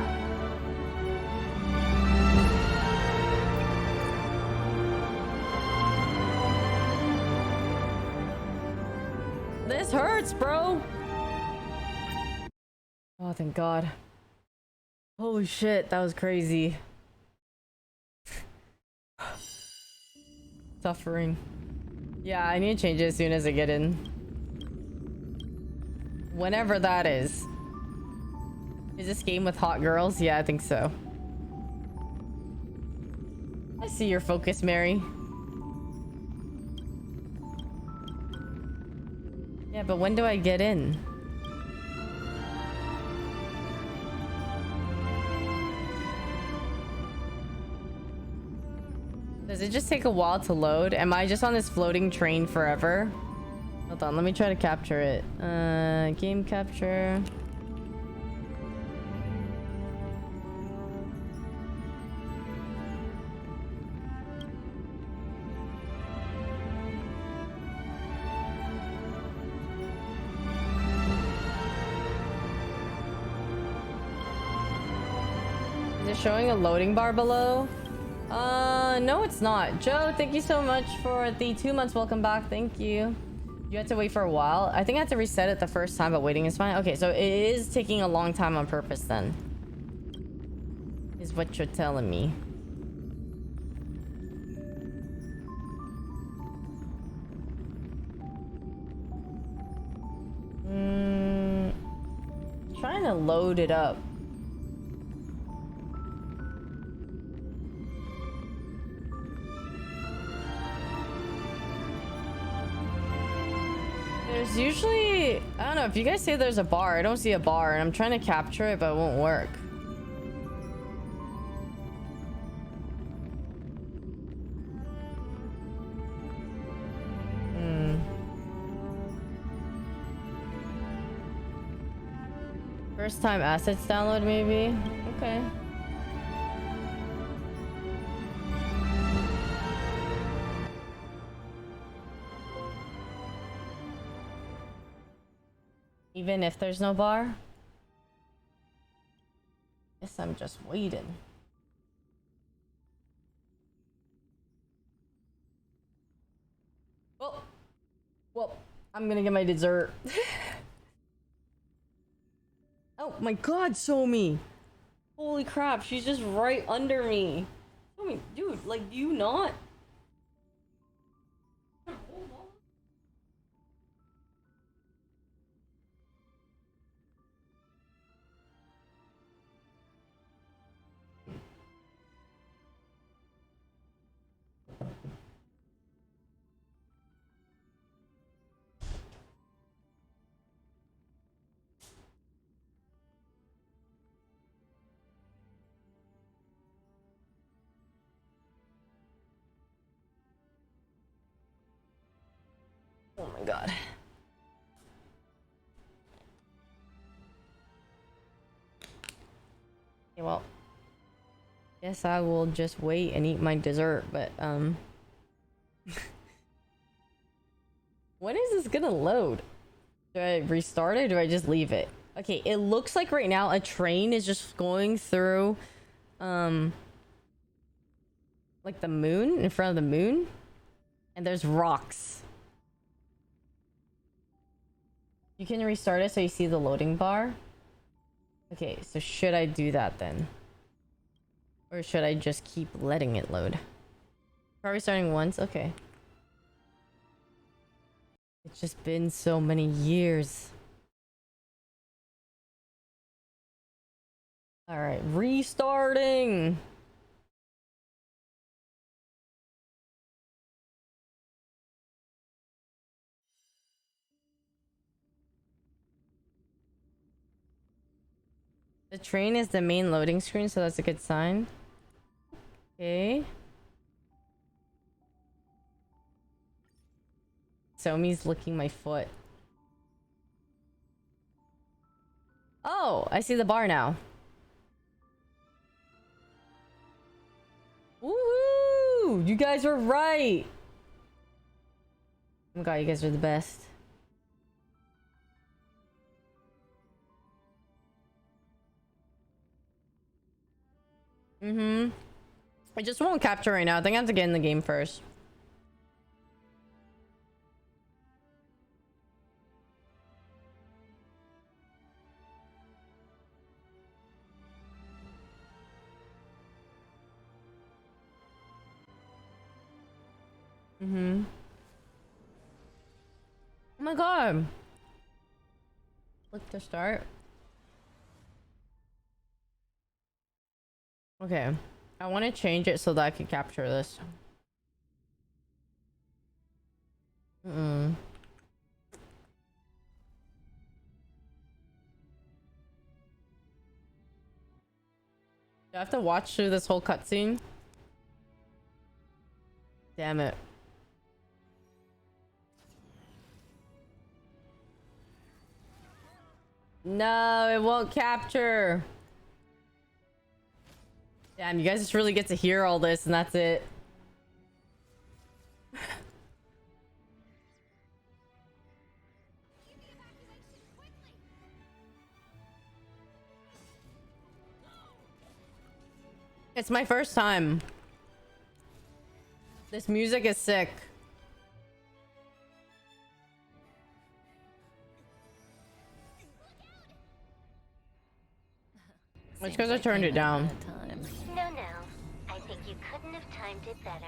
This hurts, bro. Oh, thank God. Holy shit, that was crazy. Suffering. Yeah, I need to change it as soon as I get in. Whenever that is. Is this game with hot girls? Yeah, I think so. I see your focus, Mary. Yeah, but when do I get in? Does it just take a while to load? Am I just on this floating train forever? Hold on, let me try to capture it. Game capture. Is it showing a loading bar below? No, it's not. Joe, thank you so much for the 2 months. Welcome back. Thank you. You had to wait for a while. I think I had to reset it the first time, but waiting is fine. Okay, so it is taking a long time on purpose then. Is what you're telling me. Trying to load it up. There's usually... I don't know, if you guys say there's a bar, I don't see a bar, and I'm trying to capture it, but it won't work. First time assets download, maybe? Okay. Even if there's no bar? Guess I'm just waiting. Well, I'm gonna get my dessert. Oh my god, Somi! Holy crap, she's just right under me. Somi, dude, like, do you not? Oh my god. Okay, well, guess I will just wait and eat my dessert, but when is this gonna load? Do I restart it or do I just leave it? Okay, it looks like right now a train is just going through like the moon, in front of the moon, and there's rocks. You can restart it so you see the loading bar. Okay, so should I do that then? Or should I just keep letting it load? Probably starting once? Okay. It's just been so many years. Alright, restarting! The train is the main loading screen, so that's a good sign. Okay. Somi's licking my foot. Oh, I see the bar now. Woohoo! You guys were right! Oh my god, you guys are the best. Mm-hmm. I just won't capture right now. I think I have to get in the game first. Mm-hmm. Oh my god. Click to start. Okay. I want to change it so that I can capture this. Mm-mm. Do I have to watch through this whole cutscene? Damn it. No, it won't capture. Damn, you guys just really get to hear all this and that's it. It's my first time. This music is sick. It's because I turned it down. No, no. I think you couldn't have timed it better.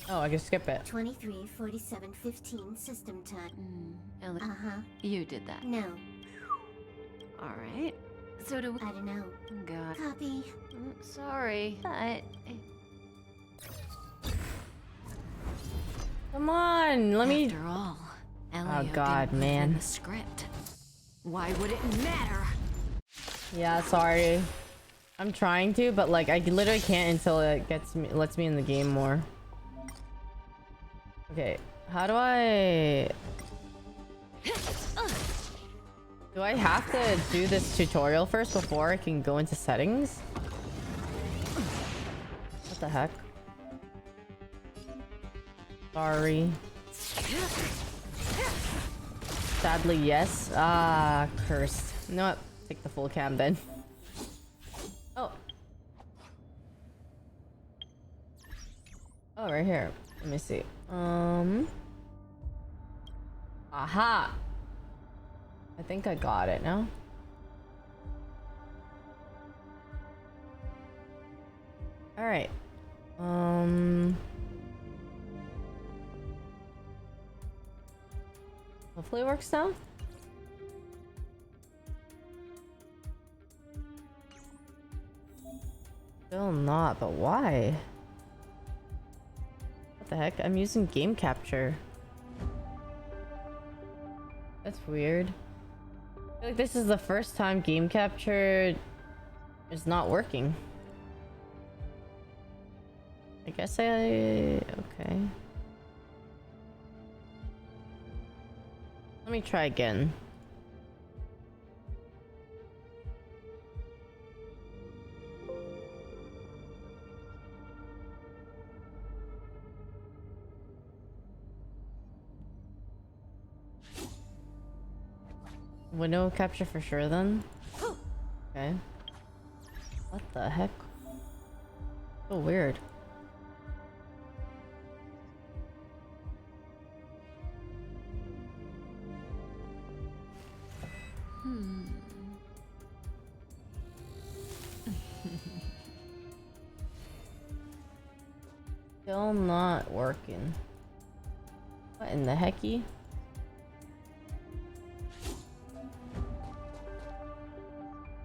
Oh, I can skip it. 23:47:15 system time. Uh-huh. You did that. No, All right. So do I don't know. God. Copy. Sorry, but Come on, let me. after all, Elio God, didn't put it in man. the script. Why would it matter? Yeah, sorry. I'm trying to, but like I literally can't until it lets me in the game more. Okay, how do I? Do I have to do this tutorial first before I can go into settings? What the heck? Sorry. Sadly, yes. Ah, cursed. You know what? Take the full cam then. Oh. Oh, right here. Let me see. Aha! I think I got it now. Alright. Hopefully it works now. Still not, but why? What the heck? I'm using game capture. That's weird. I feel like this is the first time game capture is not working. I guess okay. me try again. Window capture for sure then. Okay. What the heck? So weird. Still not working. What in the hecky?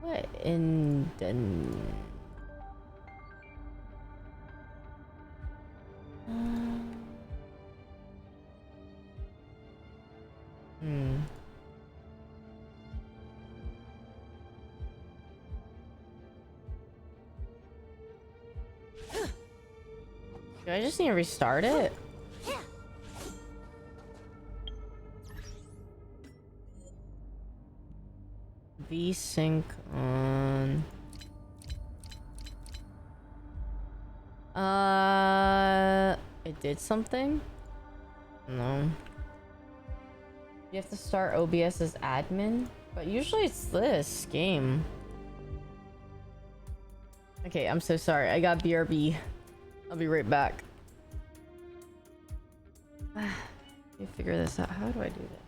What in the... Hmm. Do I just need to restart it? V-sync on... It did something? No. You have to start OBS as admin? But usually it's this game. Okay, I'm so sorry. I got BRB. I'll be right back. Let me figure this out. How do I do this?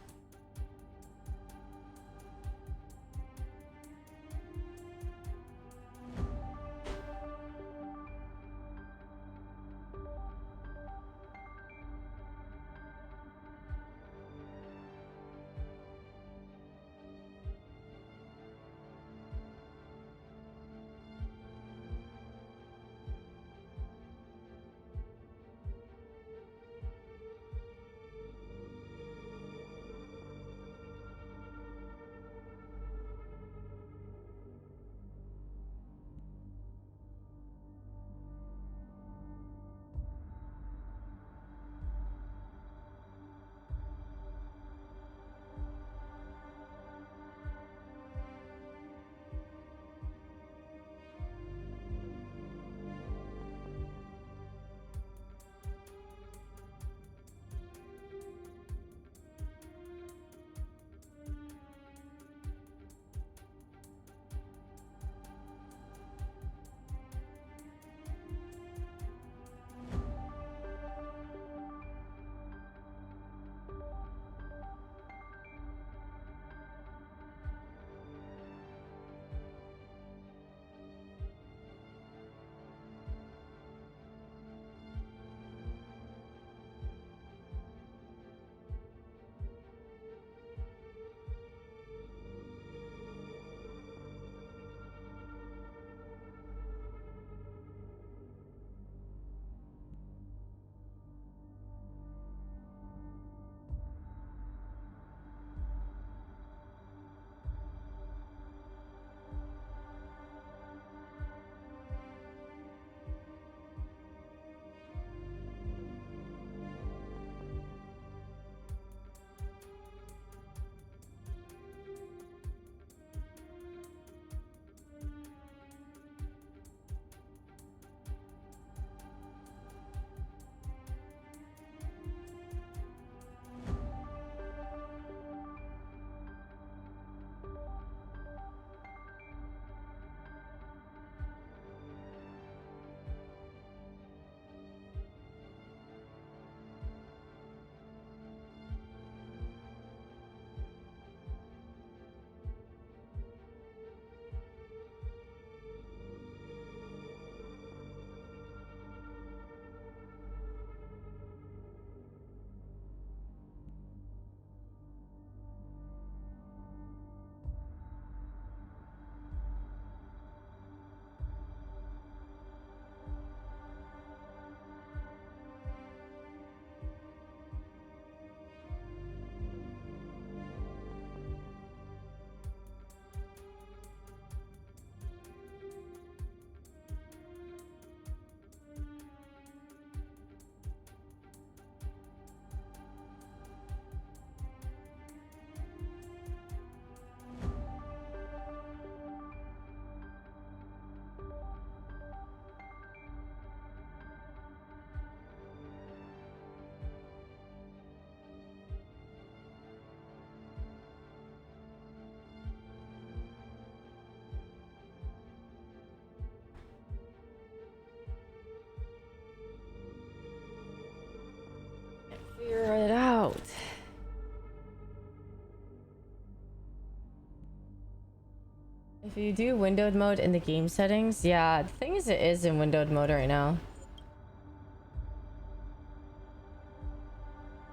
If you do windowed mode in the game settings, yeah, the thing is it is in windowed mode right now.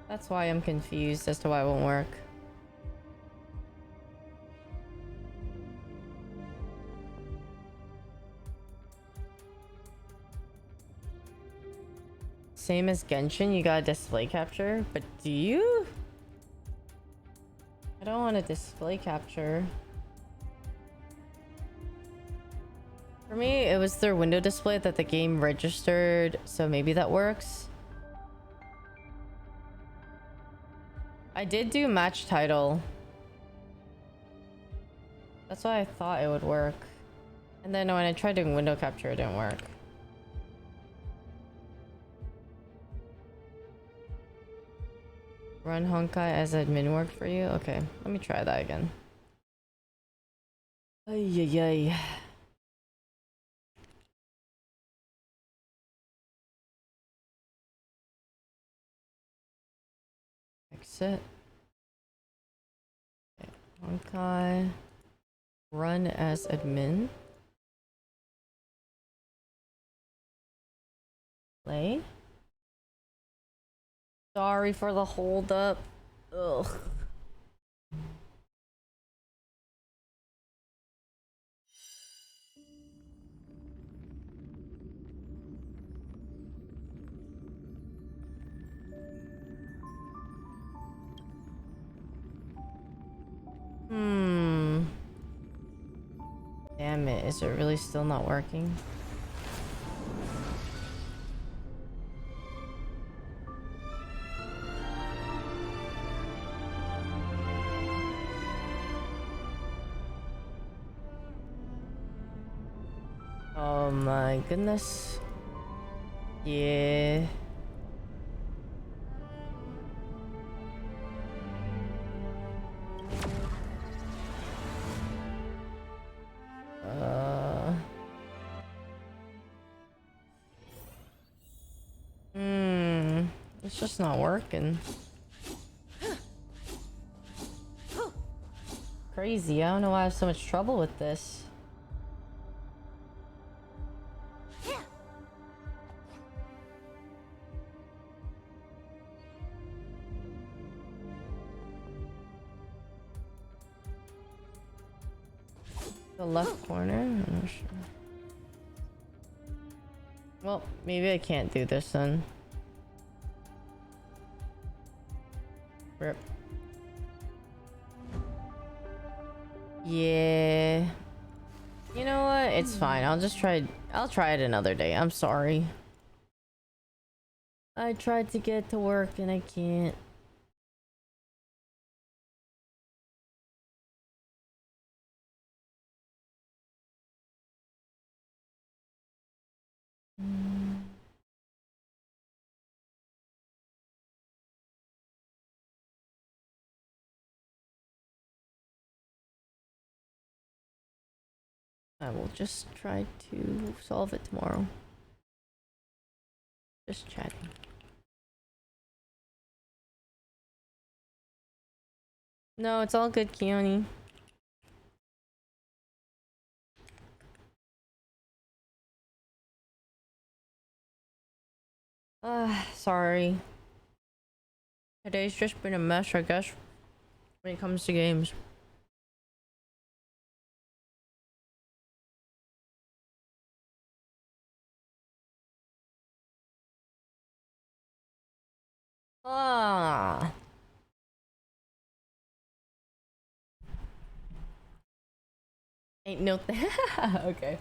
That's why I'm confused as to why it won't work. Same as Genshin, you got display capture, but do you? I don't want to display capture. For me, it was their window display that the game registered, so maybe that works. I did do match title. That's why I thought it would work. And then when I tried doing window capture, it didn't work. Run Honkai as admin worked for you? Okay, let me try that again. Ay, ay, ay. Exit. Okay. Honkai. Run as admin. Play. Sorry for the hold up. Ugh. Damn it, is it really still not working? Oh my goodness. Yeah. It's just not working. Crazy. I don't know why I have so much trouble with this. The left corner? I'm not sure. Well, maybe I can't do this then. Rip. Yeah. You know what? It's fine. I'll try it another day. I'm sorry. I tried to get to work and I can't. I will just try to solve it tomorrow. Just chatting. No, it's all good, Keone. Sorry. Today's just been a mess, I guess, when it comes to games. Ah. Ain't no okay.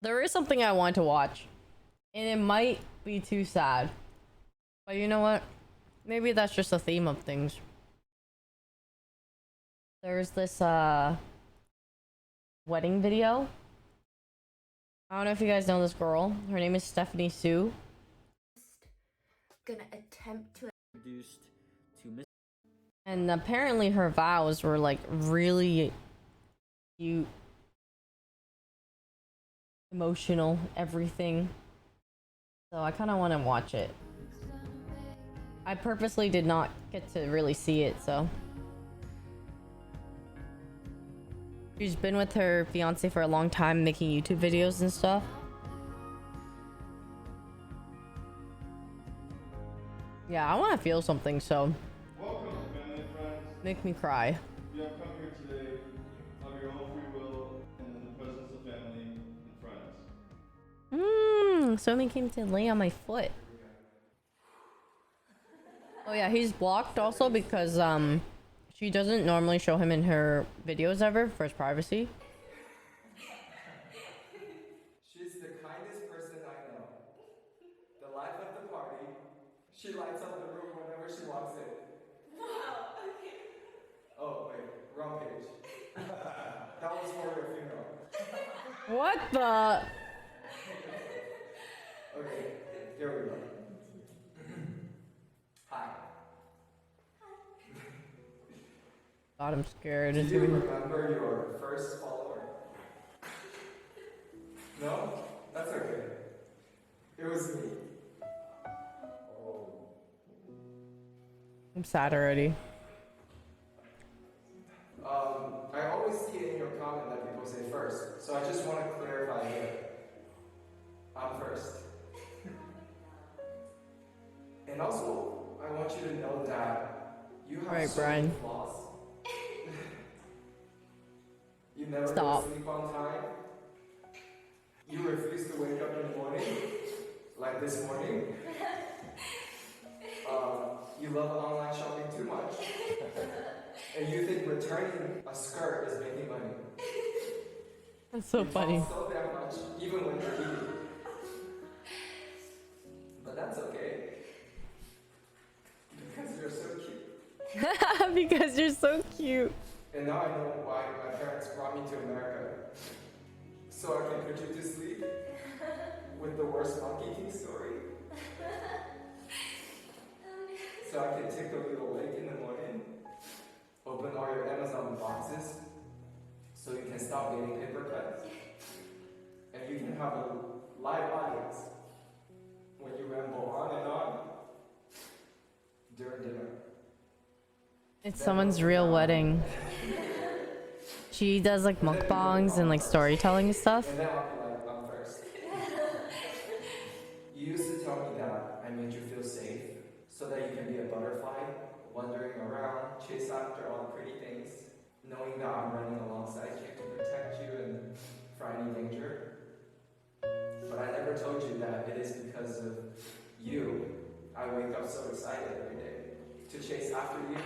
There is something I want to watch. And it might be too sad. But you know what? Maybe that's just a theme of things. There's this wedding video. I don't know if you guys know this girl. Her name is Stephanie Sue. Gonna attempt to And apparently her vows were like really cute, emotional, everything. So I kind of want to watch it. I purposely did not get to really see it, so. She's been with her fiance for a long time, making YouTube videos and stuff. Yeah, I want to feel something, so Welcome, family and friends. make me cry. You have come here today of your own free will and in the presence of family and friends. Someone came to lay on my foot. Oh yeah, he's blocked also because she doesn't normally show him in her videos ever for his privacy. She's the kindest person I know. The life of the party. She lights up the room whenever she walks in. Wow, okay. Oh, wait, wrong page. That was for your funeral. What the? Okay, here we go. Hi. God, I'm scared. Do It's you gonna be... remember your first follower? No? That's okay. It was me. Oh. I'm sad already. I always see it in your comment that people say first, so I just want to clarify here. I'm first. And also, I want you to know that you have Right, so Brian. many flaws. You never Stop. go to sleep on time. You refuse to wake up in the morning, like this morning. You love online shopping too much. And you think returning a skirt is making money. That's so You funny. talk so damn much, even when you're eating. But that's okay. Because you're so cute. Because you're so cute. And now I know why my parents brought me to America. So I can put you to sleep with the worst Monkey King story. So I can take a little awake in the morning, open all your Amazon boxes, so you can stop getting paper cuts. And you can have a live audience when you ramble on and on during dinner. It's someone's real wedding. She does like mukbangs and like storytelling and stuff. And then I'll be like, I'm first. You used to tell me that I made you feel safe, so that you can be a butterfly, wandering around, chase after all the pretty things, knowing that I'm running alongside you to protect you and for any danger. But I never told you that it is because of you I wake up so excited every day to chase after you,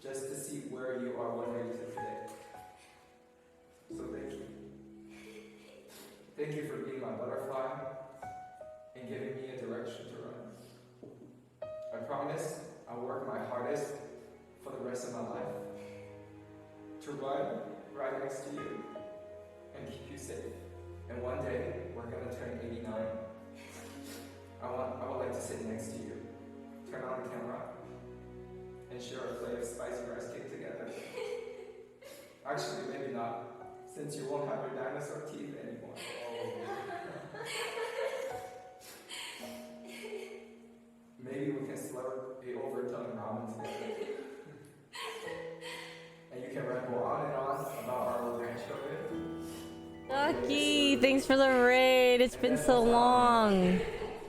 just to see where you are, what are you today. So thank you. Thank you for being my butterfly and giving me a direction to run. I promise I'll work my hardest for the rest of my life to run right next to you and keep you safe. And one day, we're gonna turn 89. I would like to sit next to you, turn on the camera, and share a plate of spicy rice cake together. Actually, maybe not, since you won't have your dinosaur teeth anymore. Maybe we can slurp a overtime ramen together. And you can ramble on and on about our grandchildren. Lucky, thanks for the raid. It's been so long.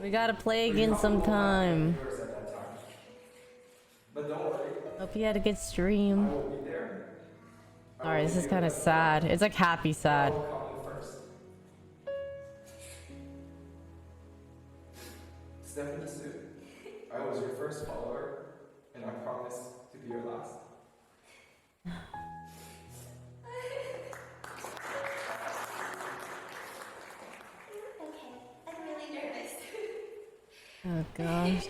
We gotta play again sometime. But don't worry, Hope you had a good I stream. will be there. Sorry, this is kind of sad. It's like happy sad. I'll come in first. Stephanie Sue, I was your first follower, and I promise to be your last. Okay, I'm really nervous. Oh gosh.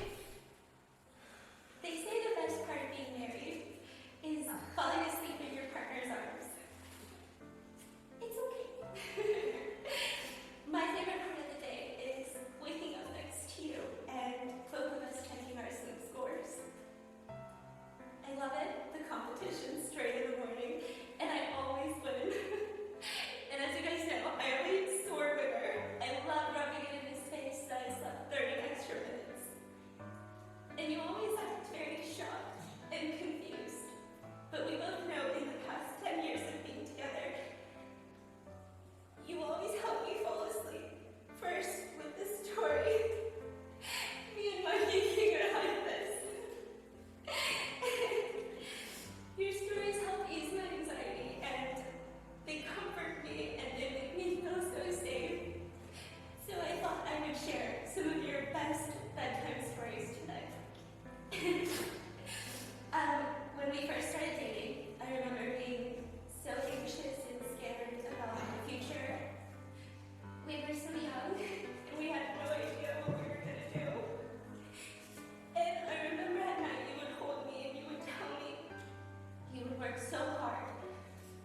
They say the best part of being married is falling asleep in your partner's arms. It's okay. My favorite part of the day is waking up next to you and both of us checking our swim scores. I love it, the competition straight in the morning, and I always win. And as you guys know, I always sore winner. I love rubbing it in his face that I slept 30 extra minutes. best bedtime stories tonight. When we first started dating, I remember being so anxious and scared about the future. We were so young, and we had no idea what we were gonna do. And I remember at night you would hold me and you would tell me you would work so hard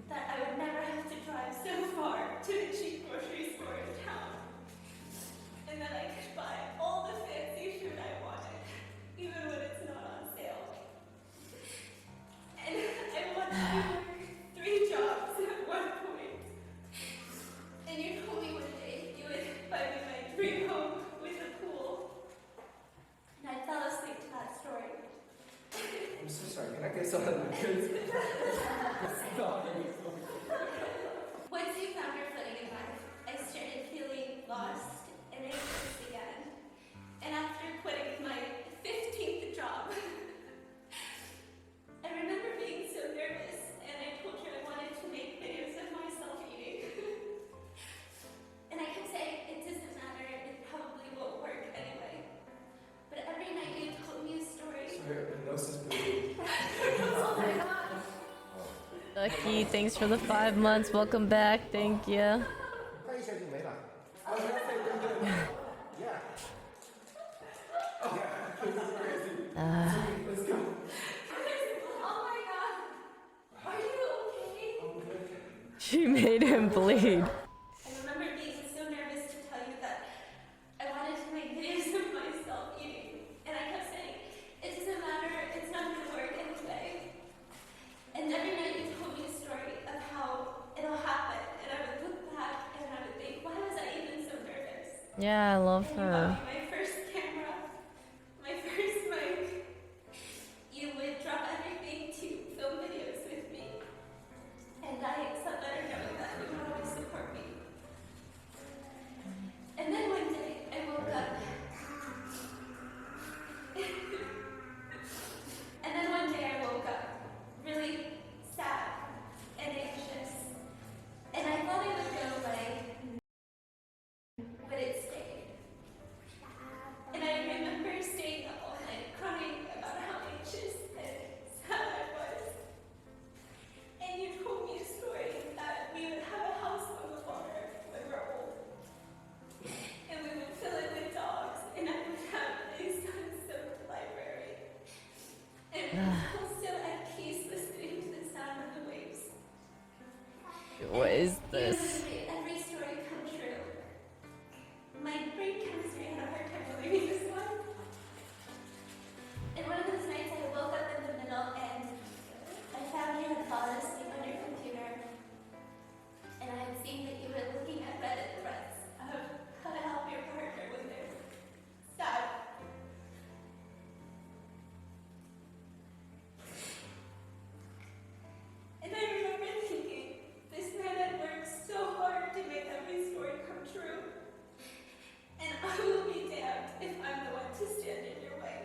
that I would never have to drive so far to the cheap grocery store in town. And that I could buy all the fancy food I wanted, even when it's not on sale. And I watched you work 3 jobs at one point. And you told me one day you would buy me my dream home with a pool. And I fell asleep to that story. I'm so sorry. Can I get some of the kids? Stop. Once you found your footing in life, I started feeling lost and anxious again. And after quitting my 15th job, I remember being so nervous, and I told you I wanted to make videos of myself eating. And I kept saying, it doesn't matter, it probably won't work anyway. But every night you told me a story. Sorry, my nose is bleeding. Oh my god. Lucky, thanks for the 5 months. Welcome back. Thank you. 看一下就没了。Yeah. Let's go. Oh my god. Are you okay? She made him bleed. I remember being so nervous to tell you that I wanted to make videos of myself eating. And I kept saying, it doesn't matter, it's not going to work anyway. And every night you told me a story of how it'll happen. And I would look back and I would think, why was I even so nervous? Yeah, I love And you her. bought me my first camera, my first mic. You would drop everything to film videos with me. And I slept better knowing that you would always support me. And then one day I woke up. And then one day I woke up really sad and anxious. And I thought it would go away, but it stayed. And I remember staying up all night crying about how anxious and sad I was. And you told me a story that we would have a house on the water when we're old. And we would fill it with dogs, and I would have a sun-soaked library. And we would feel so at peace listening to the sound of the waves. What is You this? would make every story come true. My brain chemistry had a hard time believing this one. And one of those nights I woke up in the middle and I found you had fallen asleep on your computer. And I had seen that you were looking at Reddit threads of how to help your partner when they're sad. And I remember thinking, this man had worked so hard to make every story come true. And I will be damned if I'm the one to stand in your way.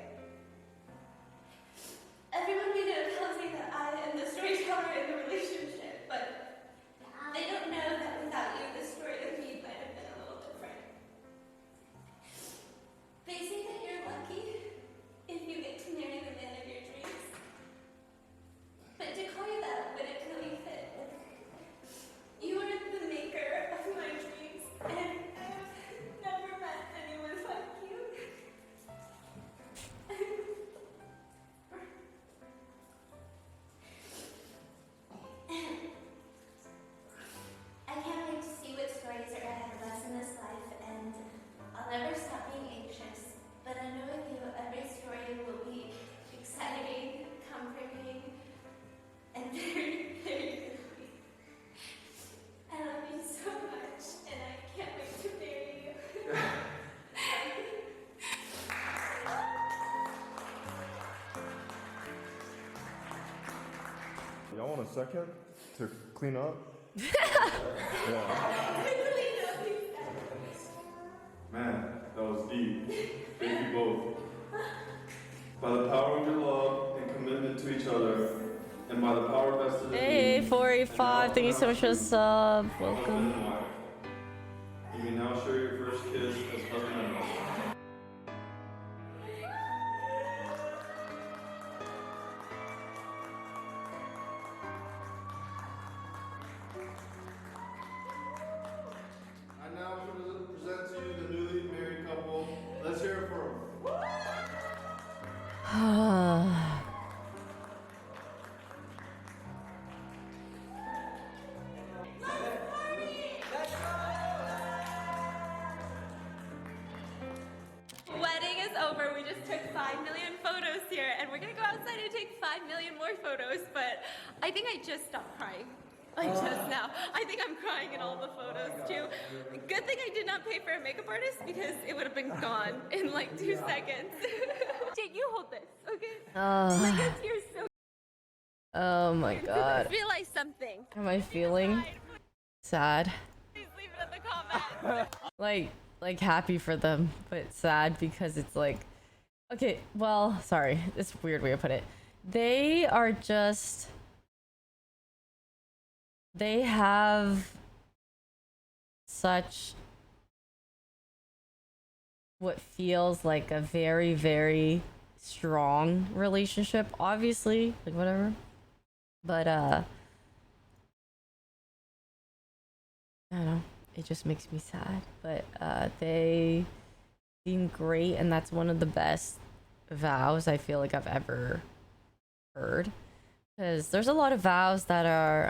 Everyone we know tells me that I am the storyteller in the relationship, but they don't know that without you, the story of me might have been a little different. They say that you're lucky if you get to marry the man of your dreams. But to call you that wouldn't really fit. You are the maker of my dreams, and I've never met anyone like you. I can't wait to see what stories are ahead of us in this life, and I'll never stop being anxious. But I know with you, every story will be exciting, comforting, and very, very good. I love you so much, and I can't wait to marry you. Y'all want a second to clean up? Man, that was deep. Thank you both. By the power of your love and commitment to each other, and by the power vested in me, Hey, 485. Thank you so much for the sub. Welcome. husband and wife, you may now share your first kiss as husband and wife. over. We just took 5 million photos here, and we're gonna go outside and take 5 million more photos, but I think I just stopped crying. Like just now. I think I'm crying in all the photos too. Good thing I did not pay for a makeup artist because it would have been gone in like 2 seconds. Jake, you hold this, okay? Like your tears so. Oh my god. Realize something. Am I feeling sad? Please leave it in the comments. Like happy for them, but sad because it's like, okay, well, sorry, it's a weird way to put it. They have such what feels like a very, very strong relationship, obviously, like whatever. But I don't know, it just makes me sad. But they seem great, and that's one of the best vows I feel like I've ever heard. Because there's a lot of vows that are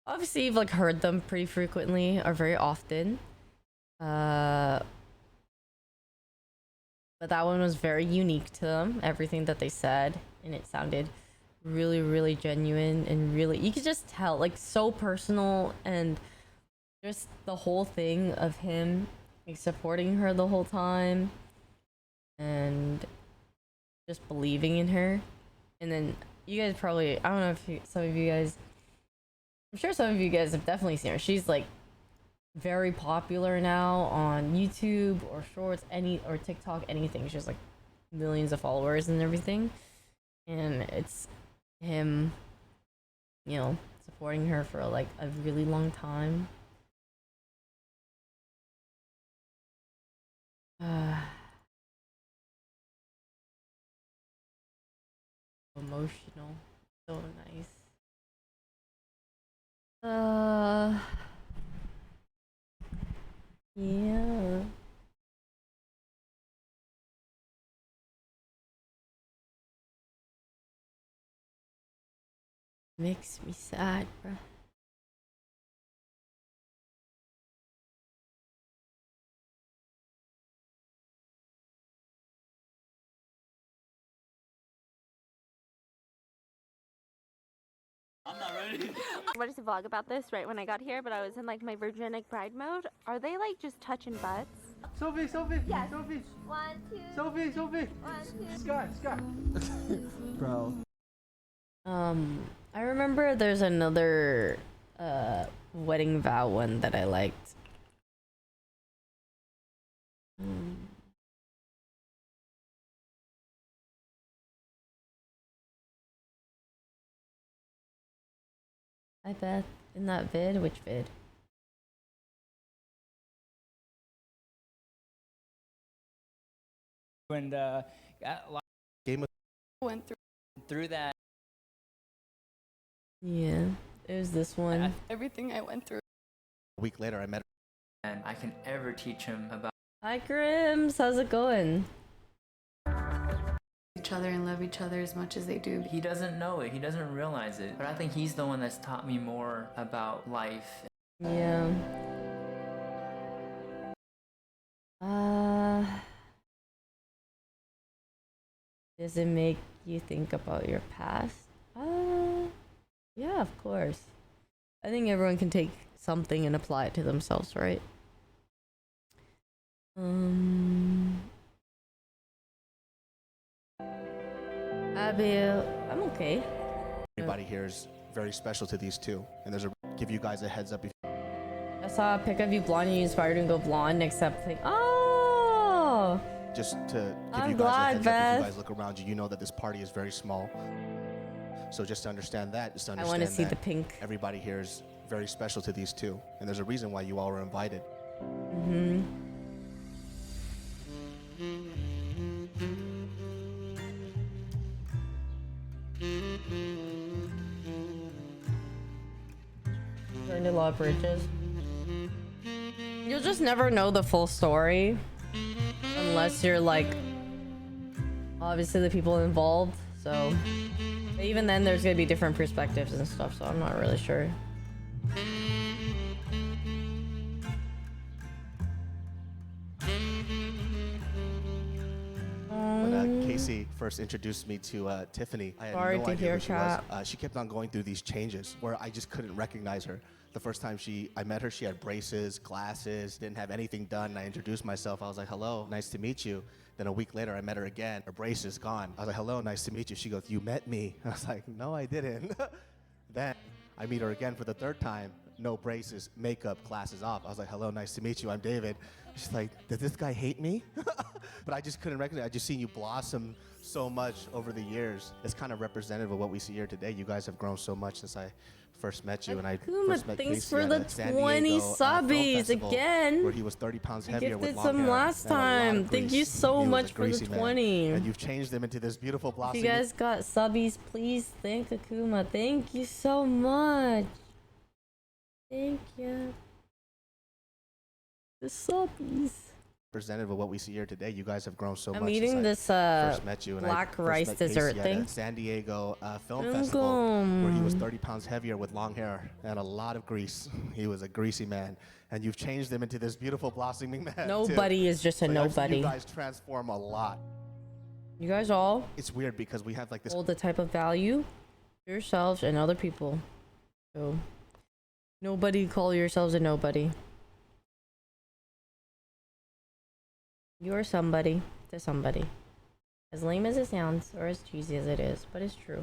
obviously you've like heard them pretty frequently or very often. But that one was very unique to them, everything that they said, and it sounded really, really genuine and really, you could just tell, like, so personal, and just the whole thing of him like supporting her the whole time and just believing in her. And then you guys probably, I don't know if some of you guys, I'm sure some of you guys have definitely seen her. She's like very popular now on YouTube or Shorts, or TikTok, anything. She has like millions of followers and everything. And it's him, you know, supporting her for like a really long time. Emotional, so nice. Yeah. Makes me sad, bruh. I wanted to vlog about this right when I got here, but I was in like my virginic bride mode. Are they like just touching butts? Sophie, Yes. Sophie, 1, 2. Sophie. 1, 2. Scott. Bro. I remember there's another wedding vow one that I liked. I bet in that vid, which vid? And Game of went through that. Yeah, it was this one. Everything I went through. a week later, I met And I can ever teach him about Hi, Grims. How's it going? Each other and love each other as much as they do. He doesn't know it, he doesn't realize it. But I think he's the one that's taught me more about life. Yeah. Does it make you think about your past? Yeah, of course. I think everyone can take something and apply it to themselves, right? Abiel, I'm okay. everybody here is very special to these two, and there's a give you guys a heads up. If I saw a pic of you blonde and you inspired to go blonde, except think, oh! just to give I'm you guys glad, a heads up, Beth. if you guys look around you, you know that this party is very small. So just to understand that, I want to see the pink. everybody here is very special to these two, and there's a reason why you all were invited. Mm-hmm. Burned a lot of bridges. You'll just never know the full story unless you're like obviously the people involved. So even then there's gonna be different perspectives and stuff, so I'm not really sure. Casey first introduced me to Tiffany, I had Sorry no to idea hear, who she was. Cap. She kept on going through these changes where I just couldn't recognize her. The first time I met her, she had braces, glasses, didn't have anything done. I introduced myself. I was like, hello, nice to meet you. Then a week later, I met her again. Her braces gone. I was like, hello, nice to meet you. She goes, you met me. I was like, no, I didn't. Then I meet her again for the third time. No braces, makeup, glasses off. I was like, hello, nice to meet you. I'm David. She's like, does this guy hate me? But I just couldn't recognize. I just seen you blossom so much over the years. It's kind of representative of what we see here today. You guys have grown so much since I first met you, and I Akuma, first met thanks Casey for at the a San 20 Diego, film subbies festival again. where he was 30 pounds I heavier with gifted long some hair last and a lot of time. Thank you grease. so He was much a for the greasy man. 20. And you've changed him into this beautiful If blossoming. you guys got subbies, please thank Akuma. Thank you so much. Thank you. The subbies. Representative of what we see here today. You guys have grown so I'm much eating since this I first met you, and black I first rice met dessert Casey at a thing. San Diego film festival where he was 30 pounds heavier with long hair and a lot of grease. He was a greasy man, and you've changed him into this beautiful blossoming man. Nobody is just a I've seen nobody. You guys transform a lot. You guys all It's weird because we have like this hold the type of value to yourselves and other people. So nobody call yourselves a nobody. You're somebody to somebody. As lame as it sounds, or as cheesy as it is, but it's true.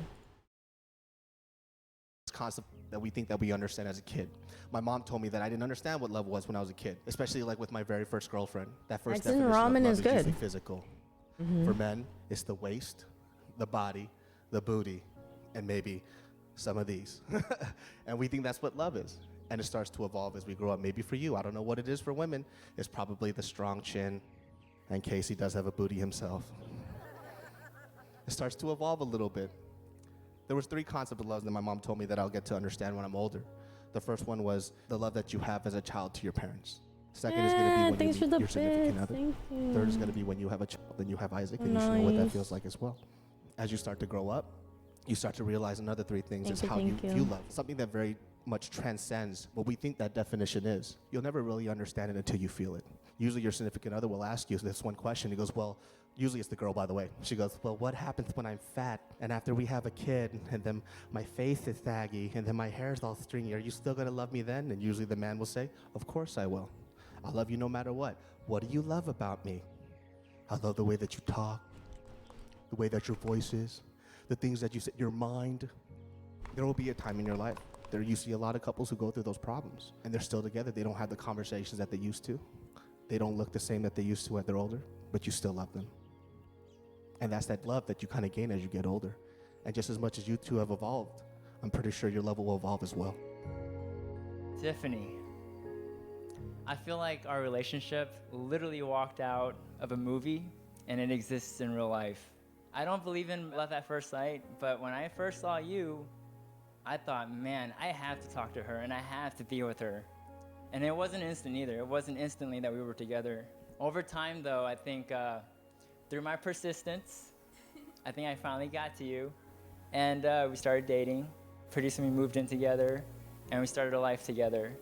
concept that we think that we understand as a kid. My mom told me that I didn't understand what love was when I was a kid, especially like with my very first girlfriend. That first Eggs and definition of ramen love is usually good. physical. Mhm. For men, it's the waist, the body, the booty, and maybe some of these. And we think that's what love is. And it starts to evolve as we grow up. Maybe for you, I don't know what it is for women. It's probably the strong chin. And Casey does have a booty himself. It starts to evolve a little bit. There was 3 concepts of love that my mom told me that I'll get to understand when I'm older. The first one was the love that you have as a child to your parents. Second is going to be when you thanks for meet the your significant bits. other. Thank you. Third is going to be when you have a child, then you have Isaac, and you should know what that Nice. feels like as well. As you start to grow up, you start to realize another 3 things Thank is you, how you thank you. view love. Something that very much transcends what we think that definition is. You'll never really understand it until you feel it. Usually your significant other will ask you this one question. He goes, well, usually it's the girl, by the way. She goes, well, what happens when I'm fat and after we have a kid and then my face is saggy and then my hair's all stringy? Are you still going to love me then? And usually the man will say, of course I will. I'll love you no matter what. What do you love about me? I love the way that you talk, the way that your voice is, the things that you say, your mind. There will be a time in your life. There you see a lot of couples who go through those problems and they're still together. They don't have the conversations that they used to. They don't look the same that they used to when they're older, but you still love them. And that's that love that you kind of gain as you get older. And just as much as you two have evolved, I'm pretty sure your love will evolve as well. Tiffany, I feel like our relationship literally walked out of a movie and it exists in real life. I don't believe in love at first sight, but when I first saw you, I thought, man, I have to talk to her and I have to be with her. And it wasn't instant either. It wasn't instantly that we were together. Over time, though, I think through my persistence, I think I finally got to you. And we started dating. Pretty soon we moved in together and we started a life together.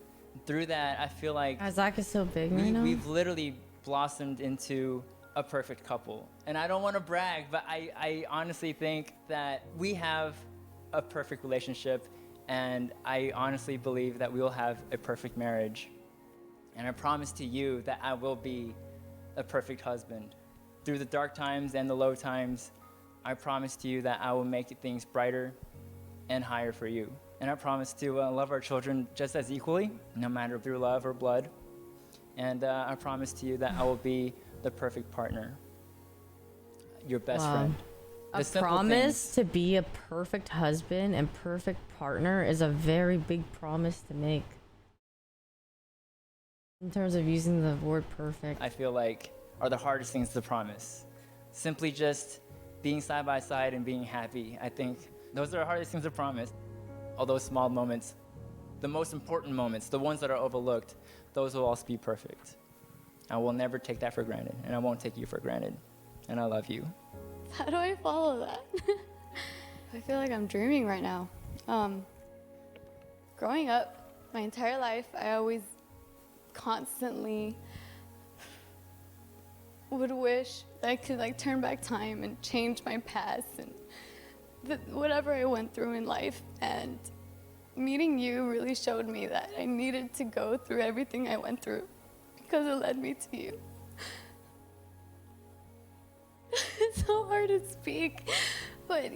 Through that, I feel like Zach is so big right now. we've literally blossomed into a perfect couple. And I don't want to brag, but I honestly think that we have a perfect relationship, and I honestly believe that we will have a perfect marriage. And I promise to you that I will be a perfect husband. Through the dark times and the low times, I promise to you that I will make things brighter and higher for you. And I promise to love our children just as equally, no matter through love or blood. And I promise to you that I will be the perfect partner, your best friend. A The simple promise things. to be a perfect husband and perfect partner is a very big promise to make. In terms of using the word perfect. I feel like are the hardest things to promise. Simply just being side by side and being happy. I think those are the hardest things to promise. All those small moments, the most important moments, the ones that are overlooked, those will also be perfect. I will never take that for granted, and I won't take you for granted. And I love you. How do I follow that? I feel like I'm dreaming right now. Growing up, my entire life, I always constantly would wish that I could like turn back time and change my past and whatever I went through in life. And meeting you really showed me that I needed to go through everything I went through because it led me to you. It's so hard to speak, but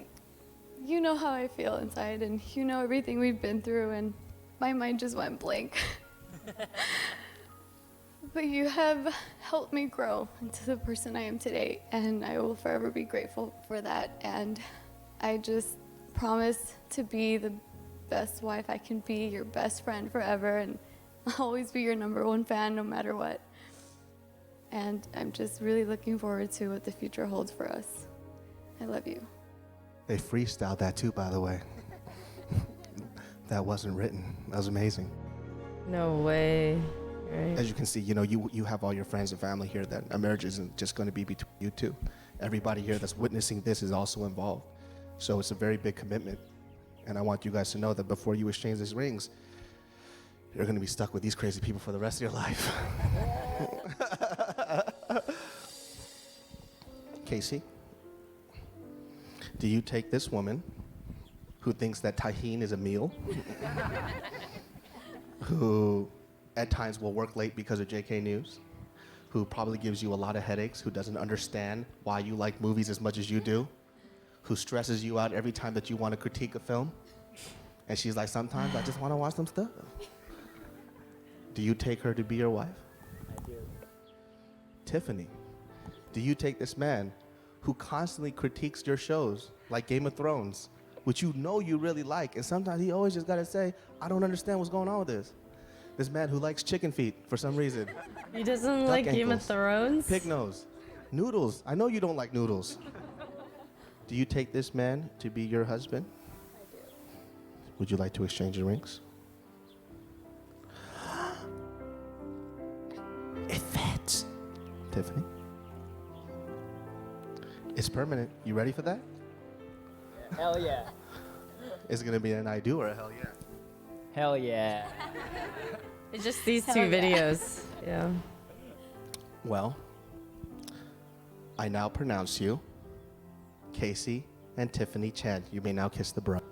you know how I feel inside, and you know everything we've been through, and my mind just went blank. But you have helped me grow into the person I am today, and I will forever be grateful for that. And I just promise to be the best wife I can be, your best friend forever, and I'll always be your #1 fan no matter what. And I'm just really looking forward to what the future holds for us. I love you. They freestyled that too, by the way. That wasn't written. That was amazing. No way. Right. As you can see, you know, you have all your friends and family here. That a marriage isn't just going to be between you two. Everybody here that's witnessing this is also involved. So it's a very big commitment. And I want you guys to know that before you exchange these rings, you're going to be stuck with these crazy people for the rest of your life. Casey, do you take this woman who thinks that tahine is a meal, who at times will work late because of JK News, who probably gives you a lot of headaches, who doesn't understand why you like movies as much as you do, who stresses you out every time that you want to critique a film, and she's like, sometimes I just want to watch some stuff. Do you take her to be your wife? I do. Tiffany, do you take this man who constantly critiques your shows like Game of Thrones, which you know you really like, and sometimes he always just gotta say, I don't understand what's going on with this. This man who likes chicken feet for some reason. He doesn't Duck like Game of ankles, Thrones? Pig nose. Noodles. I know you don't like noodles. Do you take this man to be your husband? I do. Would you like to exchange your rings? It fits. Tiffany? It's permanent. You ready for that? Hell yeah. Is it gonna be an I do or a hell yeah? Hell yeah. It's just these Hell two yeah. videos. Yeah. Well, I now pronounce you Casey and Tiffany Chen. You may now kiss the bride.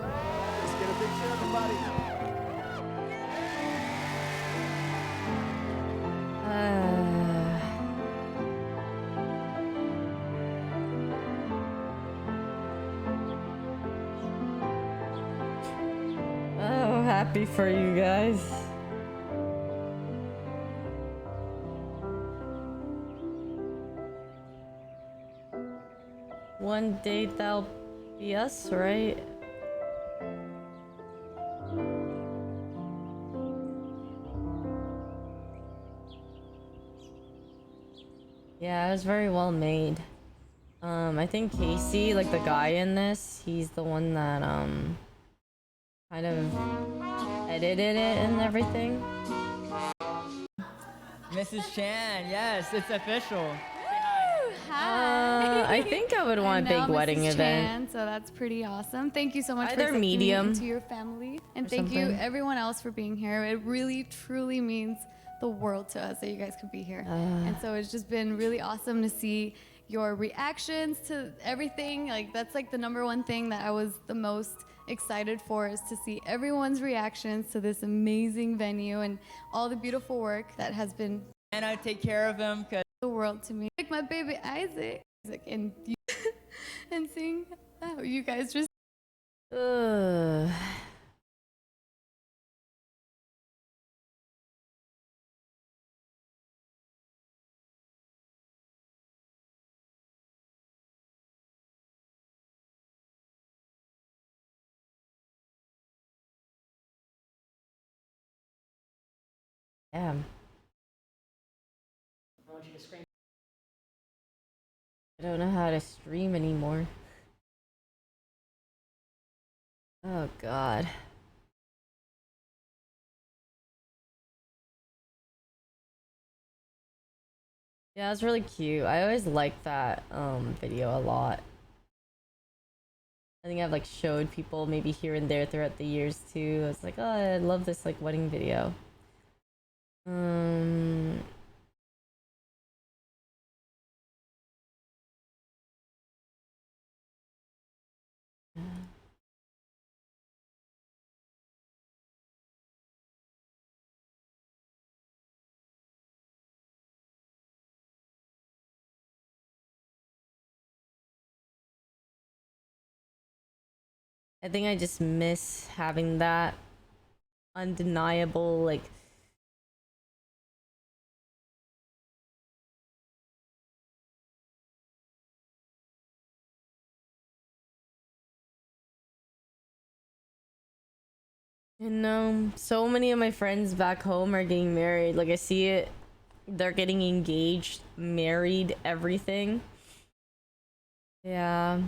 Let's get a big cheer, everybody. Oh, happy for you guys. One day that'll be us, right? Yeah, it was very well made. I think Casey, like the guy in this, he's the one that kind of edited it and everything. Mrs. Chan, yes, it's official. Hi. I think I would want a I'm big now wedding Mrs. event. Chan, so that's pretty awesome. Thank you so much for Either accepting medium me into your family, and or thank you something. everyone else for being here. It really, truly means the world to us that you guys could be here. And so it's just been really awesome to see your reactions to everything. Like that's like the #1 thing that I was the most excited for, is to see everyone's reactions to this amazing venue and all the beautiful work that has been And I take care of him because the world to me. Like my baby Isaac, and you and seeing how you guys just Ugh. Damn. I don't know how to stream anymore. Oh god. Yeah, it was really cute. I always liked that video a lot. I think I've like showed people maybe here and there throughout the years too. I was like, oh, I love this like wedding video. I think I just miss having that undeniable, like, you know, so many of my friends back home are getting married. Like, I see it, they're getting engaged, married, everything. Yeah.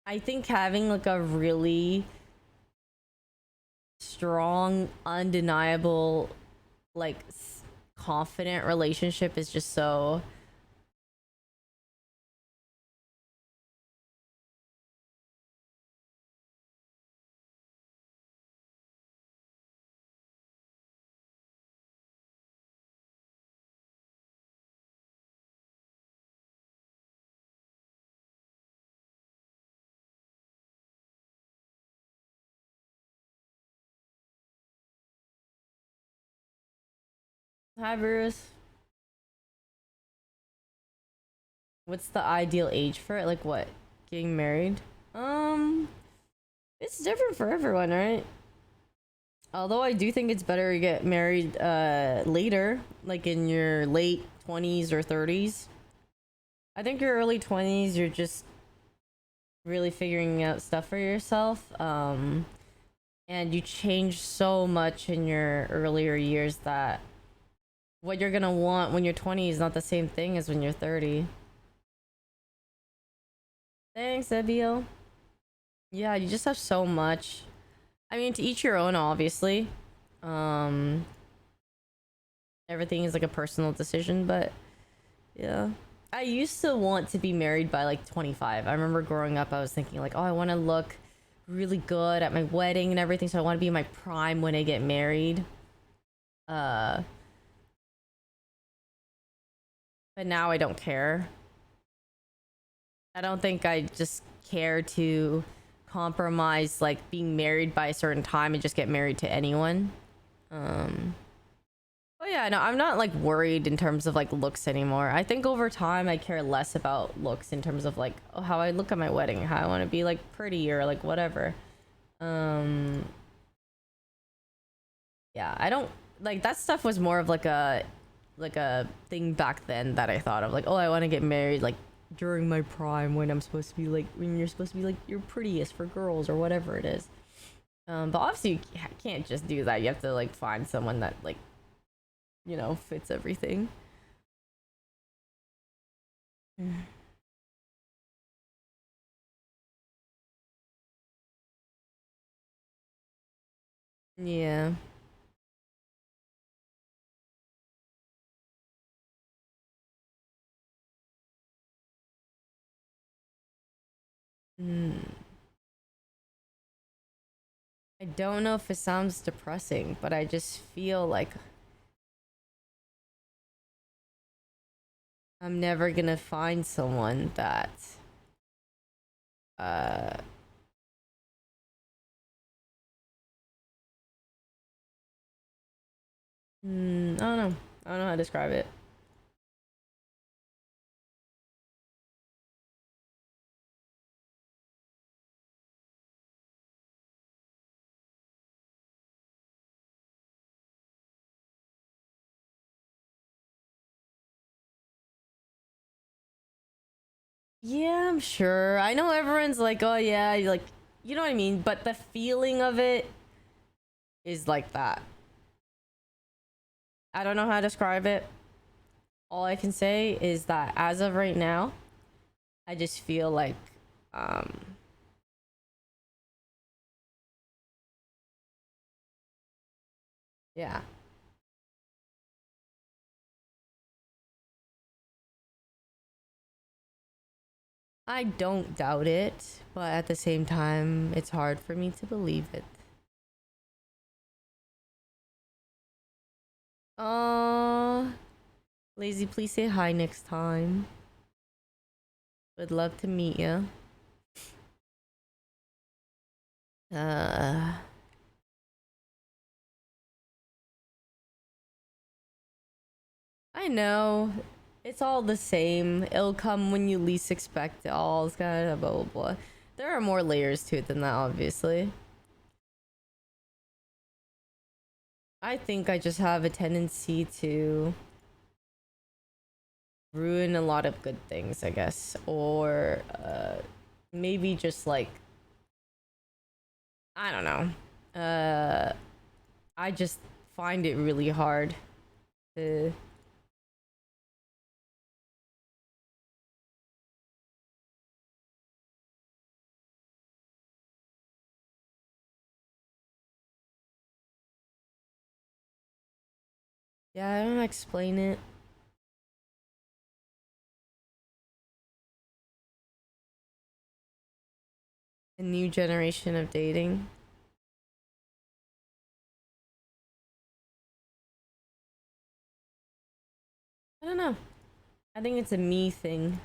I think having like a really strong, undeniable, like confident relationship is just so. Hi, Bruce. What's the ideal age for it? Like what? Getting married? It's different for everyone, right? Although I do think it's better to get married later, like in your late 20s or 30s. I think your early 20s, you're just really figuring out stuff for yourself. And you change so much in your earlier years that what you're gonna want when you're 20 is not the same thing as when you're 30. Thanks, Ebio. Yeah, you just have so much. I mean, to each your own, obviously. Um, Everything is like a personal decision, but yeah. I used to want to be married by like 25. I remember growing up, I was thinking like, oh, I want to look really good at my wedding and everything, so I want to be in my prime when I get married. But now I don't care. I don't think I just care to compromise like being married by a certain time and just get married to anyone. But yeah, no, I'm not like worried in terms of like looks anymore. I think over time I care less about looks in terms of like, oh, how I look at my wedding, how I want to be like pretty or like whatever. Yeah, I don't like that stuff was more of like a thing back then that I thought of like, oh, I want to get married like during my prime when I'm supposed to be like when you're supposed to be like your prettiest for girls or whatever it is. But obviously you can't just do that. You have to like find someone that like, you know, fits everything. Yeah. I don't know if it sounds depressing, but I just feel like I'm never gonna find someone that uh I don't know. I don't know how to describe it. Yeah, I'm sure. I know everyone's like, oh yeah, like, you know what I mean? But the feeling of it is like that. I don't know how to describe it. All I can say is that as of right now, I just feel like, um, yeah. I don't doubt it, but at the same time, it's hard for me to believe it. Lazy, please say hi next time. Would love to meet you. Uh, I know. It's all the same. It'll come when you least expect it. All it's kind of blah blah blah. There are more layers to it than that, obviously. I think I just have a tendency to ruin a lot of good things, I guess, or maybe just like, I don't know. I just find it really hard to yeah, I don't know how to explain it. A new generation of dating. I don't know. I think it's a me thing.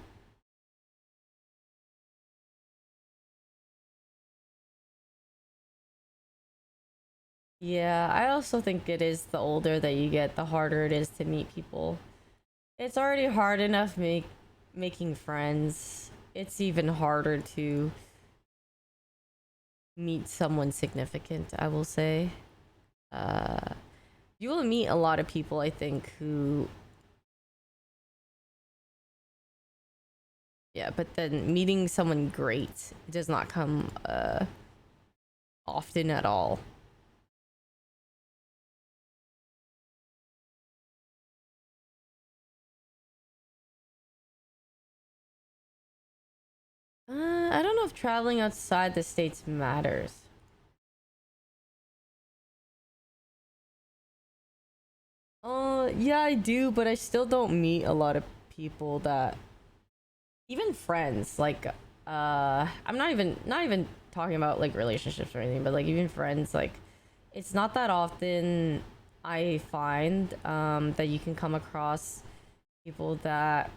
Yeah, I also think it is the older that you get, the harder it is to meet people. It's already hard enough making friends. It's even harder to meet someone significant, I will say. You will meet a lot of people, I think, who yeah, but then meeting someone great does not come often at all. I don't know if traveling outside the states matters. Yeah, I do, but I still don't meet a lot of people that, even friends, like, I'm not even talking about like relationships or anything, but like even friends, like, it's not that often I find that you can come across people that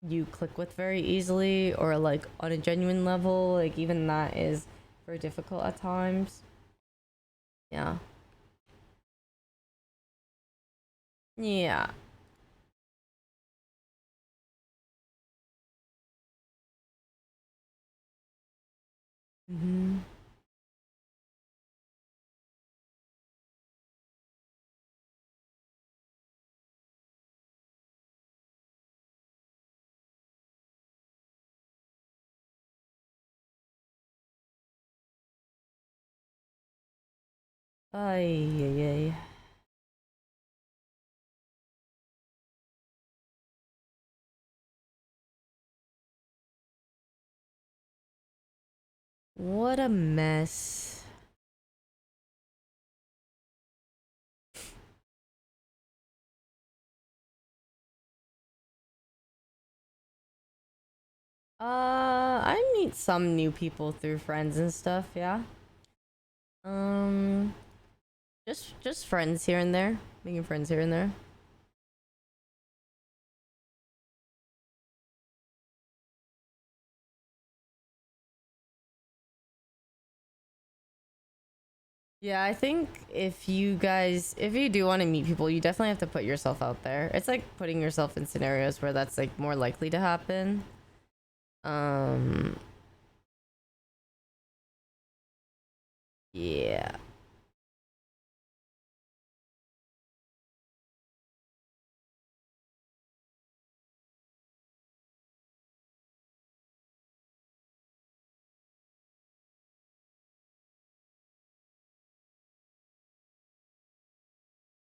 you click with very easily or like on a genuine level. Like even that is very difficult at times. Yeah. Yeah. Mm-hmm. Ay, ay, ay. What a mess. I meet some new people through friends and stuff, yeah. Um, just friends here and there, making friends here and there. Yeah, I think if you do want to meet people, you definitely have to put yourself out there. It's like putting yourself in scenarios where that's like more likely to happen. Um, yeah.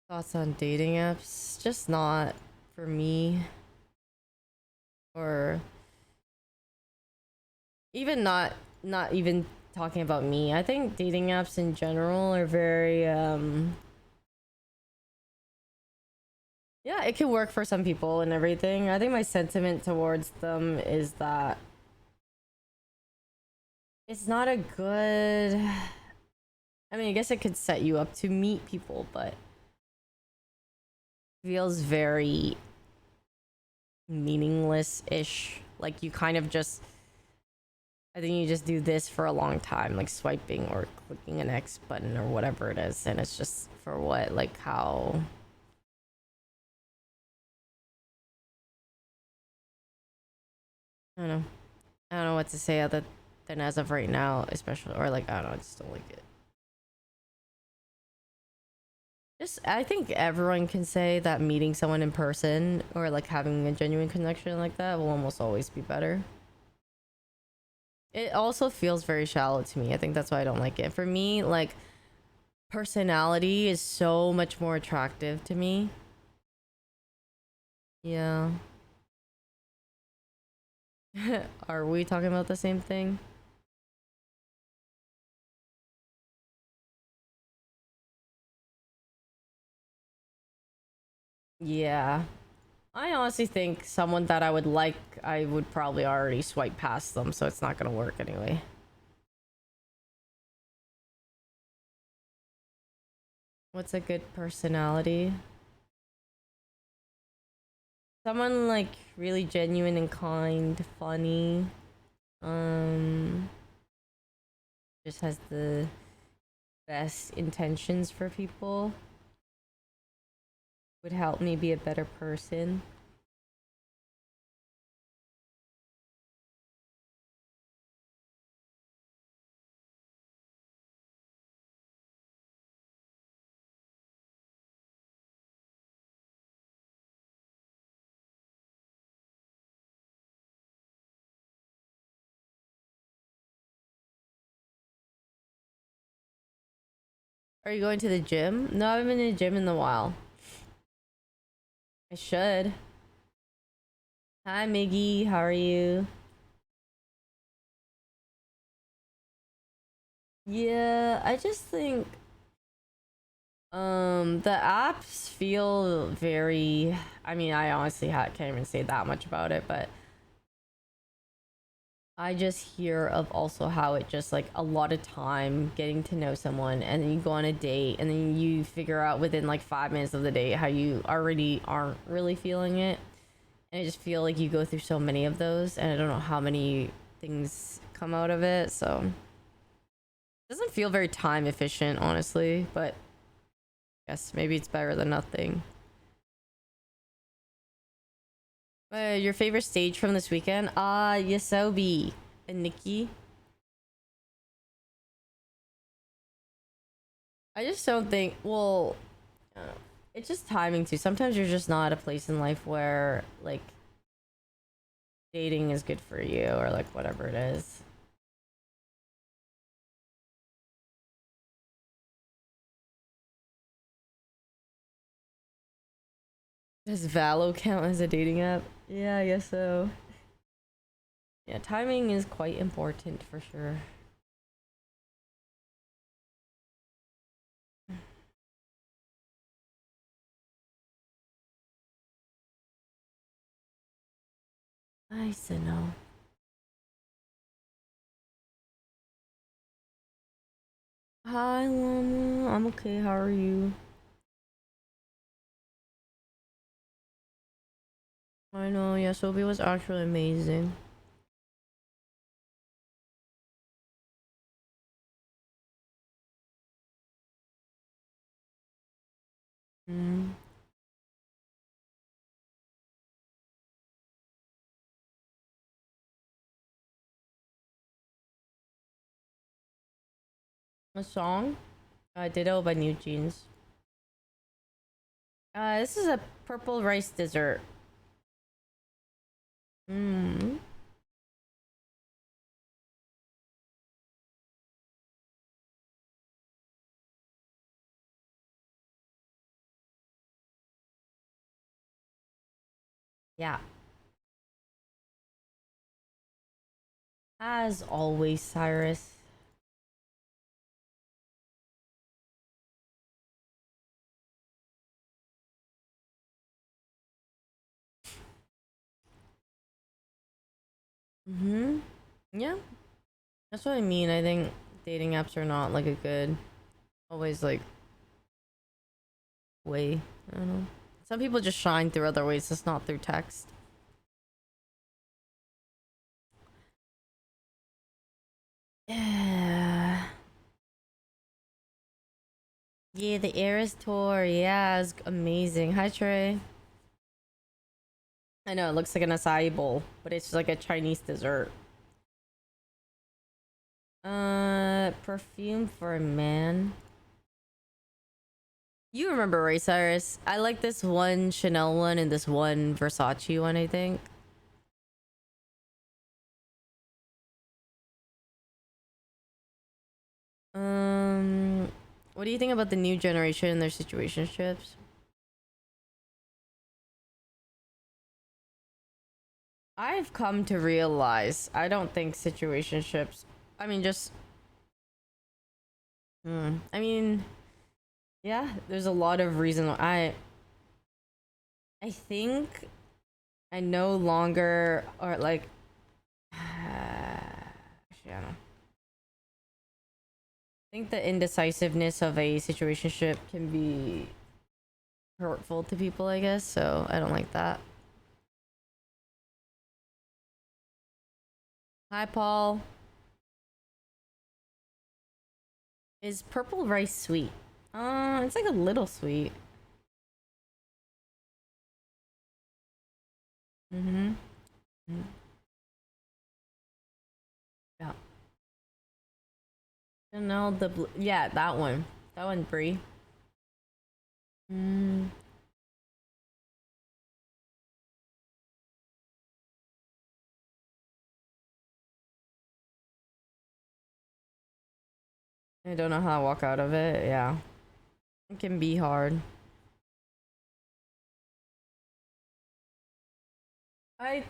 Thoughts on dating apps? Just not for me, or even not even talking about me. I think dating apps in general are very yeah, it can work for some people and everything. I think my sentiment towards them is that it's not a good, I mean, I guess it could set you up to meet people, but feels very meaningless-ish. Like you kind of just, I think you just do this for a long time, like swiping or clicking an X button or whatever it is, and it's just for what, like how I don't know. I don't know what to say other than as of right now, especially, or like, I don't know, I just don't like it. Just, I think everyone can say that meeting someone in person or like having a genuine connection like that will almost always be better. It also feels very shallow to me. I think that's why I don't like it. For me, like, personality is so much more attractive to me. Yeah. Are we talking about the same thing? Yeah. I honestly think someone that I would like, I would probably already swipe past them, so it's not gonna work anyway. What's a good personality? Someone like really genuine and kind, funny. Um, just has the best intentions for people. Would help me be a better person. Are you going to the gym? No, I haven't been to the gym in a while. I should. Hi, Miggy. How are you? Yeah, I just think the apps feel very, I mean, I honestly can't even say that much about it, but I just hear of also how it just like a lot of time getting to know someone and then you go on a date and then you figure out within like 5 minutes of the date how you already aren't really feeling it. And I just feel like you go through so many of those and I don't know how many things come out of it, so it doesn't feel very time efficient, honestly, but I guess maybe it's better than nothing. Your favorite stage from this weekend? Yasobi and Nikki. I just don't think, well, it's just timing too. Sometimes you're just not at a place in life where like dating is good for you or like whatever it is. Does Valo count as a dating app? Yeah, I guess so. Yeah, timing is quite important for sure. Nice to know. Hi, Llama. I'm okay. How are you? I know. Yeah, Sophie was actually amazing. Mm. A song? Ditto by New Jeans. This is a purple rice dessert. Mm. Yeah. As always, Cyrus. Mm-hmm. Yeah. That's what I mean. I think dating apps are not like a good, always like, way. I don't know. Some people just shine through other ways, just not through text. Yeah. Yeah, the Eras tour. Yeah, it's amazing. Hi, Trey. I know it looks like an acai bowl, but it's like a Chinese dessert. Perfume for a man. You remember, Ray Cyrus? I like this one Chanel one and this one Versace one, I think. What do you think about the new generation and their situationships? I've come to realize I don't think situationships. I mean, just. I mean, yeah. There's a lot of reason. I think I no longer or like. Actually, I don't know. I think the indecisiveness of a situationship can be hurtful to people, I guess. So I don't like that. Hi, Paul. Is purple rice sweet? It's like a little sweet. Mm-hmm. Yeah. Chanel the blue. Yeah, that one. That one, Brie. I don't know how to walk out of it. Yeah. It can be hard. I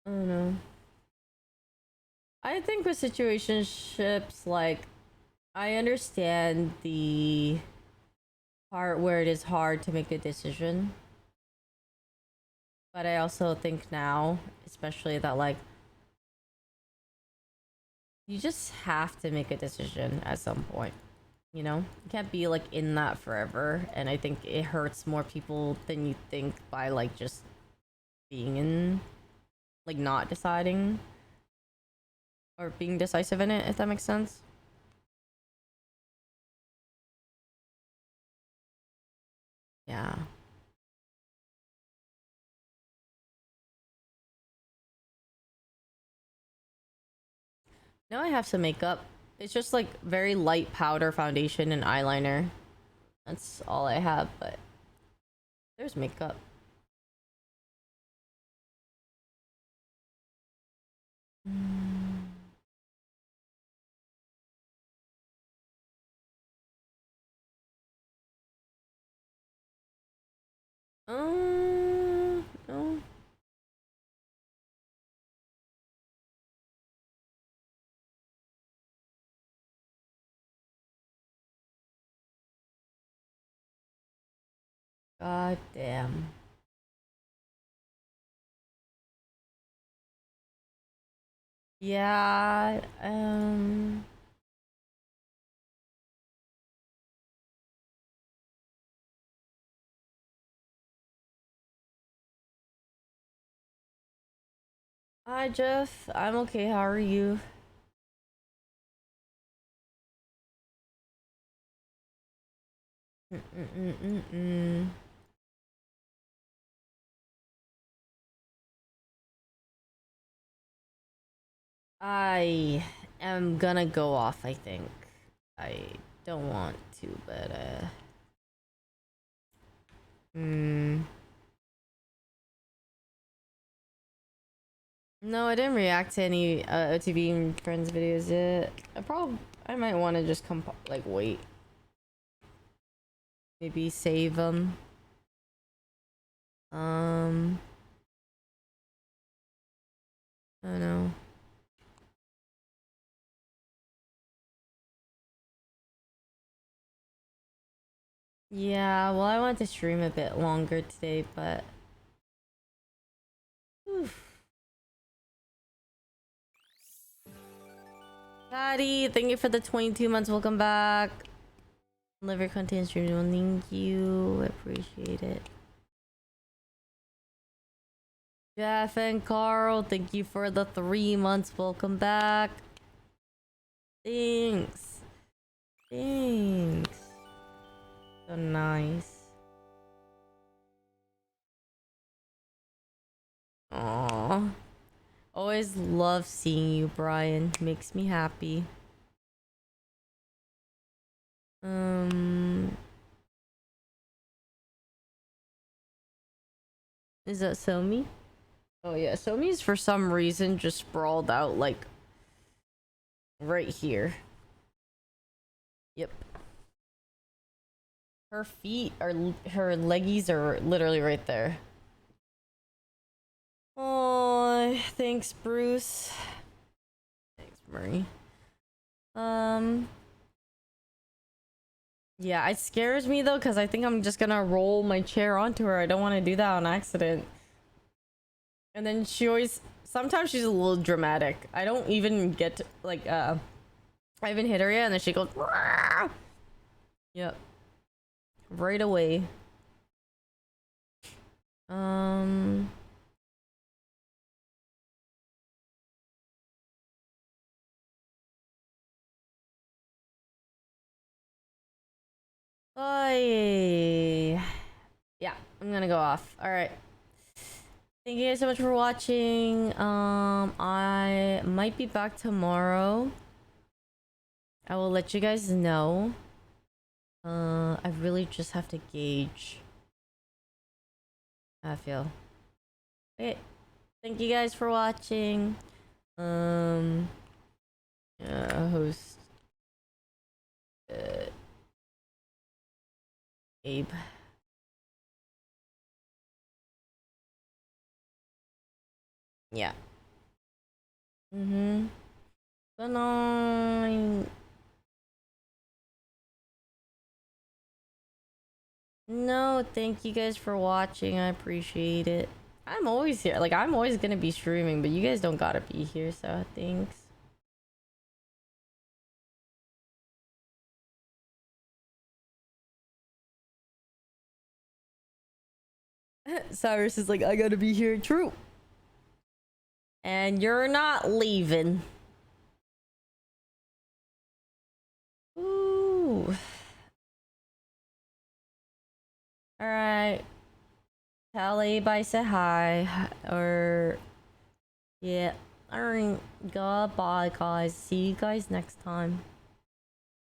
don't know. I think with situationships, like, I understand the part where it is hard to make a decision. But I also think now, especially that, like, you just have to make a decision at some point. You know? You can't be, like, in that forever. And I think it hurts more people than you think by, like, just being in, like, not deciding. Or being decisive in it, if that makes sense. Yeah. Now I have some makeup. It's just like very light powder foundation and eyeliner. That's all I have, but there's makeup. No. God damn. Yeah, Hi Jeff, I'm okay, how are you? I am gonna go off, I think. I don't want to, but no, I didn't react to any OTV and friends videos yet. I might want to just like wait. Maybe save them. I don't know. Yeah, well, I want to stream a bit longer today, but oof. Patty, thank you for the 22 months. Welcome back. Liver content stream. Thank you. I appreciate it. Jeff and Carl, thank you for the 3 months. Welcome back. Thanks. Thanks. So nice. always love seeing you, Brian. Makes me happy. Is that Somi? Oh yeah, Somi's for some reason just sprawled out like right here. Yep. Her feet are, her leggies are literally right there. Oh, thanks, Bruce. Thanks, Murray. Yeah, it scares me though, because I think I'm just gonna roll my chair onto her. I don't want to do that on accident. And then she always, sometimes she's a little dramatic. I don't even get to, like, I haven't hit her yet, and then she goes, "Wah!" Yep. Right away. Bye. Yeah, I'm gonna go off. All right. Thank you guys so much for watching. I might be back tomorrow. I will let you guys know. I really just have to gauge how I feel. Okay. Thank you guys for watching. Host. Abe. Yeah. Good night. No, thank you guys for watching. I appreciate it. I'm always here. Like, I'm always gonna be streaming, but you guys don't gotta be here, so thanks. Cyrus is like, I gotta be here. True. And you're not leaving. Ooh. Alright. Tell Abe I said hi. Or... yeah. Alright. Goodbye, guys. See you guys next time.